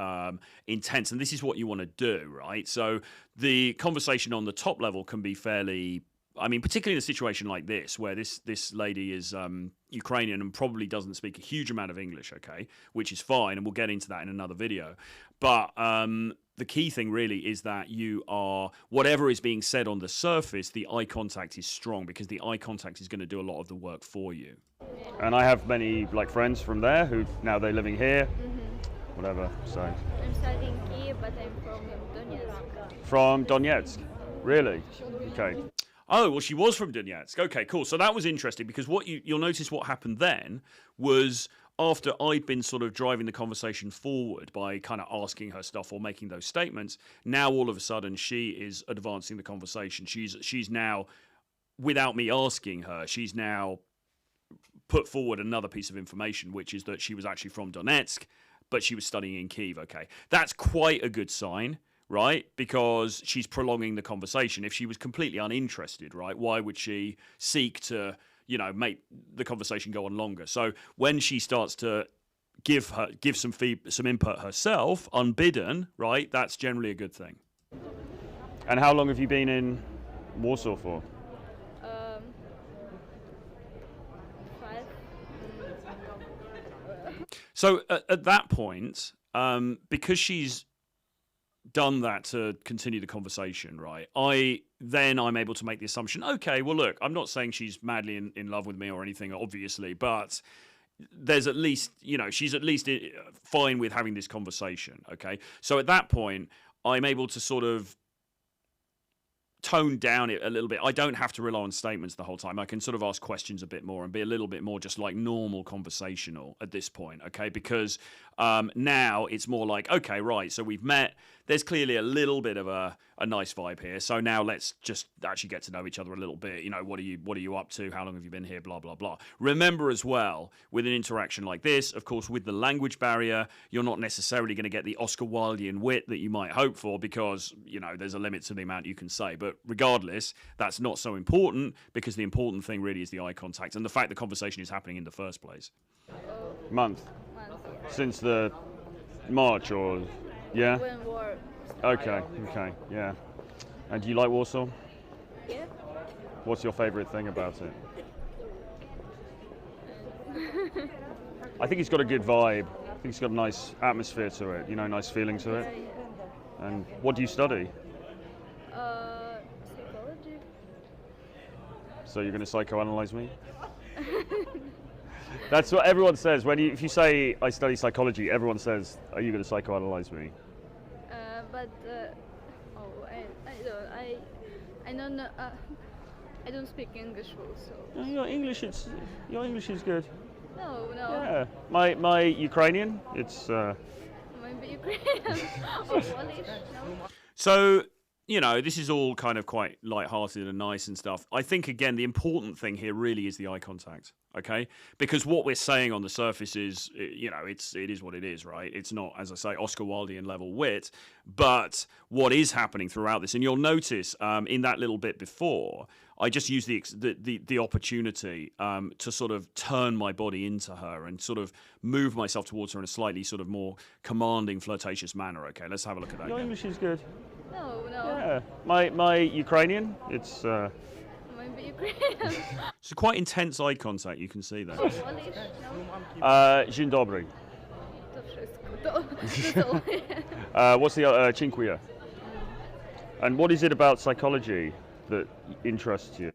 intense, and this is what you want to do, right? So the conversation on the top level can be fairly... I mean, particularly in a situation like this, where this lady is Ukrainian and probably doesn't speak a huge amount of English, okay, which is fine, and we'll get into that in another video. But the key thing really is that you are, whatever is being said on the surface, the eye contact is strong, because the eye contact is going to do a lot of the work for you. And I have many friends from there who now they're living here, whatever. So I'm studying Kyiv, but I'm from Donetsk. From Donetsk, really? Okay. Oh, well, she was from Donetsk. Okay, cool. So that was interesting, because what you'll notice what happened then was, after I'd been sort of driving the conversation forward by kind of asking her stuff or making those statements, now all of a sudden she is advancing the conversation. She's now, without me asking her, she's now put forward another piece of information, which is that she was actually from Donetsk, but she was studying in Kyiv. Okay, that's quite a good sign, right? Because she's prolonging the conversation. If she was completely uninterested, right, why would she seek to, you know, make the conversation go on longer? So when she starts to give some input herself, unbidden, right, that's generally a good thing. And how long have you been in Warsaw for? 5. So at that point, because she's done that to continue the conversation, right, I'm able to make the assumption, okay, well, look, I'm not saying she's madly in love with me or anything, obviously, but there's at least, she's at least fine with having this conversation, okay? So at that point, I'm able to sort of tone down it a little bit. I don't have to rely on statements the whole time. I can sort of ask questions a bit more and be a little bit more just like normal conversational at this point, okay? Because now it's more like, okay, right, so we've met. There's clearly a little bit of a nice vibe here. So now let's just actually get to know each other a little bit. What are you up to? How long have you been here? Blah, blah, blah. Remember as well, with an interaction like this, of course, with the language barrier, you're not necessarily going to get the Oscar Wildean wit that you might hope for because, there's a limit to the amount you can say. But regardless, that's not so important because the important thing really is the eye contact and the fact the conversation is happening in the first place. Month? Since the March or... Yeah? When war Okay, yeah. And do you like Warsaw? Yeah. What's your favourite thing about it? I think it's got a good vibe. I think it's got a nice atmosphere to it, nice feeling to it. And what do you study? Psychology. So you're going to psychoanalyze me? That's what everyone says. If you say, I study psychology, everyone says, are you going to psychoanalyze me? I don't speak English well, so. Your English is good. No. Yeah. My Ukrainian, it's... Maybe Ukrainian or Polish, no? So, this is all kind of quite light-hearted and nice and stuff. I think, again, the important thing here really is the eye contact, okay? Because what we're saying on the surface is, it is what it is, right? It's not, as I say, Oscar Wildean level wit, but what is happening throughout this, and you'll notice in that little bit before, I just used the opportunity to sort of turn my body into her and sort of move myself towards her in a slightly sort of more commanding, flirtatious manner, okay? Let's have a look at that. Your English is good. No. Yeah. My Ukrainian, it's... Maybe Ukrainian. It's quite intense eye contact, you can see there. Polish, no? Dzień dobry. To wszystko. To all. What's the dziękuję? And what is it about psychology that interests you?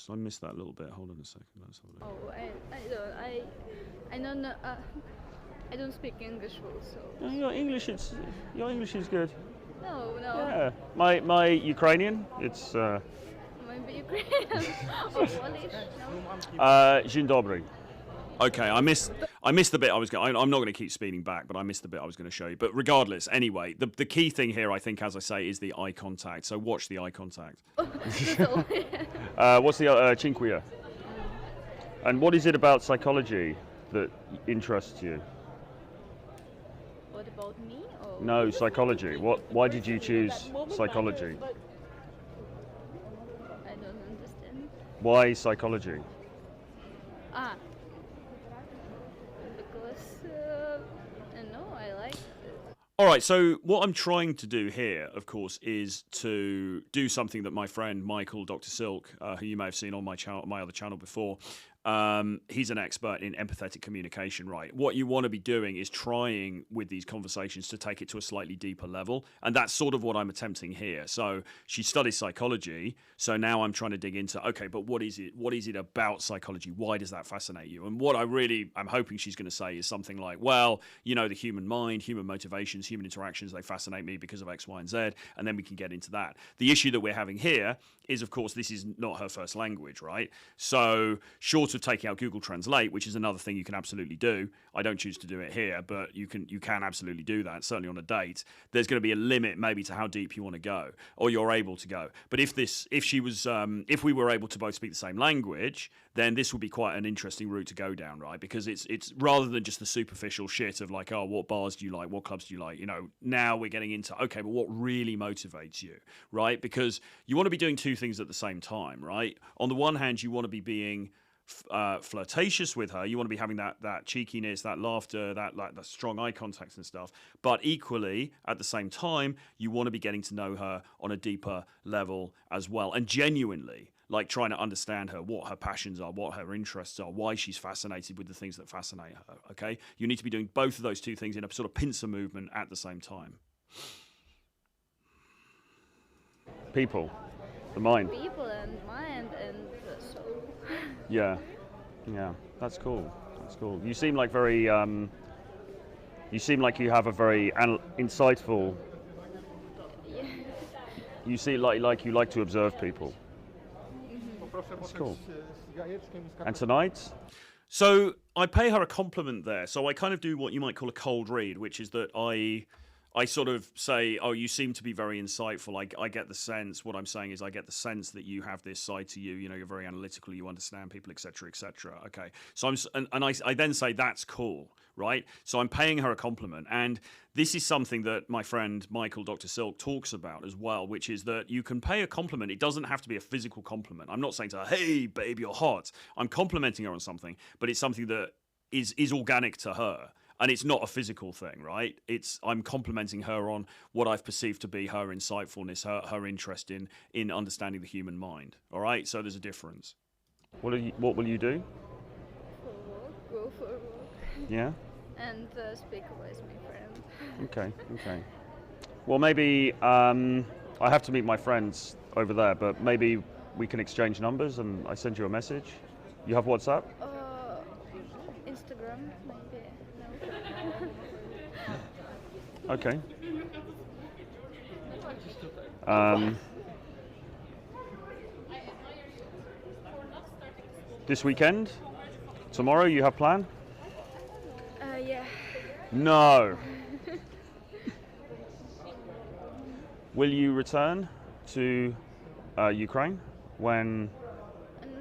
I missed that little bit. Hold on a second. Let's have a look. I don't speak English well, so. Your English is good. No. Yeah. My Ukrainian, it's... Maybe Ukrainian or Polish, no? Dzień dobry. Okay, I missed the bit I was going. I'm not going to keep speeding back, but I missed the bit I was going to show you. But regardless, anyway, the key thing here, I think, as I say, is the eye contact. So watch the eye contact. What's the dziękuję? And what is it about psychology that interests you? What about me? Or? No, psychology. Why did you choose psychology? I don't understand. Why psychology? Because I like it. All right, so what I'm trying to do here, of course, is to do something that my friend Michael, Dr. Silk, who you may have seen on my other channel before, he's an expert in empathetic communication, right? What you want to be doing is trying with these conversations to take it to a slightly deeper level. And that's sort of what I'm attempting here. So she studies psychology. So now I'm trying to dig into, okay, but what is it? What is it about psychology? Why does that fascinate you? And what I'm hoping she's going to say is something like, well, the human mind, human motivations, human interactions, they fascinate me because of X, Y, and Z. And then we can get into that. The issue that we're having here is, of course, this is not her first language, right? So short of taking out Google Translate, which is another thing you can absolutely do. I don't choose to do it here, but you can absolutely do that, certainly on a date. There's going to be a limit maybe to how deep you want to go, or you're able to go. But if we were able to both speak the same language, then this would be quite an interesting route to go down, right? Because it's rather than just the superficial shit of like, oh, what bars do you like? What clubs do you like? Now we're getting into, okay, but what really motivates you, right? Because you want to be doing two things at the same time, right? On the one hand, you want to be being flirtatious with her. You want to be having that cheekiness, that laughter, that strong eye contact and stuff. But equally, at the same time, you want to be getting to know her on a deeper level as well, and genuinely, like trying to understand her, what her passions are, what her interests are, why she's fascinated with the things that fascinate her. Okay, you need to be doing both of those two things in a sort of pincer movement at the same time. People, the mind. People and mind and the soul. Yeah, yeah, that's cool. That's cool. You seem like very. You seem like you have a very insightful. Yeah. You seem like you like to observe people. That's cool. And tonight? So I pay her a compliment there. So I kind of do what you might call a cold read, which is that I sort of say, oh, you seem to be very insightful. I get the sense, what I'm saying is I get the sense that you have this side to you, you're very analytical, you understand people, etc., etc. Okay. So I then say, that's cool, right? So I'm paying her a compliment. And this is something that my friend Michael, Dr. Silk, talks about as well, which is that you can pay a compliment. It doesn't have to be a physical compliment. I'm not saying to her, hey, babe, you're hot. I'm complimenting her on something, but it's something that is organic to her. And it's not a physical thing, right? I'm complimenting her on what I've perceived to be her insightfulness, her interest in understanding the human mind. All right, so there's a difference. What will you do? For a walk, go for a walk. Yeah. And speak with my friend. Okay. Well, maybe I have to meet my friends over there, but maybe we can exchange numbers and I send you a message. You have WhatsApp? Instagram, maybe. No. Okay. This weekend? Tomorrow you have plan? Yeah. No. Will you return to Ukraine when?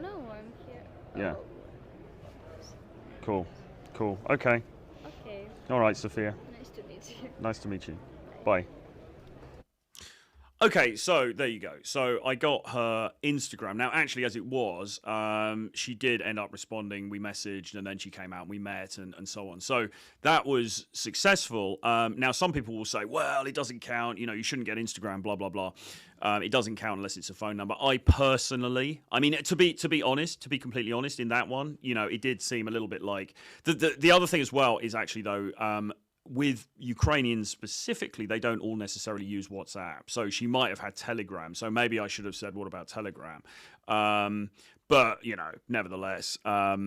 No, I'm here. Yeah. Cool. Okay. Okay. All right, Sophia. Nice to meet you. Nice to meet you. Bye. Okay, so there you go. So I got her Instagram. Now, actually, as it was, she did end up responding. We messaged, and then she came out, and we met, and so on. So that was successful. Now, some people will say, well, it doesn't count. You shouldn't get Instagram, blah, blah, blah. It doesn't count unless it's a phone number. I personally, to be honest, to be completely honest, in that one, it did seem a little bit like... The other thing as well is actually, though... with Ukrainians specifically, they don't all necessarily use WhatsApp. So she might have had Telegram. So maybe I should have said, what about Telegram? But, nevertheless, a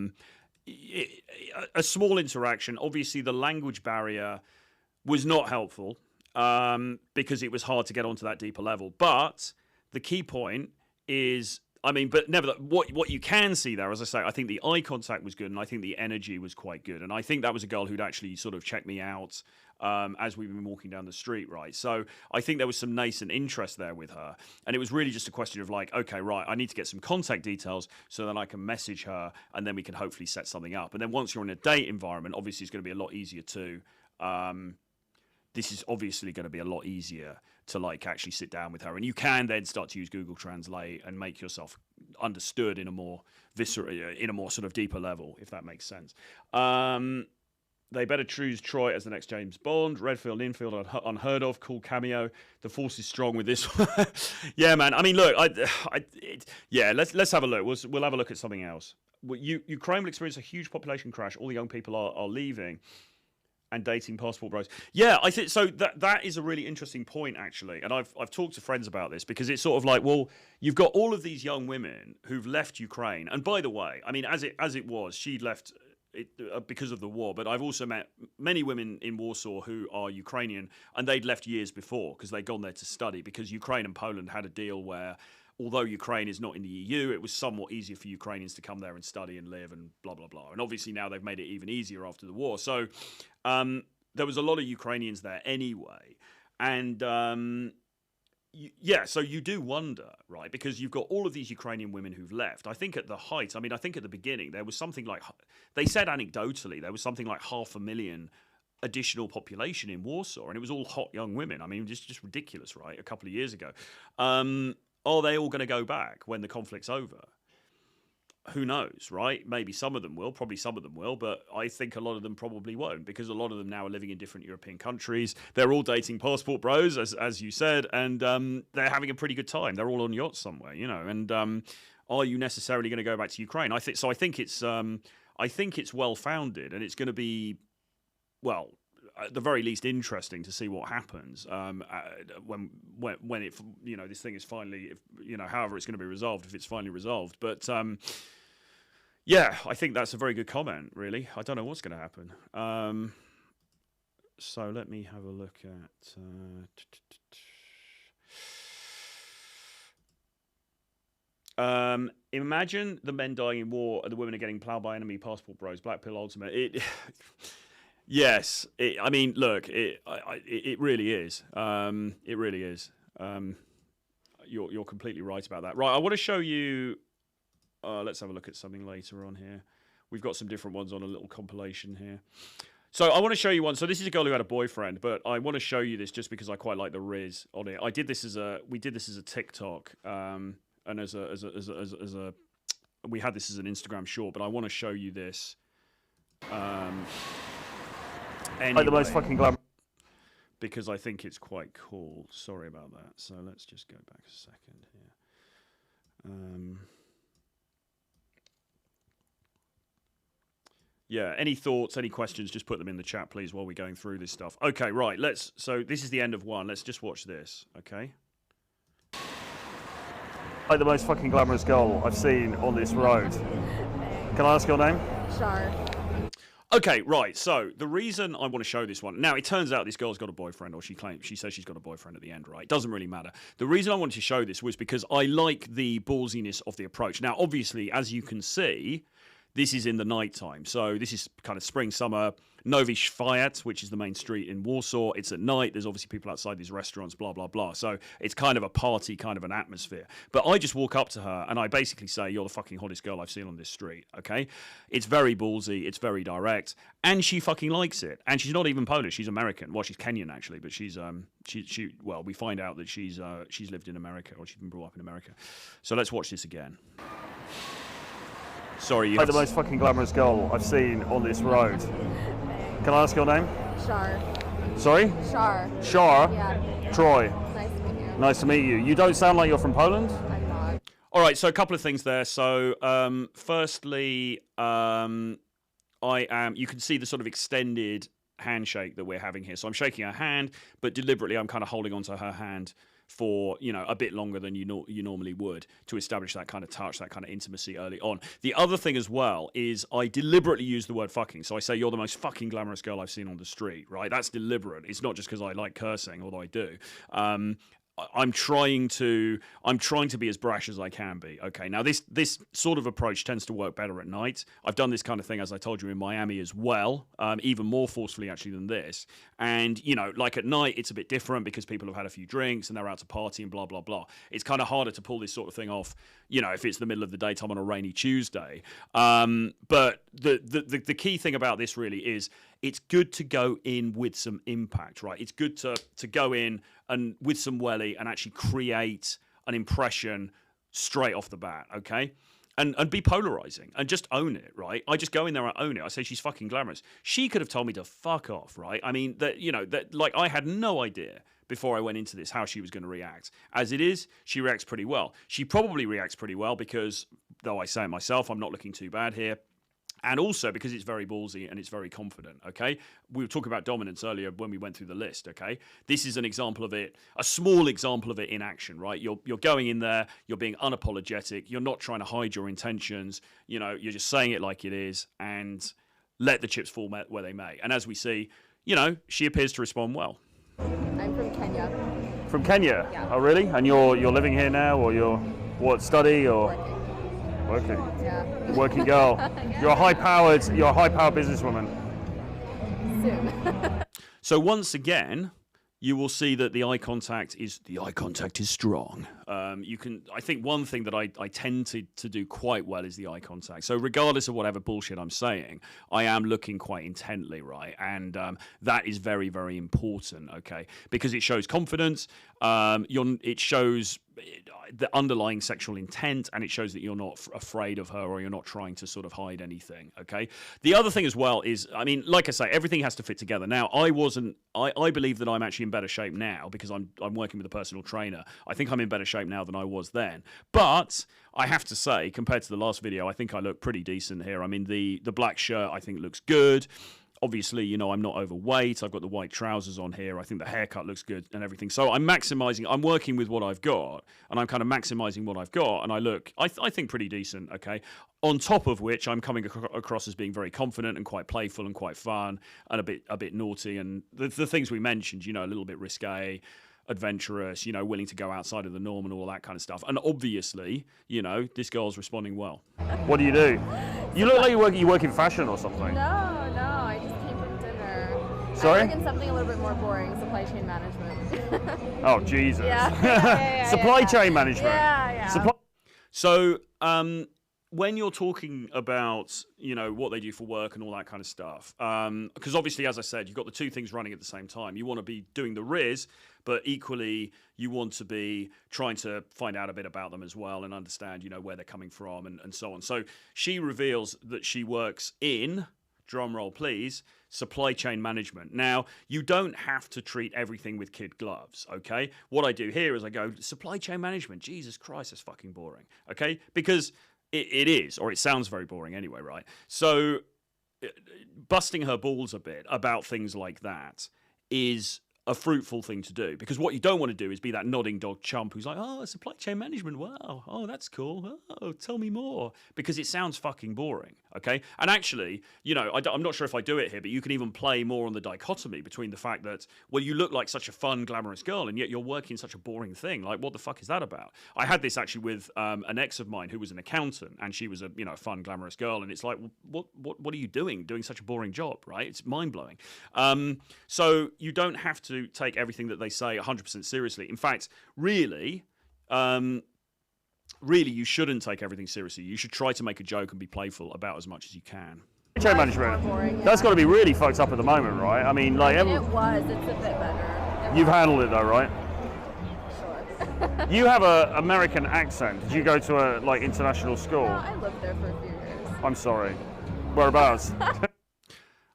small interaction. Obviously, the language barrier was not helpful because it was hard to get onto that deeper level. But the key point is... but nevertheless, what you can see there, as I say, I think the eye contact was good, and I think the energy was quite good. And I think that was a girl who'd actually sort of checked me out as we've been walking down the street, right? So I think there was some nascent interest there with her. And it was really just a question of like, okay, right, I need to get some contact details so that I can message her, and then we can hopefully set something up. And then once you're in a date environment, obviously it's going to be a lot easier too. This is obviously going to be a lot easier to like actually sit down with her, and you can then start to use Google Translate and make yourself understood in a more sort of deeper level, if that makes sense. They better choose Troy as the next James Bond. Redfield, Infield, unheard of, cool cameo. The force is strong with this one. Yeah, man. Look, let's have a look. We'll have a look at something else. Ukraine will experience a huge population crash. All the young people are leaving. And dating passport bros. Yeah, I think so. That is a really interesting point, actually. And I've talked to friends about this because it's sort of like, well, you've got all of these young women who've left Ukraine. And by the way, as it was, she'd left because of the war. But I've also met many women in Warsaw who are Ukrainian, and they'd left years before because they'd gone there to study. Because Ukraine and Poland had a deal where, although Ukraine is not in the EU, it was somewhat easier for Ukrainians to come there and study and live and blah, blah, blah. And obviously now they've made it even easier after the war. So there was a lot of Ukrainians there anyway. And so you do wonder, right? Because you've got all of these Ukrainian women who've left. I think at the height, I think at the beginning, there was something like, they said anecdotally, there was something like 500,000 additional population in Warsaw. And it was all hot young women. Just ridiculous, right? A couple of years ago. Are they all going to go back when the conflict's over? Who knows, right? Maybe some of them will, probably some of them will, but I think a lot of them probably won't, because a lot of them now are living in different European countries. They're all dating passport bros, as you said, and they're having a pretty good time. They're all on yachts somewhere, and are you necessarily going to go back to Ukraine? I think it's well-founded, and it's going to be, well, at the very least interesting to see what happens when it, you know, this thing is finally, you know, however it's going to be resolved, if it's finally resolved. But yeah, I think that's a very good comment, really. I don't know what's going to happen. So let me have a look at... imagine the men dying in war and the women are getting plowed by enemy passport bros. Black pill ultimate. Yes. I mean, look. It really is. It really is. You're completely right about that. Right. I want to show you. Let's have a look at something later on here. We've got some different ones on a little compilation here. So I want to show you one. So this is a girl who had a boyfriend, but I want to show you this just because I quite like the riz on it. We did this as a TikTok. And we had this as an Instagram short, but I want to show you this. Anyway, the most fucking glam. Because I think it's quite cool. Sorry about that. So let's just go back a second here. Yeah, any thoughts, any questions, just put them in the chat, please, while we're going through this stuff. Okay, right, so this is the end of one. Let's just watch this, okay? Like the most fucking glamorous girl I've seen on this road. Can I ask your name? Char. Okay, right. So the reason I want to show this one now, it turns out this girl's got a boyfriend, or she says she's got a boyfriend at the end, right? It doesn't really matter. The reason I wanted to show this was because I like the ballsiness of the approach. Now, obviously, as you can see, this is in the nighttime. So this is kind of spring, summer. Nowy Świat, which is the main street in Warsaw. It's at night. There's obviously people outside these restaurants, blah, blah, blah. So it's kind of a party, kind of an atmosphere. But I just walk up to her and I basically say, you're the fucking hottest girl I've seen on this street, okay? It's very ballsy. It's very direct. And she fucking likes it. And she's not even Polish. She's American. Well, she's Kenyan, actually. But she's, well, we find out that she's lived in America, or she's been brought up in America. So let's watch this again. Sorry, you like the most fucking glamorous girl I've seen on this road. Can I ask your name? Char. Sorry? Char. Char? Yeah. Troy. Nice to meet you. Nice to meet you. You don't sound like you're from Poland? I'm not. All right, so a couple of things there. So, firstly, you can see the sort of extended handshake that we're having here. So I'm shaking her hand, but deliberately I'm kind of holding onto her hand for, you know, a bit longer than you normally would to establish that kind of touch, that kind of intimacy early on. The other thing as well is I deliberately use the word fucking. So I say, you're the most fucking glamorous girl I've seen on the street, right? That's deliberate. It's not just because I like cursing, although I do. I'm trying to be as brash as I can be. Okay, now this sort of approach tends to work better at night. I've done this kind of thing, as I told you, in Miami as well, even more forcefully actually than this. And you know, like at night, it's a bit different because people have had a few drinks and they're out to party and blah blah blah. It's kind of harder to pull this sort of thing off, you know, if it's the middle of the daytime on a rainy Tuesday. But the key thing about this really is it's good to go in with some impact, right? It's good to go in and with some welly and actually create an impression straight off the bat, okay? And be polarizing and just own it, right? I just go in there and own it. I say she's fucking glamorous. She could have told me to fuck off, right? I mean, like I had no idea before I went into this how she was going to react. As it is, she reacts pretty well. She probably reacts pretty well because, though I say it myself, I'm not looking too bad here. And also because it's very ballsy and it's very confident, okay? We were talking about dominance earlier when we went through the list, okay? This is an example of it, a small example of it in action, right? You're going in there, you're being unapologetic, you're not trying to hide your intentions, you know, you're just saying it like it is and let the chips fall where they may. And as we see, you know, she appears to respond well. I'm from Kenya. From Kenya? Yeah. Oh, really? And you're living here now, or you're, what, study, or? Working. Working. Yeah. Working girl. Yeah. You're a high-powered businesswoman. Soon. So once again, you will see that the eye contact is strong. I think one thing that I tend to do quite well is the eye contact. So regardless of whatever bullshit I'm saying, I am looking quite intently, right? And that is very, very important, okay? Because it shows confidence. It shows the underlying sexual intent, and it shows that you're not afraid of her or you're not trying to sort of hide anything, okay? The other thing as well is, I mean, like I say, everything has to fit together. Now, I believe that I'm actually in better shape now because I'm working with a personal trainer. I think I'm in better shape now than I was then. But I have to say, compared to the last video, I think I look pretty decent here. I mean, the black shirt, I think, looks good. obviously, you know, I'm not overweight. I've got the white trousers on here. I think the haircut looks good and everything. So I'm maximizing. I'm working with what I've got, and I'm kind of maximizing what I've got. And I look, I think, pretty decent. Okay. On top of which, I'm coming across as being very confident and quite playful and quite fun and a bit naughty, and the things we mentioned. You know, a little bit risque, adventurous, you know, willing to go outside of the norm and all that kind of stuff. And obviously, you know, this girl's responding well. What do? You look like you work in fashion or something. No, I just came from dinner. Sorry? I work in something a little bit more boring, supply chain management. Oh, Jesus. Yeah. Supply chain management. Yeah. So, when you're talking about, you know, what they do for work and all that kind of stuff, because obviously, as I said, you've got the two things running at the same time. You want to be doing the Riz, but equally, you want to be trying to find out a bit about them as well and understand, you know, where they're coming from and so on. So she reveals that she works in, drum roll please, supply chain management. Now, you don't have to treat everything with kid gloves, okay? What I do here is I go, supply chain management, Jesus Christ, that's fucking boring, okay? Because it is, or it sounds very boring anyway, right? So busting her balls a bit about things like that is a fruitful thing to do, because what you don't want to do is be that nodding dog chump who's like, oh, supply chain management, wow, oh, that's cool, oh, tell me more, because it sounds fucking boring, okay? And actually, you know, I'm not sure if I do it here, but you can even play more on the dichotomy between the fact that, well, you look like such a fun, glamorous girl, and yet you're working such a boring thing. Like, what the fuck is that about? I had this actually with an ex of mine who was an accountant, and she was a, you know, fun, glamorous girl, and it's like, well, what are you doing such a boring job, right? It's mind-blowing. So you don't have to take everything that they say 100% seriously. In fact, really, you shouldn't take everything seriously. You should try to make a joke and be playful about as much as you can. Chain management. That's got to be really fucked up at the moment, right? I mean, like, It was. It's a bit better. You've handled it though, right? Sure. You have an American accent. Did you go to a like international school? No, I lived there for a few years. I'm sorry. Whereabouts?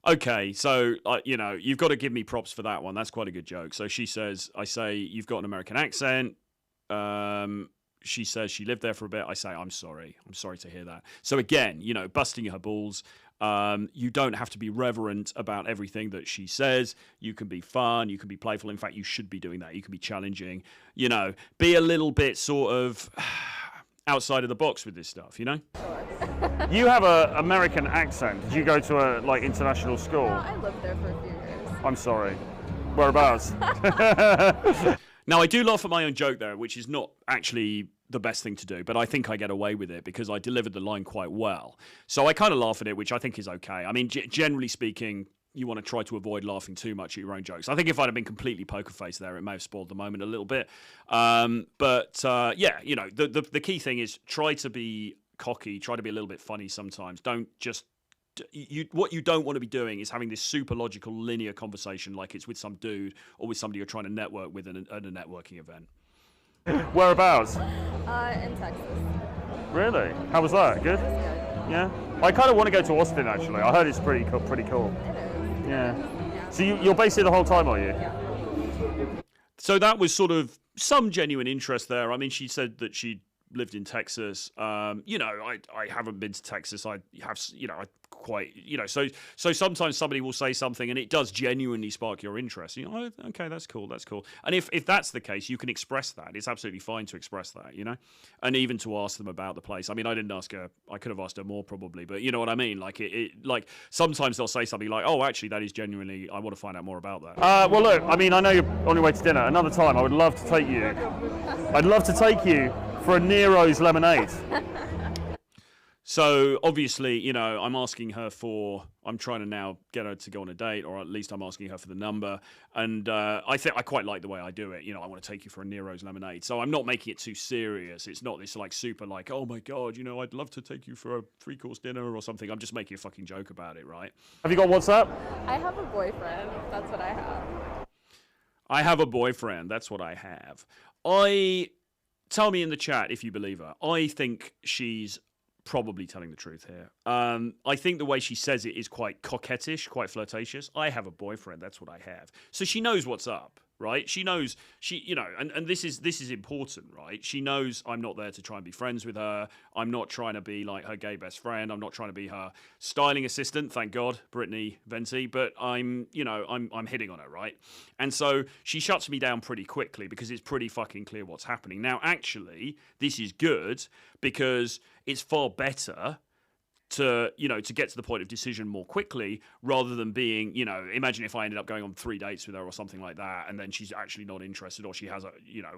Okay, so, you know, you've got to give me props for that one. That's quite a good joke. So she says, I say, you've got an American accent. She says she lived there for a bit. I say, I'm sorry. I'm sorry to hear that. So again, you know, busting her balls. You don't have to be reverent about everything that she says. You can be fun. You can be playful. In fact, you should be doing that. You can be challenging. You know, be a little bit sort of outside of the box with this stuff, you know? You have an American accent. Did you go to a like international school? No, I lived there for a few years. I'm sorry. Whereabouts? Now, I do laugh at my own joke there, which is not actually the best thing to do, but I think I get away with it because I delivered the line quite well. So I kind of laugh at it, which I think is okay. I mean, generally speaking, you want to try to avoid laughing too much at your own jokes. I think if I'd have been completely poker faced there, it may have spoiled the moment a little bit. Yeah, you know, the key thing is try to be cocky, try to be a little bit funny sometimes. Don't just... what you don't want to be doing is having this super logical, linear conversation like it's with some dude or with somebody you're trying to network with at a networking event. Whereabouts? In Texas. Really? How was that? Good? It was good. Yeah? I kind of want to go to Austin, actually. I heard it's pretty cool. It is. Yeah. So you're based here the whole time, are you? Yeah. So that was sort of some genuine interest there. I mean, she said that she lived in Texas. You know, I haven't been to Texas. I have, you know, I quite, you know, so sometimes somebody will say something and it does genuinely spark your interest. You know, oh, okay, that's cool. And if that's the case, you can express that. It's absolutely fine to express that, you know, and even to ask them about the place. I mean, I didn't ask her. I could have asked her more probably, but you know what I mean? Like like sometimes they'll say something like, oh, actually, that is genuinely, I want to find out more about that. Well, look, I mean, I know you're on your way to dinner. Another time, I would love to take you. I'd love to take you for a Nero's lemonade. So obviously, you know, I'm trying to now get her to go on a date, or at least I'm asking her for the number. And I think I quite like the way I do it. You know, I want to take you for a Nero's lemonade. So I'm not making it too serious. It's not this like super like, oh my God, you know, I'd love to take you for a 3-course dinner or something. I'm just making a fucking joke about it, right? Have you got WhatsApp? I have a boyfriend. That's what I have. I have a boyfriend. That's what I have. Tell me in the chat if you believe her. I think she's probably telling the truth here. I think the way she says it is quite coquettish, quite flirtatious. I have a boyfriend. That's what I have. So she knows what's up. right? She knows and this is important, right? She knows I'm not there to try and be friends with her. I'm not trying to be like her gay best friend. I'm not trying to be her styling assistant, thank God, Brittany Venti, but I'm hitting on her, right? And so she shuts me down pretty quickly because it's pretty fucking clear what's happening. Now, actually, this is good because it's far better to get to the point of decision more quickly rather than being, imagine if I ended up going on 3 dates with her or something like that, and then she's actually not interested, or she has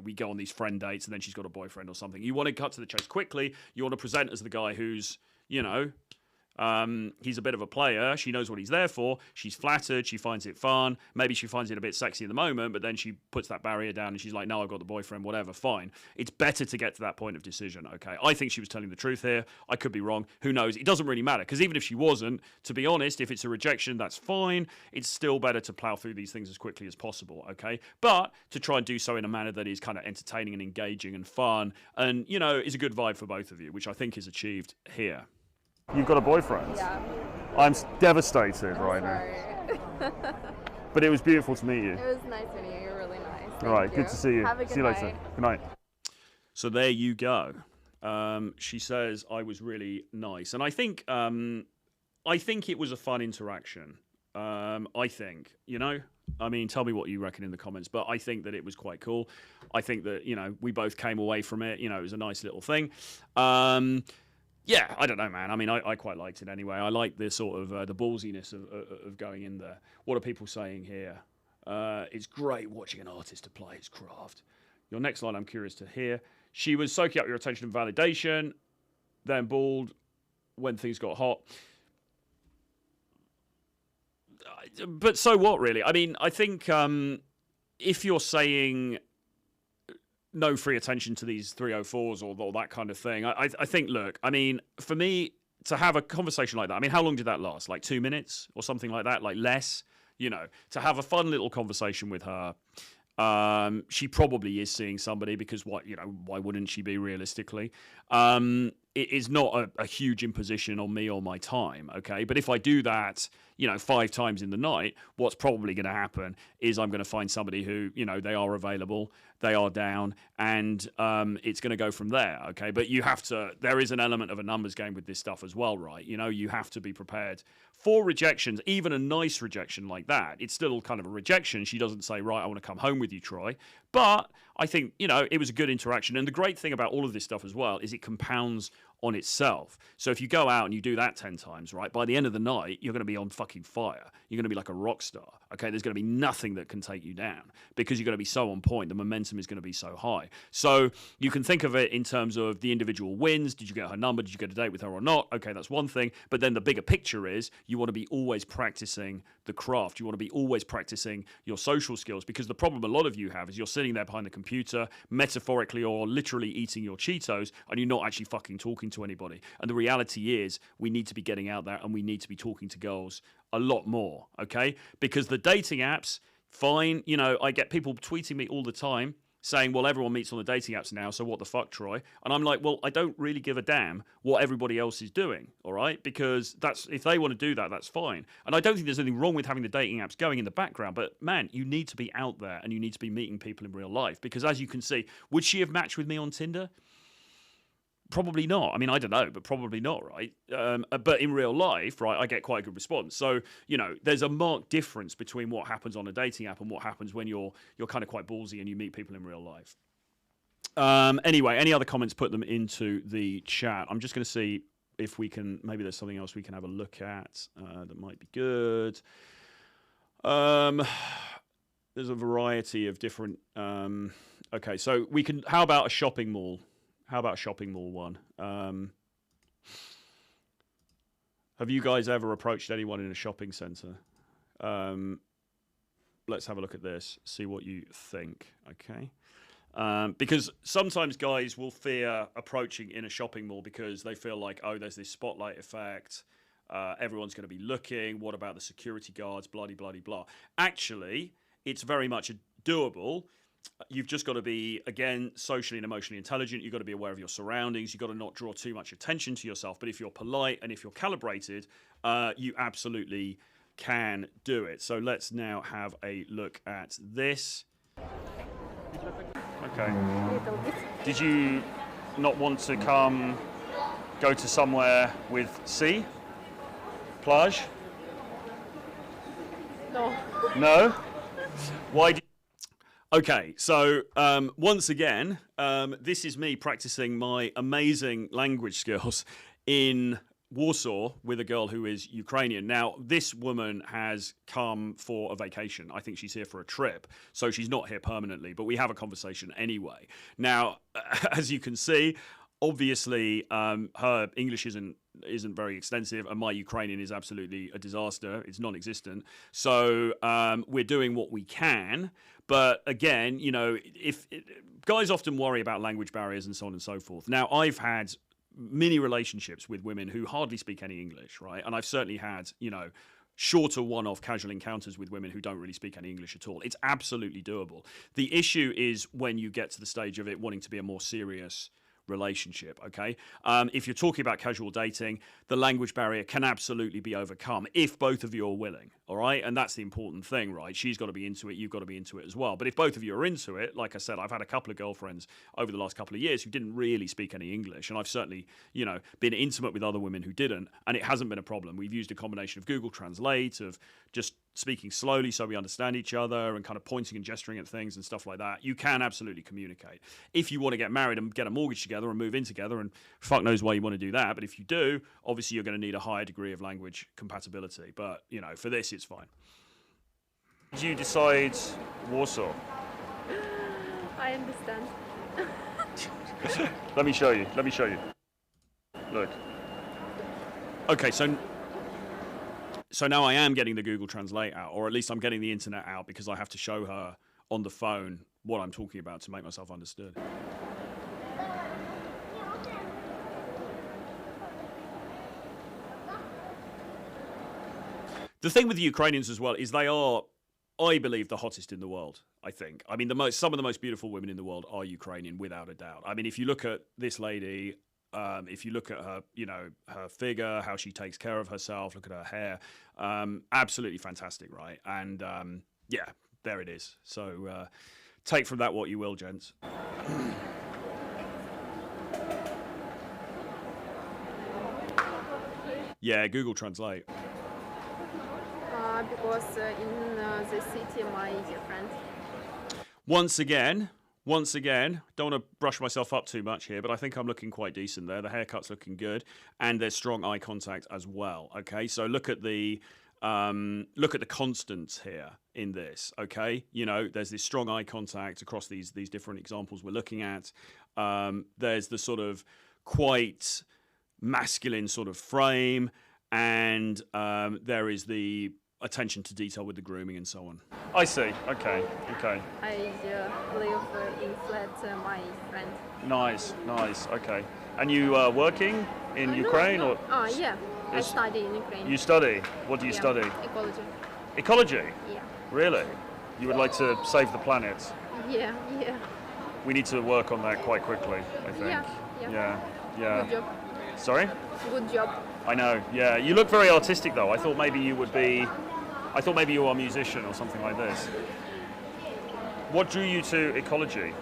we go on these friend dates and then she's got a boyfriend or something. You want to cut to the chase quickly. You want to present as the guy who's, he's a bit of a player. She knows what he's there for. She's flattered. She finds it fun. Maybe she finds it a bit sexy in the moment, but then she puts that barrier down and she's like, no, I've got the boyfriend, whatever, fine. It's better to get to that point of decision, okay? I think she was telling the truth here. I could be wrong. Who knows? It doesn't really matter, because even if she wasn't, to be honest, if it's a rejection, that's fine. It's still better to plow through these things as quickly as possible, okay? But to try and do so in a manner that is kind of entertaining and engaging and fun and, is a good vibe for both of you, which I think is achieved here. You've got a boyfriend? Yeah. I'm devastated right now. But it was beautiful to meet you. It was nice meeting you. You're really nice. All right, Thank good to see you. Have a good See you later. night. Good night. So there you go. She says I was really nice, and I think it was a fun interaction. I think, I mean, tell me what you reckon in the comments, but I think that it was quite cool. I think that, we both came away from it. It was a nice little thing. Yeah, I don't know, man. I mean, I quite liked it anyway. I like the sort of the ballsiness of going in there. What are people saying here? It's great watching an artist apply his craft. Your next line I'm curious to hear. She was soaking up your attention and validation, then bawled when things got hot. But so what, really? I mean, I think if you're saying no free attention to these 304s or that kind of thing, I think, look, I mean, for me to have a conversation like that, I mean, how long did that last? Like 2 minutes or something like that? Like less? To have a fun little conversation with her. She probably is seeing somebody because why wouldn't she be realistically? It is not a huge imposition on me or my time, okay? But if I do that, 5 times in the night, what's probably going to happen is I'm going to find somebody who, they are available, they are down, and it's going to go from there, okay? But there is an element of a numbers game with this stuff as well, right? You have to be prepared for rejections, even a nice rejection like that. It's still kind of a rejection. She doesn't say, right, I want to come home with you, Troy. But I think, it was a good interaction. And the great thing about all of this stuff as well is it compounds on itself. So if you go out and you do that 10 times, right, by the end of the night, you're going to be on fucking fire. You're going to be like a rock star, okay? There's going to be nothing that can take you down because you're going to be so on point. The momentum is going to be so high. So you can think of it in terms of the individual wins. Did you get her number? Did you get a date with her or not? Okay, that's one thing. But then the bigger picture is you want to be always practicing the craft. You want to be always practicing your social skills, because the problem a lot of you have is you're sitting there behind the computer, metaphorically or literally eating your Cheetos, and you're not actually fucking talking to anybody. And the reality is we need to be getting out there and we need to be talking to girls a lot more, okay? Because the dating apps, fine, I get people tweeting me all the time saying, well, everyone meets on the dating apps now, so what the fuck, Troy? And I'm like, well, I don't really give a damn what everybody else is doing, all right? Because if they want to do that, that's fine. And I don't think there's anything wrong with having the dating apps going in the background, but man, you need to be out there and you need to be meeting people in real life. Because as you can see, would she have matched with me on Tinder? Probably not. I mean, I don't know, but probably not, right? But in real life, right, I get quite a good response. So, there's a marked difference between what happens on a dating app and what happens when you're kind of quite ballsy and you meet people in real life. Anyway, any other comments, put them into the chat. I'm just going to see if we can, maybe there's something else we can have a look at that might be good. There's a variety of different... okay, so we can... How about a shopping mall? How about a shopping mall one? Have you guys ever approached anyone in a shopping centre? Let's have a look at this, see what you think, okay? Because sometimes guys will fear approaching in a shopping mall because they feel like, oh, there's this spotlight effect. Everyone's going to be looking. What about the security guards? Bloody, bloody, blah. Actually, it's very much doable. You've just got to be, again, socially and emotionally intelligent. You've got to be aware of your surroundings. You've got to not draw too much attention to yourself. But if you're polite and if you're calibrated, you absolutely can do it. So let's now have a look at this. Okay. Little bit. Did you not want to go to somewhere with sea? Plage? No. No? Why do Okay, so once again, this is me practicing my amazing language skills in Warsaw with a girl who is Ukrainian. Now, this woman has come for a vacation. I think she's here for a trip, so she's not here permanently, but we have a conversation anyway. Now, as you can see, obviously, her English isn't very extensive, and my Ukrainian is absolutely a disaster. It's non-existent. So we're doing what we can. But again, you know, if guys often worry about language barriers and so on and so forth. Now, I've had many relationships with women who hardly speak any English, right? And I've certainly had, you know, shorter one-off casual encounters with women who don't really speak any English at all. It's absolutely doable. The issue is when you get to the stage of it wanting to be a more serious relationship, okay? If you're talking about casual dating, the language barrier can absolutely be overcome if both of you are willing, all right? And that's the important thing, right? She's got to be into it, you've got to be into it as well. But if both of you are into it, like I said, I've had a couple of girlfriends over the last couple of years who didn't really speak any English, and I've certainly, you know, been intimate with other women who didn't, and it hasn't been a problem. We've used a combination of Google Translate, of just speaking slowly so we understand each other, and kind of pointing and gesturing at things and stuff like that. You can absolutely communicate. If you want to get married and get a mortgage together and move in together, and fuck knows why you want to do that, but if you do, obviously you're going to need a higher degree of language compatibility. But, you know, for this, it's fine. Did you decide Warsaw? I understand. Let me show you. Let me show you. Look. Okay, so now I am getting the Google Translate out, or at least I'm getting the internet out, because I have to show her on the phone what I'm talking about to make myself understood. The thing with the Ukrainians as well is they are, I believe, the hottest in the world, I think. I mean, some of the most beautiful women in the world are Ukrainian, without a doubt. I mean, if you look at this lady, if you look at her, you know, her figure, how she takes care of herself, look at her hair, absolutely fantastic, right? And yeah, there it is. So take from that what you will, gents. Yeah, Google Translate. Because in the city, my friend. Once again, don't want to brush myself up too much here, but I think I'm looking quite decent there. The haircut's looking good, and there's strong eye contact as well. Okay, so look at the constants here in this. Okay, you know, there's this strong eye contact across these different examples we're looking at. There's the sort of quite masculine sort of frame, and there is the attention to detail with the grooming and so on. I see. Okay. I live in flat, my friend. Nice. Okay. And you are working in Ukraine, or? Yeah. I study in Ukraine. You study? What do you study? Ecology. Ecology? Yeah. Really? You would like to save the planet? Yeah. We need to work on that quite quickly, I think. Yeah. Good job. Sorry? Good job. I know, yeah. You look very artistic, though. I thought maybe you were a musician or something like this. What drew you to ecology?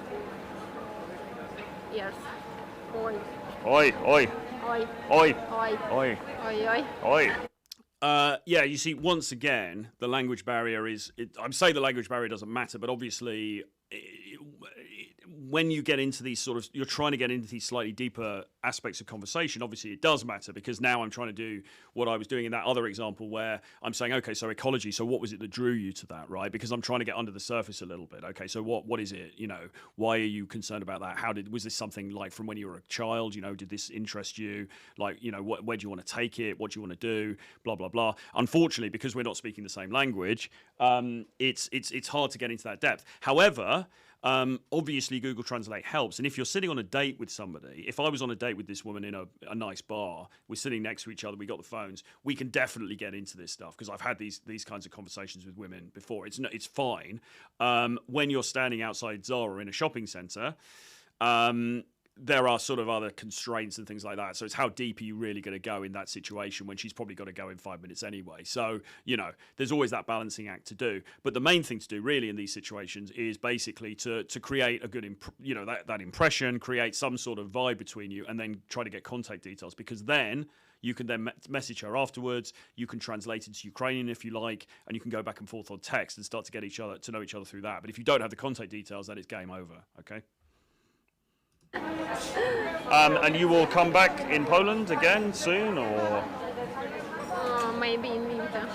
Yes. Oi. Oi. Oi. Oi. Oi. Oi. Oi. Oi. Yeah, you see, once again, the language barrier is... I'm saying the language barrier doesn't matter, but obviously... when you get into these you're trying to get into these slightly deeper aspects of conversation, obviously it does matter, because now I'm trying to do what I was doing in that other example where I'm saying, okay, so ecology, so what was it that drew you to that, right? Because I'm trying to get under the surface a little bit. Okay, so what is it, you know, why are you concerned about that? Was this something like from when you were a child, you know, did this interest you? Like, you know, where do you want to take it? What do you want to do? Blah, blah, blah. Unfortunately, because we're not speaking the same language, it's hard to get into that depth. However, obviously Google Translate helps, and if you're sitting on a date with somebody, if I was on a date with this woman in a nice bar, we're sitting next to each other, we got the phones, we can definitely get into this stuff, because I've had these kinds of conversations with women before. It's fine. When you're standing outside Zara in a shopping centre, there are sort of other constraints and things like that. So it's how deep are you really going to go in that situation when she's probably got to go in 5 minutes anyway. So, there's always that balancing act to do. But the main thing to do really in these situations is basically to create a good, that impression, create some sort of vibe between you, and then try to get contact details, because then you can then message her afterwards. You can translate into Ukrainian if you like, and you can go back and forth on text and start to get to know each other through that. But if you don't have the contact details, then it's game over. Okay. And you will come back in Poland again soon, or? Maybe in winter.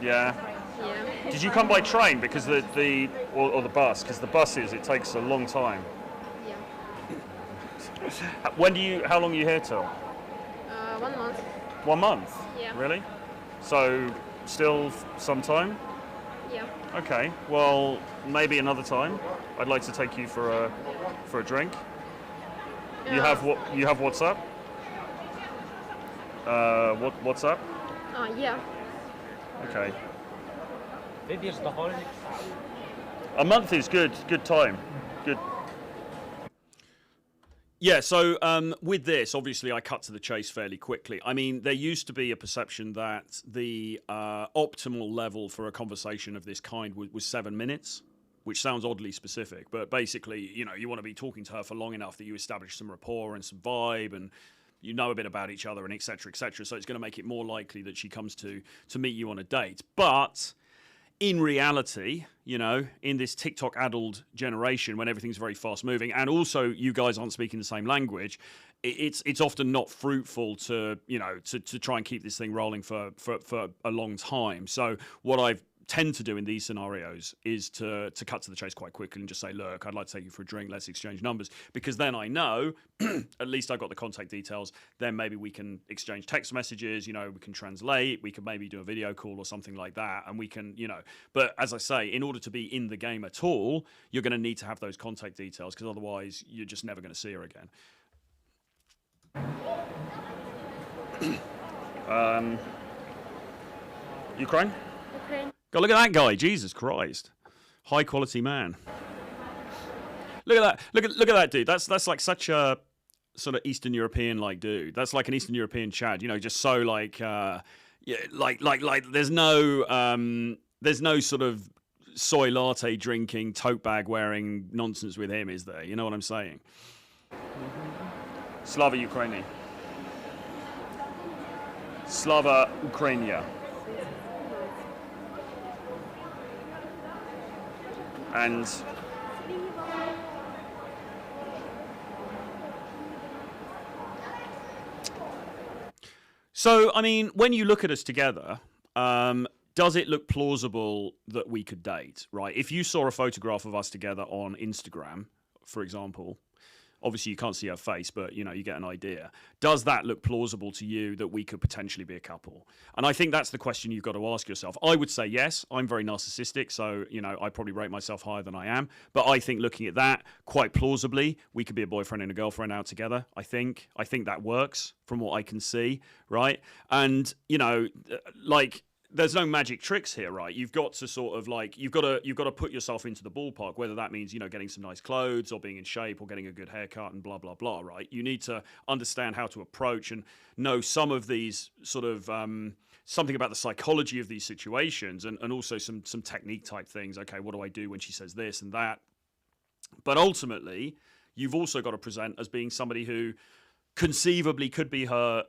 Yeah. Yeah. Did you come by train because or the bus? Because the buses, it takes a long time. Yeah. How long are you here till? 1 month. 1 month? Yeah. Really? So still some time? Yeah. Okay. Well, maybe another time. I'd like to take you for a drink. You have WhatsApp? WhatsApp? Yeah. Okay. A month is good time. Good. Yeah, so with this, obviously, I cut to the chase fairly quickly. I mean, there used to be a perception that the optimal level for a conversation of this kind was 7 minutes, which sounds oddly specific. But basically, you want to be talking to her for long enough that you establish some rapport and some vibe, and you know a bit about each other, and et cetera, et cetera. So it's going to make it more likely that she comes to meet you on a date. But in reality, in this TikTok-addled generation, when everything's very fast-moving, and also you guys aren't speaking the same language, it's often not fruitful to try and keep this thing rolling for a long time. So what I've tend to do in these scenarios is to cut to the chase quite quickly and just say, look, I'd like to take you for a drink, let's exchange numbers, because then I know at least I got the contact details. Then maybe we can exchange text messages, we can translate, we can maybe do a video call or something like that, and we can, but as I say, in order to be in the game at all, you're going to need to have those contact details, because otherwise you're just never going to see her again. Ukraine? Ukraine. God, look at that guy! Jesus Christ, high quality man. Look at that! Look at that dude. That's like such a sort of Eastern European like dude. That's like an Eastern European Chad. Just so like there's no sort of soy latte drinking, tote bag wearing nonsense with him, is there? You know what I'm saying? Slava Ukraini. Slava Ukrainia. And so, I mean, when you look at us together, does it look plausible that we could date, right? If you saw a photograph of us together on Instagram, for example, obviously you can't see her face, but, you get an idea. Does that look plausible to you that we could potentially be a couple? And I think that's the question you've got to ask yourself. I would say yes. I'm very narcissistic, so, I probably rate myself higher than I am. But I think looking at that, quite plausibly, we could be a boyfriend and a girlfriend out together, I think. I think that works from what I can see, right? And, there's no magic tricks here, right? You've got to sort of you've got to put yourself into the ballpark, whether that means, getting some nice clothes or being in shape or getting a good haircut and blah, blah, blah, right? You need to understand how to approach and know some of these sort of, something about the psychology of these situations, and also some technique type things. Okay, what do I do when she says this and that? But ultimately, you've also got to present as being somebody who conceivably could be her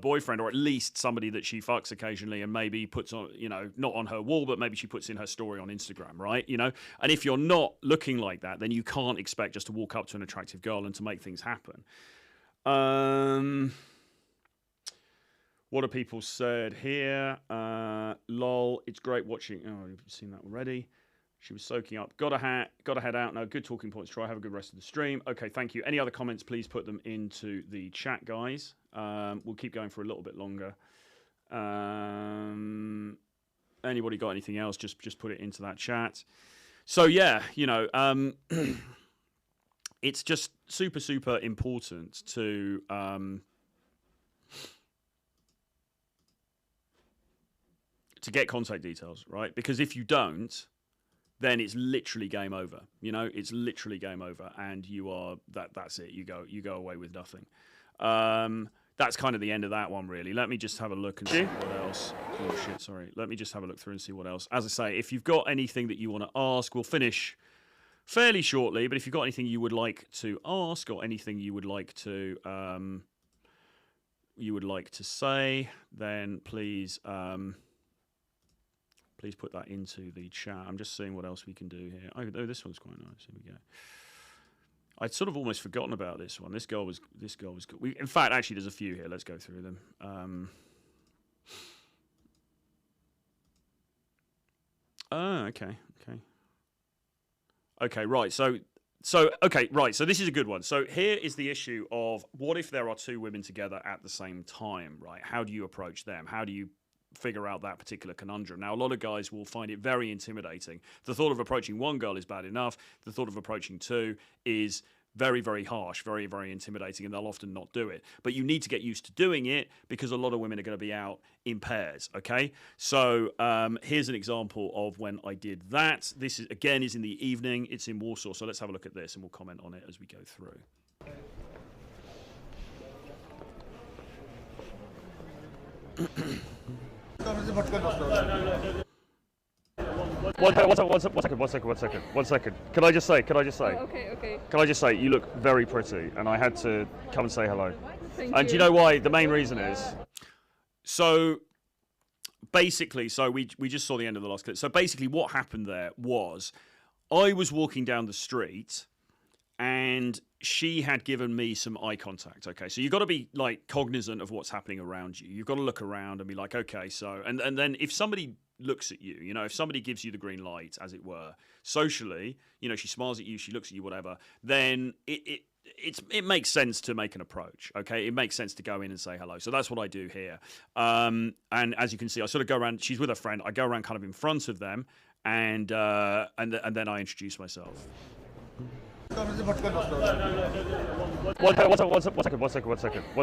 boyfriend, or at least somebody that she fucks occasionally and maybe puts on, not on her wall, but maybe she puts in her story on Instagram, right? And if you're not looking like that, then you can't expect just to walk up to an attractive girl and to make things happen. What have people said here? Lol, it's great watching. Oh, you've seen that already. She was soaking up. Got to head out now. Good talking points. Try. Have a good rest of the stream. Okay, thank you. Any other comments, please put them into the chat, guys. We'll keep going for a little bit longer. Anybody got anything else? Just put it into that chat. So yeah, it's just super, super important to get contact details, right? Because if you don't, then it's literally game over. You know, it's literally game over, and you are that's it. You go away with nothing. That's kind of the end of that one, really. Let me just have a look and see what else. Oh shit, sorry. Let me just have a look through and see what else. As I say, if you've got anything that you want to ask, we'll finish fairly shortly. But if you've got anything you would like to ask or anything you would like to say, then please please put that into the chat. I'm just seeing what else we can do here. Oh, this one's quite nice. Here we go. I'd sort of almost forgotten about this one. This girl was good. In fact, actually, there's a few here. Let's go through them. Okay, right. So this is a good one. So here is the issue of what if there are two women together at the same time, right? How do you approach them? How do you figure out that particular conundrum? Now, a lot of guys will find it very intimidating. The thought of approaching one girl is bad enough. The thought of approaching two is very, very harsh, very, very intimidating, and they'll often not do it. But you need to get used to doing it because a lot of women are going to be out in pairs, okay? So here's an example of when I did that. This, again, is in the evening. It's in Warsaw, so let's have a look at this, and we'll comment on it as we go through. One second. Can I just say? Oh, okay. Can I just say, you look very pretty, and I had to come and say hello. Thank And you. do you know why? The main reason is, so basically, we just saw the end of the last clip. So basically what happened there was, I was walking down the street, and she had given me some eye contact. Okay, so you've got to be like cognizant of what's happening around you. You've got to look around and be like, okay, so and then if somebody looks at you, you know, if somebody gives you the green light, as it were, socially, you know, she smiles at you, she looks at you, whatever, then it makes sense to make an approach. Okay, it makes sense to go in and say hello. So that's what I do here. And as you can see, I sort of go around. She's with a friend. I go around kind of in front of them, and then I introduce myself. One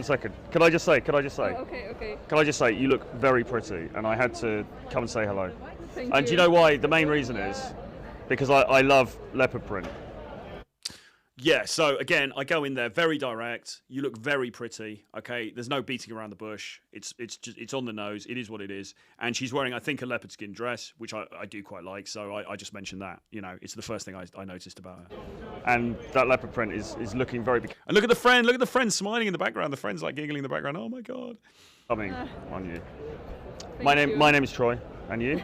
second. Can I just say? Oh, okay. Can I just say, you look very pretty, and I had to come and say hello. Thank And do you know why? The main reason is because I love leopard print. Yeah, so again, I go in there very direct. You look very pretty. Okay, there's no beating around the bush. It's on the nose. It is what it is. And she's wearing, I think, a leopard skin dress, which I do quite like. So I just mentioned that. You know, it's the first thing I noticed about her. And that leopard print is looking very big. And look at the friend. Look at the friend smiling in the background. The friend's like giggling in the background. Oh my god. Coming on you. My name is Troy. And you?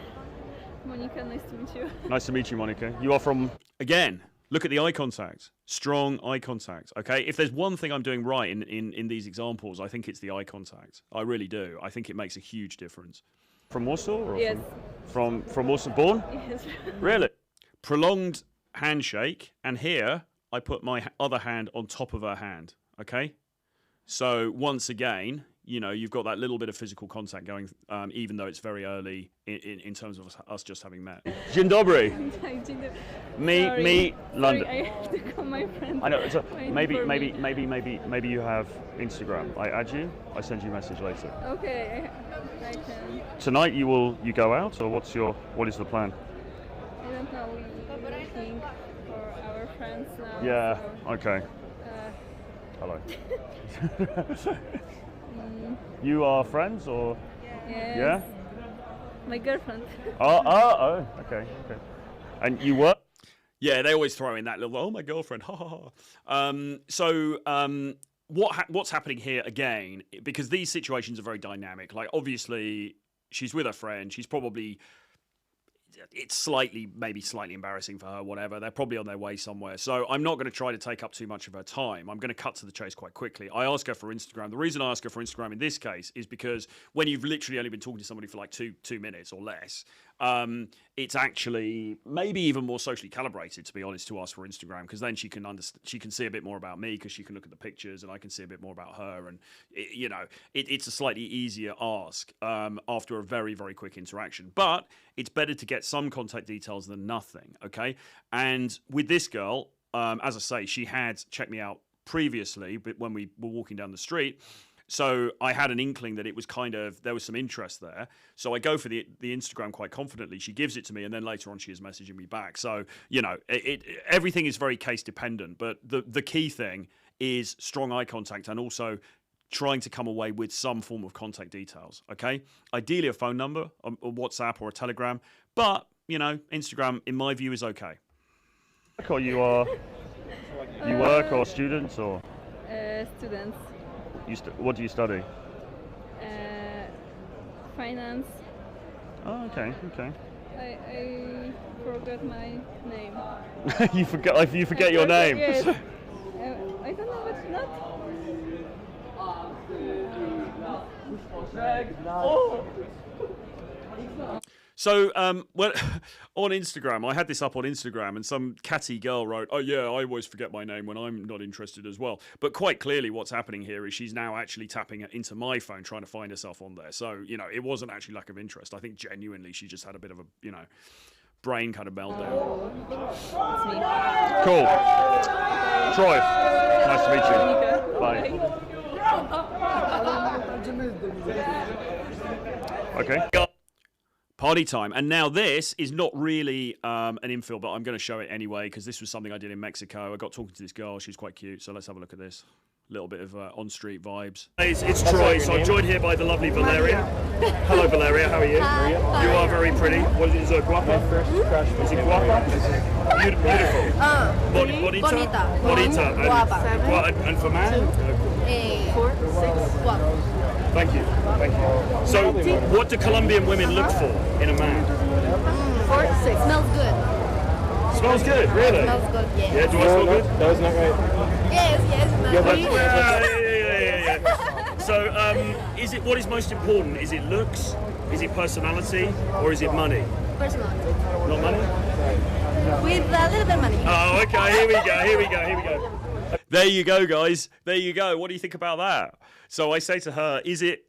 Monica, nice to meet you. Nice to meet you, Monica. You are from again. Look at the eye contact. Strong eye contact. Okay, if there's one thing I'm doing right in these examples, I think it's the eye contact. I really do. I think it makes a huge difference. From Warsaw? Or Yes. From Warsaw, born? Yes. Really? Prolonged handshake, and here I put my other hand on top of her hand. Okay, so once again, you know, you've got that little bit of physical contact going, even though it's very early in terms of us just having met. Dzień dobry. Me, London. Sorry, I have to call my friend. I know. So maybe you you have Instagram. I add you. I send you a message later. Okay, I can. Tonight you go out, or what is the plan? I don't know. We're looking for our friends now. Yeah. So, Okay. Hello. You are friends, or? yes. Yeah. My girlfriend. Oh. Okay. And you work? Yeah, they always throw in that little, oh, my girlfriend, ha ha ha. What's happening here again, because these situations are very dynamic. Like, obviously, she's with a friend. She's probably, it's maybe slightly embarrassing for her, whatever. They're probably on their way somewhere. So I'm not going to try to take up too much of her time. I'm going to cut to the chase quite quickly. I ask her for Instagram. The reason I ask her for Instagram in this case is because when you've literally only been talking to somebody for like two minutes or less, it's actually maybe even more socially calibrated, to be honest, to ask for Instagram, because then she can see a bit more about me, because she can look at the pictures and I can see a bit more about her, and it's a slightly easier ask after a very, very quick interaction. But it's better to get some contact details than nothing. Okay, and with this girl, as I say, she had checked me out previously, but when we were walking down the street. So I had an inkling that it was kind of, there was some interest there. So I go for the Instagram quite confidently. She gives it to me, and then later on she is messaging me back. So, you know, everything is very case dependent. But the key thing is strong eye contact, and also trying to come away with some form of contact details, okay? Ideally a phone number, a WhatsApp or a Telegram. But, you know, Instagram, in my view, is okay. Or you work or students or? Students. What do you study? Finance. Oh, okay. I forgot my name. You forget your name? Yes. I don't know what's not. So, well, on Instagram, I had this up on Instagram, and some catty girl wrote, "Oh yeah, I always forget my name when I'm not interested as well." But quite clearly, what's happening here is she's now actually tapping into my phone, trying to find herself on there. So, you know, it wasn't actually lack of interest. I think genuinely she just had a bit of a, you know, brain kind of meltdown. It's me. Cool. Troy, nice to meet you. Bye. Okay. Party time. And now this is not really an infill, but I'm going to show it anyway because this was something I did in Mexico. I got talking to this girl. She's quite cute. So let's have a look at this. A little bit of on-street vibes. It's Troy. So I'm joined here by the lovely Valeria. Hello, Valeria. How are you? Hi. You are very pretty. What is it, guapa? Is it guapa? Beautiful. Bonita. Bonita. Guapa. And for man? 4, 6, guapo. Thank you. So, what do Colombian women look for in a man? 4, 6. Smells good. Smells good, really? Smells good, yeah. Yeah, do I smell good? That was not right. Yes. Yeah. So, what is most important? Is it looks? Is it personality? Or is it money? Personality. Not money? With a little bit of money. Oh, okay. Here we go. There you go, guys. There you go. What do you think about that? So I say to her, is it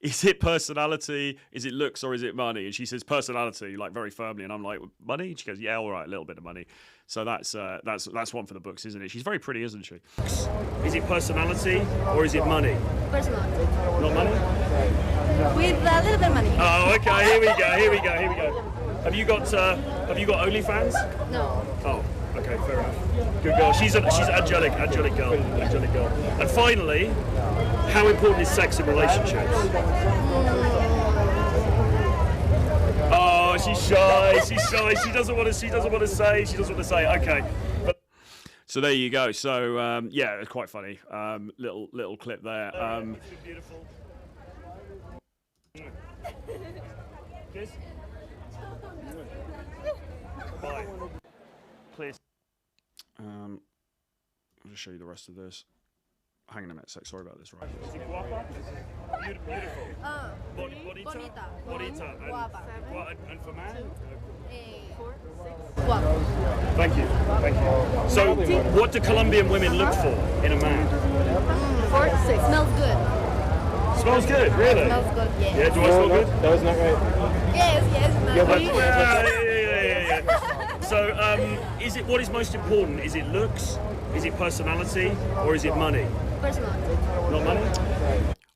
is it personality, is it looks, or is it money? And she says personality, like very firmly, and I'm like, money? And she goes, yeah, all right, a little bit of money. So that's one for the books, isn't it? She's very pretty, isn't she? Is it personality or is it money? Personality. Not money? With a little bit of money. Oh, okay. Here we go. Have you got OnlyFans? No. Oh. Okay, fair enough. Good girl. She's angelic girl. And finally, how important is sex in relationships? Oh, she's shy. She doesn't want to say. Okay. So there you go. So yeah, it's quite funny. Little clip there. It's been beautiful. Kiss. Bye. Please. I'll just show you the rest of this. Hang on a minute, sorry about this, right? Is it guapa? Beautiful. Bonita. Guapa. And for man? 4, 6, guapo. Thank you. So, what do Colombian women look for in a man? 4, 6. Smells good. Smells good, really? Smells good, yeah. Yeah, do I smell good? That was not right. Yes. Yeah. So, what is most important? Is it looks? Is it personality? Or is it money? Personality. Not money?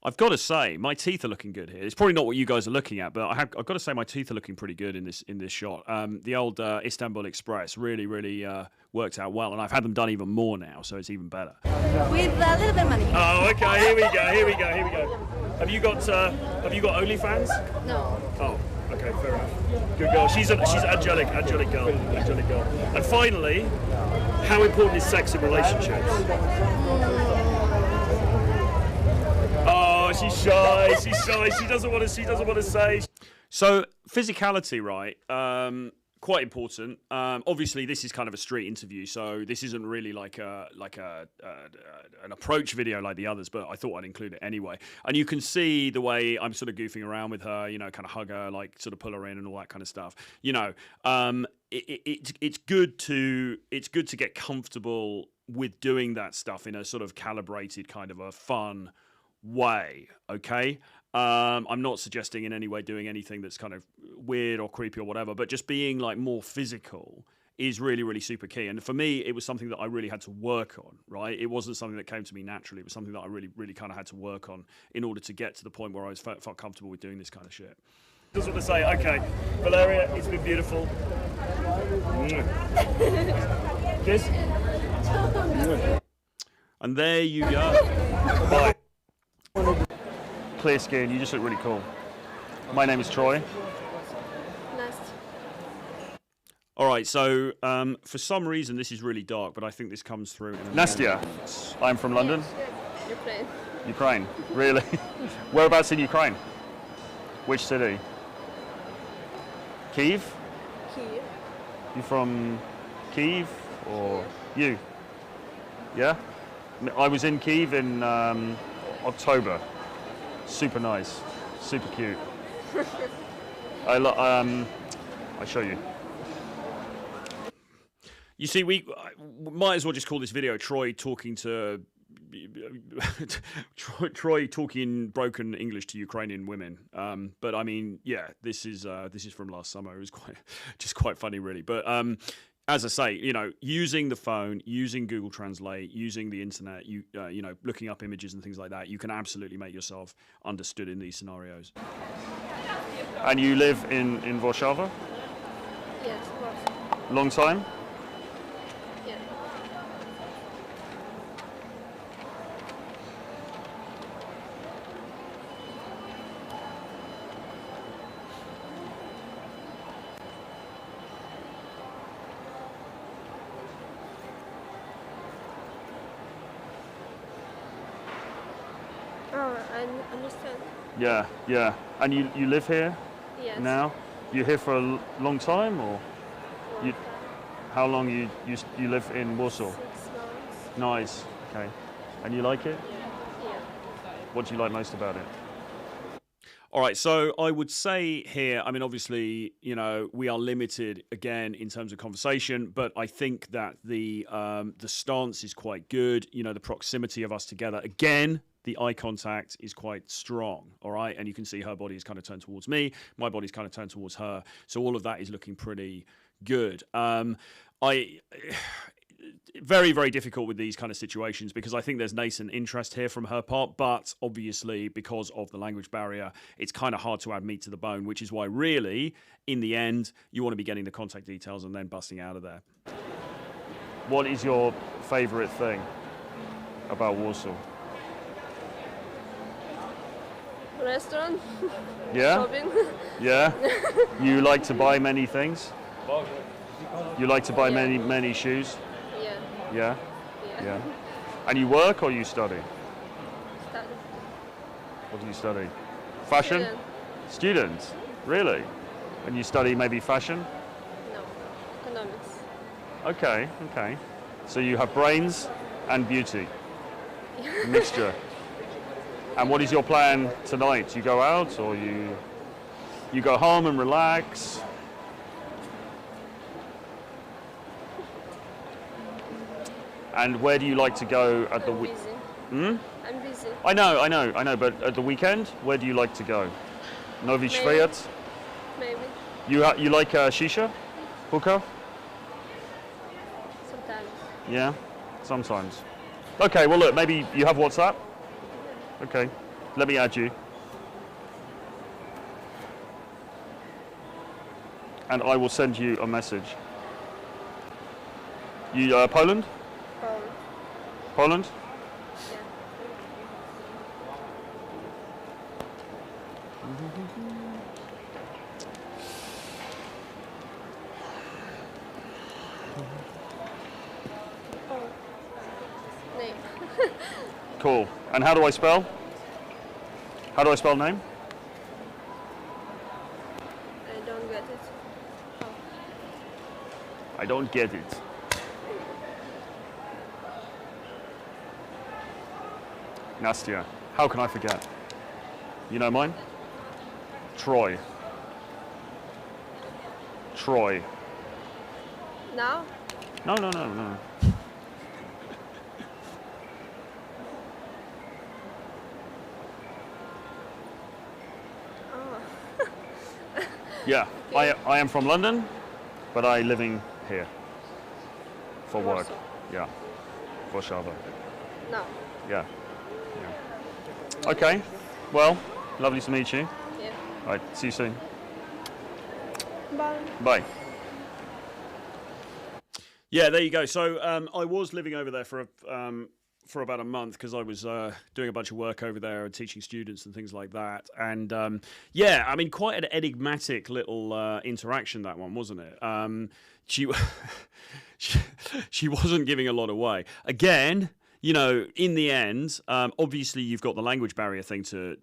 I've got to say, my teeth are looking good here. It's probably not what you guys are looking at, but I've got to say my teeth are looking pretty good in this shot. The old Istanbul Express really worked out well, and I've had them done even more now, so it's even better. With a little bit of money. Oh, okay. Here we go. Have you got OnlyFans? No. Oh, okay, fair enough. Good girl. She's angelic girl. And finally, how important is sex in relationships? Oh, she's shy. She doesn't want to say. So physicality, right? Quite important. Obviously, this is kind of a street interview, so this isn't really like an approach video like the others. But I thought I'd include it anyway. And you can see the way I'm sort of goofing around with her. You know, kind of hug her, like sort of pull her in and all that kind of stuff. You know, it's good to get comfortable with doing that stuff in a sort of calibrated kind of a fun way. Okay. I'm not suggesting in any way doing anything that's kind of weird or creepy or whatever, but just being like more physical is really, really super key. And for me, it was something that I really had to work on, right? It wasn't something that came to me naturally. It was something that I really, really kind of had to work on in order to get to the point where I felt comfortable with doing this kind of shit. Just want to say, okay, Valeria, it's been beautiful. Kiss. And there you go. Bye. Clear skin, you just look really cool. My name is Troy. Nice. All right, so for some reason this is really dark, but I think this comes through. Nastya, I'm from London. Ukraine. Ukraine, really? Whereabouts in Ukraine? Which city? Kyiv? Kyiv. You from Kyiv or you? Yeah? I was in Kyiv in October. Super nice, super cute. I'll show you. You see, we might as well just call this video Troy talking to Troy talking broken English to Ukrainian women. But I mean, yeah, this is from last summer. It was quite funny, really. But as I say, you know, using the phone, using Google Translate, using the internet, you know, looking up images and things like that, you can absolutely make yourself understood in these scenarios. And you live in Warsaw? Yes, of course. Long time? Yeah. Oh, I understand. Yeah, yeah. And you live here Yes. now? You here for a long time, or you? How long you live in Warsaw? 6 months. Nice. Okay. And you like it? Yeah. What do you like most about it? All right, so I would say here, I mean, obviously, you know, we are limited again in terms of conversation, but I think that the stance is quite good. You know, the proximity of us together, again, the eye contact is quite strong, all right? And you can see her body is kind of turned towards me, my body's kind of turned towards her. So all of that is looking pretty good. Very, very difficult with these kind of situations because I think there's nascent interest here from her part, but obviously because of the language barrier, it's kind of hard to add meat to the bone, which is why really, in the end, you want to be getting the contact details and then busting out of there. What is your favourite thing about Warsaw? Restaurant. Yeah? Shopping. Yeah? You like to buy many things? You like to buy Yeah. many shoes? Yeah. Yeah? Yeah. Yeah. And you work or you study? Study. What do you study? Fashion? Student. Student? Really? And you study maybe fashion? No. Economics. Okay, okay. So you have brains and beauty. Mixture. And what is your plan tonight? You go out or you go home and relax? And where do you like to go at the I'm week? busy. I'm busy. I know, but at the weekend, where do you like to go? Novi Maybe. Świat? Maybe. You like shisha? Hookah? Sometimes. Yeah, sometimes. Okay, well look, maybe you have WhatsApp? Okay, let me add you. And I will send you a message. You, Poland? Poland? Yeah. Oh. Name. Cool. And how do I spell? How do I spell name? I don't get it. Oh. I don't get it. Nastya, how can I forget? You know mine? Troy. Troy. Now? No. Oh. Yeah, I am from London, but I living here. For work? Yeah. For Shava? No. Yeah. Okay. Well, lovely to meet you. Yeah. All right. See you soon. Bye. Bye. Yeah, there you go. So I was living over there for about a month because I was doing a bunch of work over there and teaching students and things like that. And yeah, I mean, quite an enigmatic little interaction, that one, wasn't it? She she wasn't giving a lot away. Again, you know, in the end, obviously you've got the language barrier thing to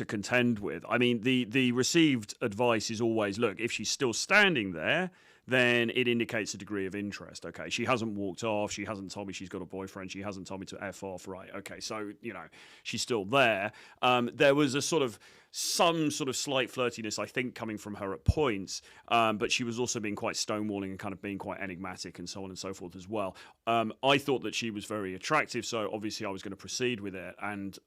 contend with. I mean, the received advice is always, look, if she's still standing there, then it indicates a degree of interest. Okay, she hasn't walked off. She hasn't told me she's got a boyfriend. She hasn't told me to F off. Right, okay, so, you know, she's still there. There was some sort of slight flirtiness, I think, coming from her at points, but she was also being quite stonewalling and kind of being quite enigmatic and so on and so forth as well. I thought that she was very attractive, so obviously I was going to proceed with it and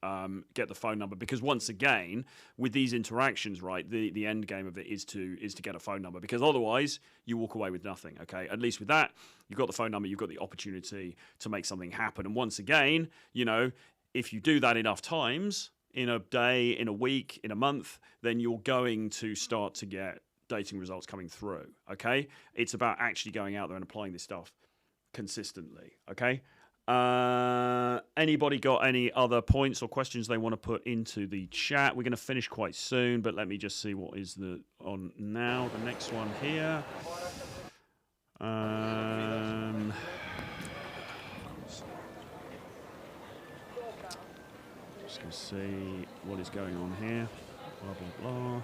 get the phone number, because once again, with these interactions, right, the end game of it is to get a phone number, because otherwise you walk away with nothing. Okay, at least with that, you've got the phone number, you've got the opportunity to make something happen. And once again, you know, if you do that enough times, in a day, in a week, in a month, then you're going to start to get dating results coming through, okay? It's about actually going out there and applying this stuff consistently, okay? Anybody got any other points or questions they want to put into the chat? We're going to finish quite soon, but let me just see what is on now. The next one here. Just going to see what is going on here. Blah, blah, blah.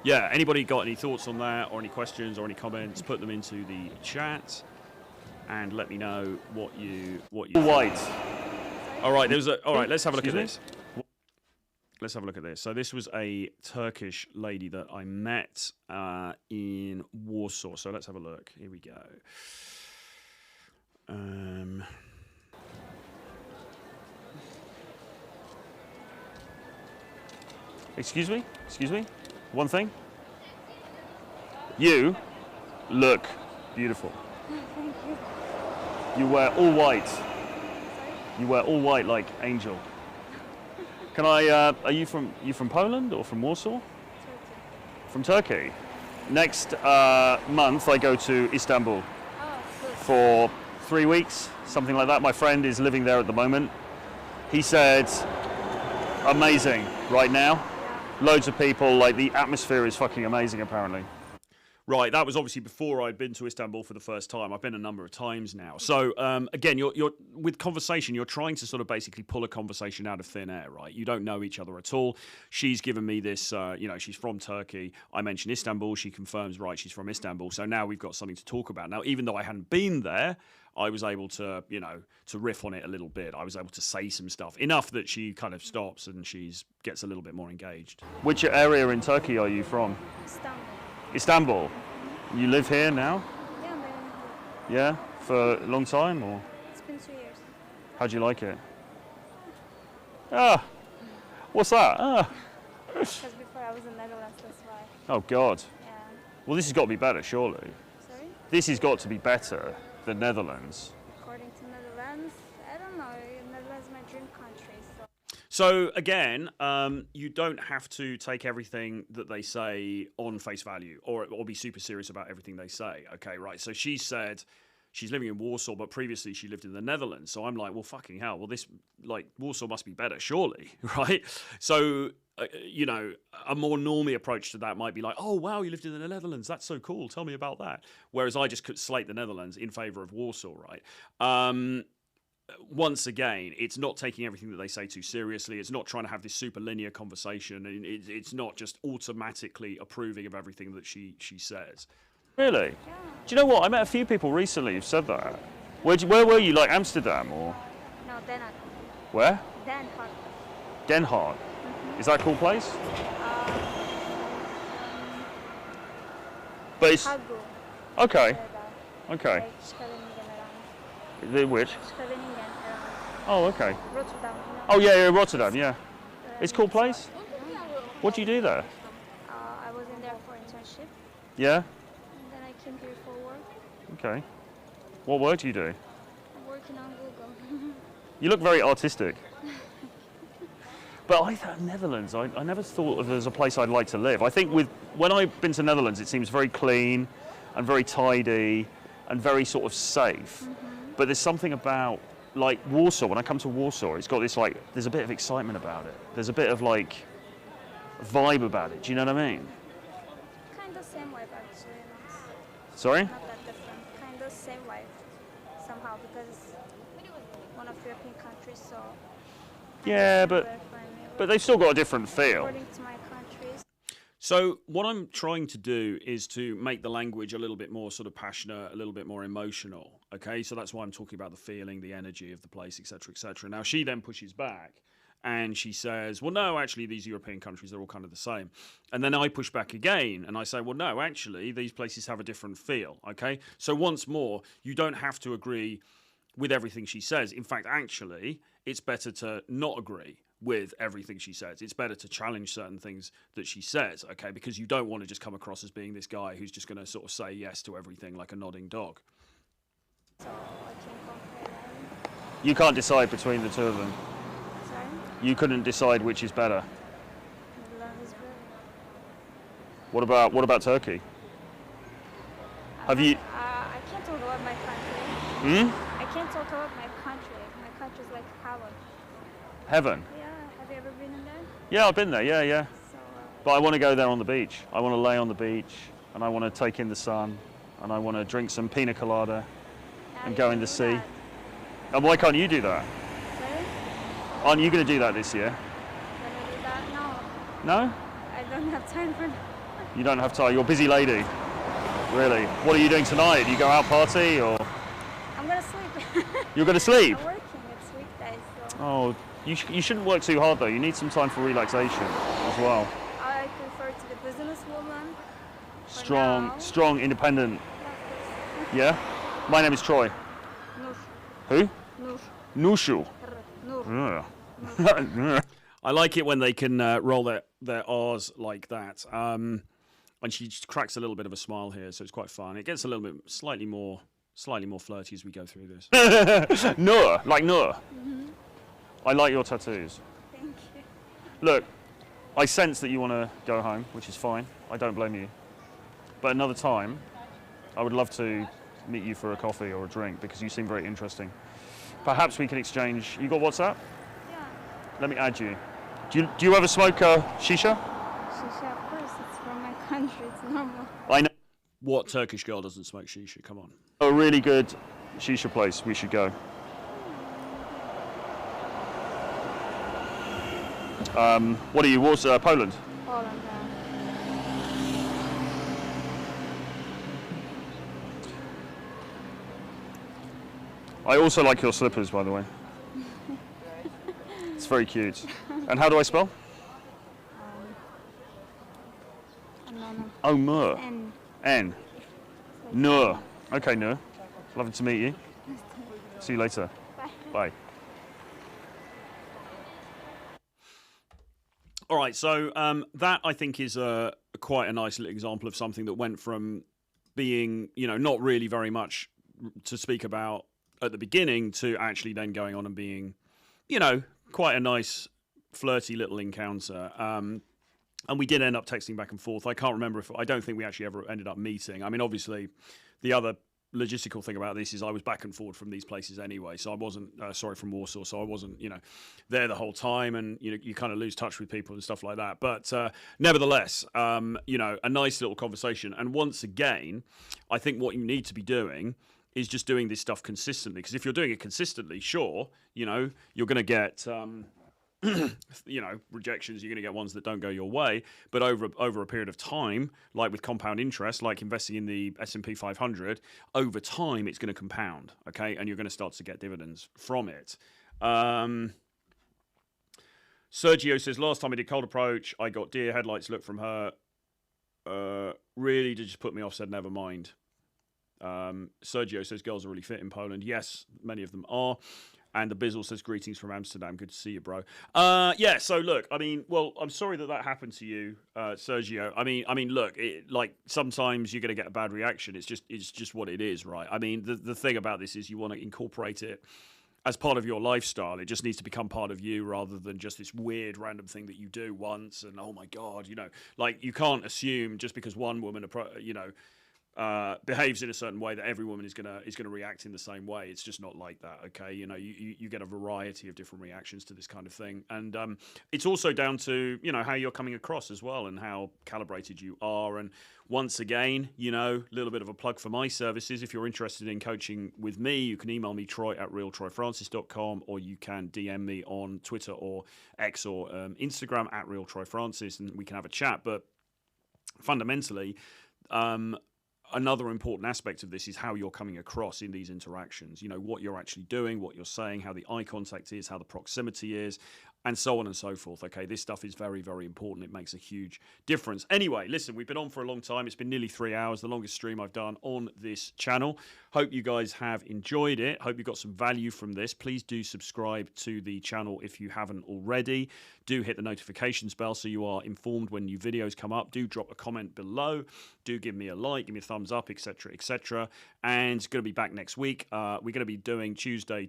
Yeah, anybody got any thoughts on that, or any questions or any comments, put them into the chat and let me know what you White. All right, let's have a look at this. Let's have a look at this. So this was a Turkish lady that I met in Warsaw. So let's have a look. Here we go. Excuse me? One thing? You look beautiful. Thank you. You wear all white. You wear all white like Angel. Can I, are you from Poland or from Warsaw? Turkey. From Turkey. Next month I go to Istanbul Oh, good. for 3 weeks, something like that. My friend is living there at the moment. He said, amazing right now. Loads of people, like the atmosphere is fucking amazing apparently. Right, that was obviously before I'd been to Istanbul for the first time. I've been a number of times now. So again, you're with conversation, you're trying to sort of basically pull a conversation out of thin air, right? You don't know each other at all. She's given me this, you know, she's from Turkey. I mentioned Istanbul. She confirms, right, she's from Istanbul. So now we've got something to talk about. Now, even though I hadn't been there, I was able to, you know, to riff on it a little bit. I was able to say some stuff, enough that she kind of stops and gets a little bit more engaged. Which area in Turkey are you from? Istanbul. Istanbul. You live here now? Yeah, I'm living here. Yeah? For a long time or? It's been 2 years. How'd you like it? Ah! What's that? Ah! Because before I was in Netherlands, that's why. Oh God. Yeah. Well, this has got to be better, surely. Sorry? This has got to be better than Netherlands. According to Netherlands, I don't know. Netherlands is my dream country, so. So again, you don't have to take everything that they say on face value or be super serious about everything they say. Okay, right. So she said she's living in Warsaw, but previously she lived in the Netherlands. So I'm like, well, fucking hell. Well, this, like, Warsaw must be better, surely, right? So, you know, a more normie approach to that might be like, oh, wow, you lived in the Netherlands. That's so cool. Tell me about that. Whereas I just could slate the Netherlands in favor of Warsaw, right? Once again, it's not taking everything that they say too seriously. It's not trying to have this super linear conversation. And it's not just automatically approving of everything that she says. Really? Yeah. Do you know what? I met a few people recently who've said that. Where were you? Like Amsterdam or? No, Den Haag. Where? Den Haag. Den Haag. Is that a cool place? But it's Hagu. okay. Okay. Like Scheveningen around. The which? Scheveningen around. Oh, okay. Rotterdam, you know? Oh yeah, Rotterdam. Yeah. It's a cool place. What do you do there? I was in there for internship, Yeah. and then I came here for work. Okay. What work do you do? I'm working on Google. You look very artistic. But I thought Netherlands, I never thought of it as a place I'd like to live. I think when I've been to Netherlands, it seems very clean and very tidy and very sort of safe. But there's something about, like Warsaw, when I come to Warsaw, it's got this like, there's a bit of excitement about it. There's a bit of like vibe about it. Do you know what I mean? Kind of same vibe actually. Not, Sorry? not that different. Kind of same vibe somehow because it's one of European countries, so. Yeah, but they've still got a different feel. According to my countries. So what I'm trying to do is to make the language a little bit more sort of passionate, a little bit more emotional. Okay, so that's why I'm talking about the feeling, the energy of the place, etc., etc. Now she then pushes back and she says, well, no, actually, these European countries, they're all kind of the same. And then I push back again and I say, well, no, actually, these places have a different feel. Okay, so once more, you don't have to agree with everything she says. In fact, actually, it's better to not agree with everything she says. It's better to challenge certain things that she says, okay? Because you don't want to just come across as being this guy who's just going to sort of say yes to everything like a nodding dog. So I can compare them. You can't decide between the two of them. Sorry? You couldn't decide which is better. Netherlands is better. What about Turkey? Have you? I can't talk about my country. Hmm? I can't talk about my country. My country's like heaven. Heaven? Yeah, have you ever been in there? Yeah, I've been there. Yeah. So, But I want to go there on the beach. I want to lay on the beach and I want to take in the sun and I want to drink some pina colada now and you go can in the do sea. that. And why can't you do that? Sorry? Aren't you going to do that this year? Can I do that? No? No, I don't have time for that. You don't have time. You're a busy lady. Really? What are you doing tonight? Do you go out party or? I'm gonna sleep. You're going to sleep? I'm working. It's weekdays, so Oh, you shouldn't work too hard though. You need some time for relaxation as well. I prefer to be businesswoman. Strong, independent. Yeah? My name is Troy. Nur. Who? Nur. Nushu. Nur. I like it when they can roll their R's like that. And she just cracks a little bit of a smile here, so it's quite fun. It gets a little bit slightly more flirty as we go through this. Nur, like Nur. I like your tattoos. Thank you. Look, I sense that you want to go home, which is fine. I don't blame you. But another time, I would love to meet you for a coffee or a drink because you seem very interesting. Perhaps we can exchange. You got WhatsApp? Yeah. Let me add you. Do you ever smoke shisha? Shisha, of course, it's from my country. It's normal. I know. What Turkish girl doesn't smoke shisha? Come on. A really good shisha place. We should go. What are you? Warsaw, Poland? Poland, I also like your slippers, by the way. It's very cute. And how do I spell? no. Oh, Nur. And N. Nur. Okay, Nur. Lovely to meet you. See you later. Bye. All right, so that I think is quite a nice little example of something that went from being, not really very much to speak about at the beginning to actually then going on and being, quite a nice flirty little encounter. And we did end up texting back and forth. I don't think we actually ever ended up meeting. I mean, obviously, the other logistical thing about this is I was back and forth from these places anyway, so I wasn't from Warsaw, so I wasn't there the whole time, and you kind of lose touch with people and stuff like that. But nevertheless, a nice little conversation. And once again, I think what you need to be doing is just doing this stuff consistently, because if you're doing it consistently, sure, you're going to get rejections. You're going to get ones that don't go your way, but over a period of time, like with compound interest, like investing in the S&P 500, over time it's going to compound, okay, and you're going to start to get dividends from it. Sergio says, last time I did cold approach, I got deer headlights look from her. Really did just put me off, said never mind. Sergio says girls are really fit in Poland. Yes, many of them are. And the Bizzle says, greetings from Amsterdam. Good to see you, bro. Yeah, so look, I mean, well, I'm sorry that happened to you, Sergio. I mean, look, like sometimes you're going to get a bad reaction. It's just what it is, right? I mean, the thing about this is you want to incorporate it as part of your lifestyle. It just needs to become part of you rather than just this weird random thing that you do once. And oh my God, you know, like you can't assume just because one woman, behaves in a certain way that every woman is gonna react in the same way. It's just not like that, okay? You know, you get a variety of different reactions to this kind of thing, and it's also down to, you know, how you're coming across as well and how calibrated you are. And once again, you know, a little bit of a plug for my services. If you're interested in coaching with me, you can email me troy@realtroyfrancis.com, or you can DM me on Twitter or X or Instagram @realtroyfrancis, and we can have a chat. But fundamentally, another important aspect of this is how you're coming across in these interactions. You know, what you're actually doing, what you're saying, how the eye contact is, how the proximity is, and so on and so forth. Okay, this stuff is very, very important. It makes a huge difference. Anyway, listen, we've been on for a long time. It's been nearly 3 hours, the longest stream I've done on this channel. Hope you guys have enjoyed it. Hope you got some value from this. Please do subscribe to the channel if you haven't already. Do hit the notifications bell so you are informed when new videos come up. Do drop a comment below. Do give me a like, give me a thumbs up, etc., etc. And going to be back next week. We're going to be doing Tuesday,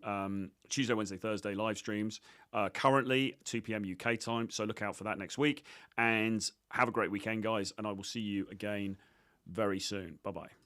Wednesday, Thursday live streams. Currently 2 p.m. UK time, so look out for that next week. And have a great weekend, guys, and I will see you again very soon. Bye-bye.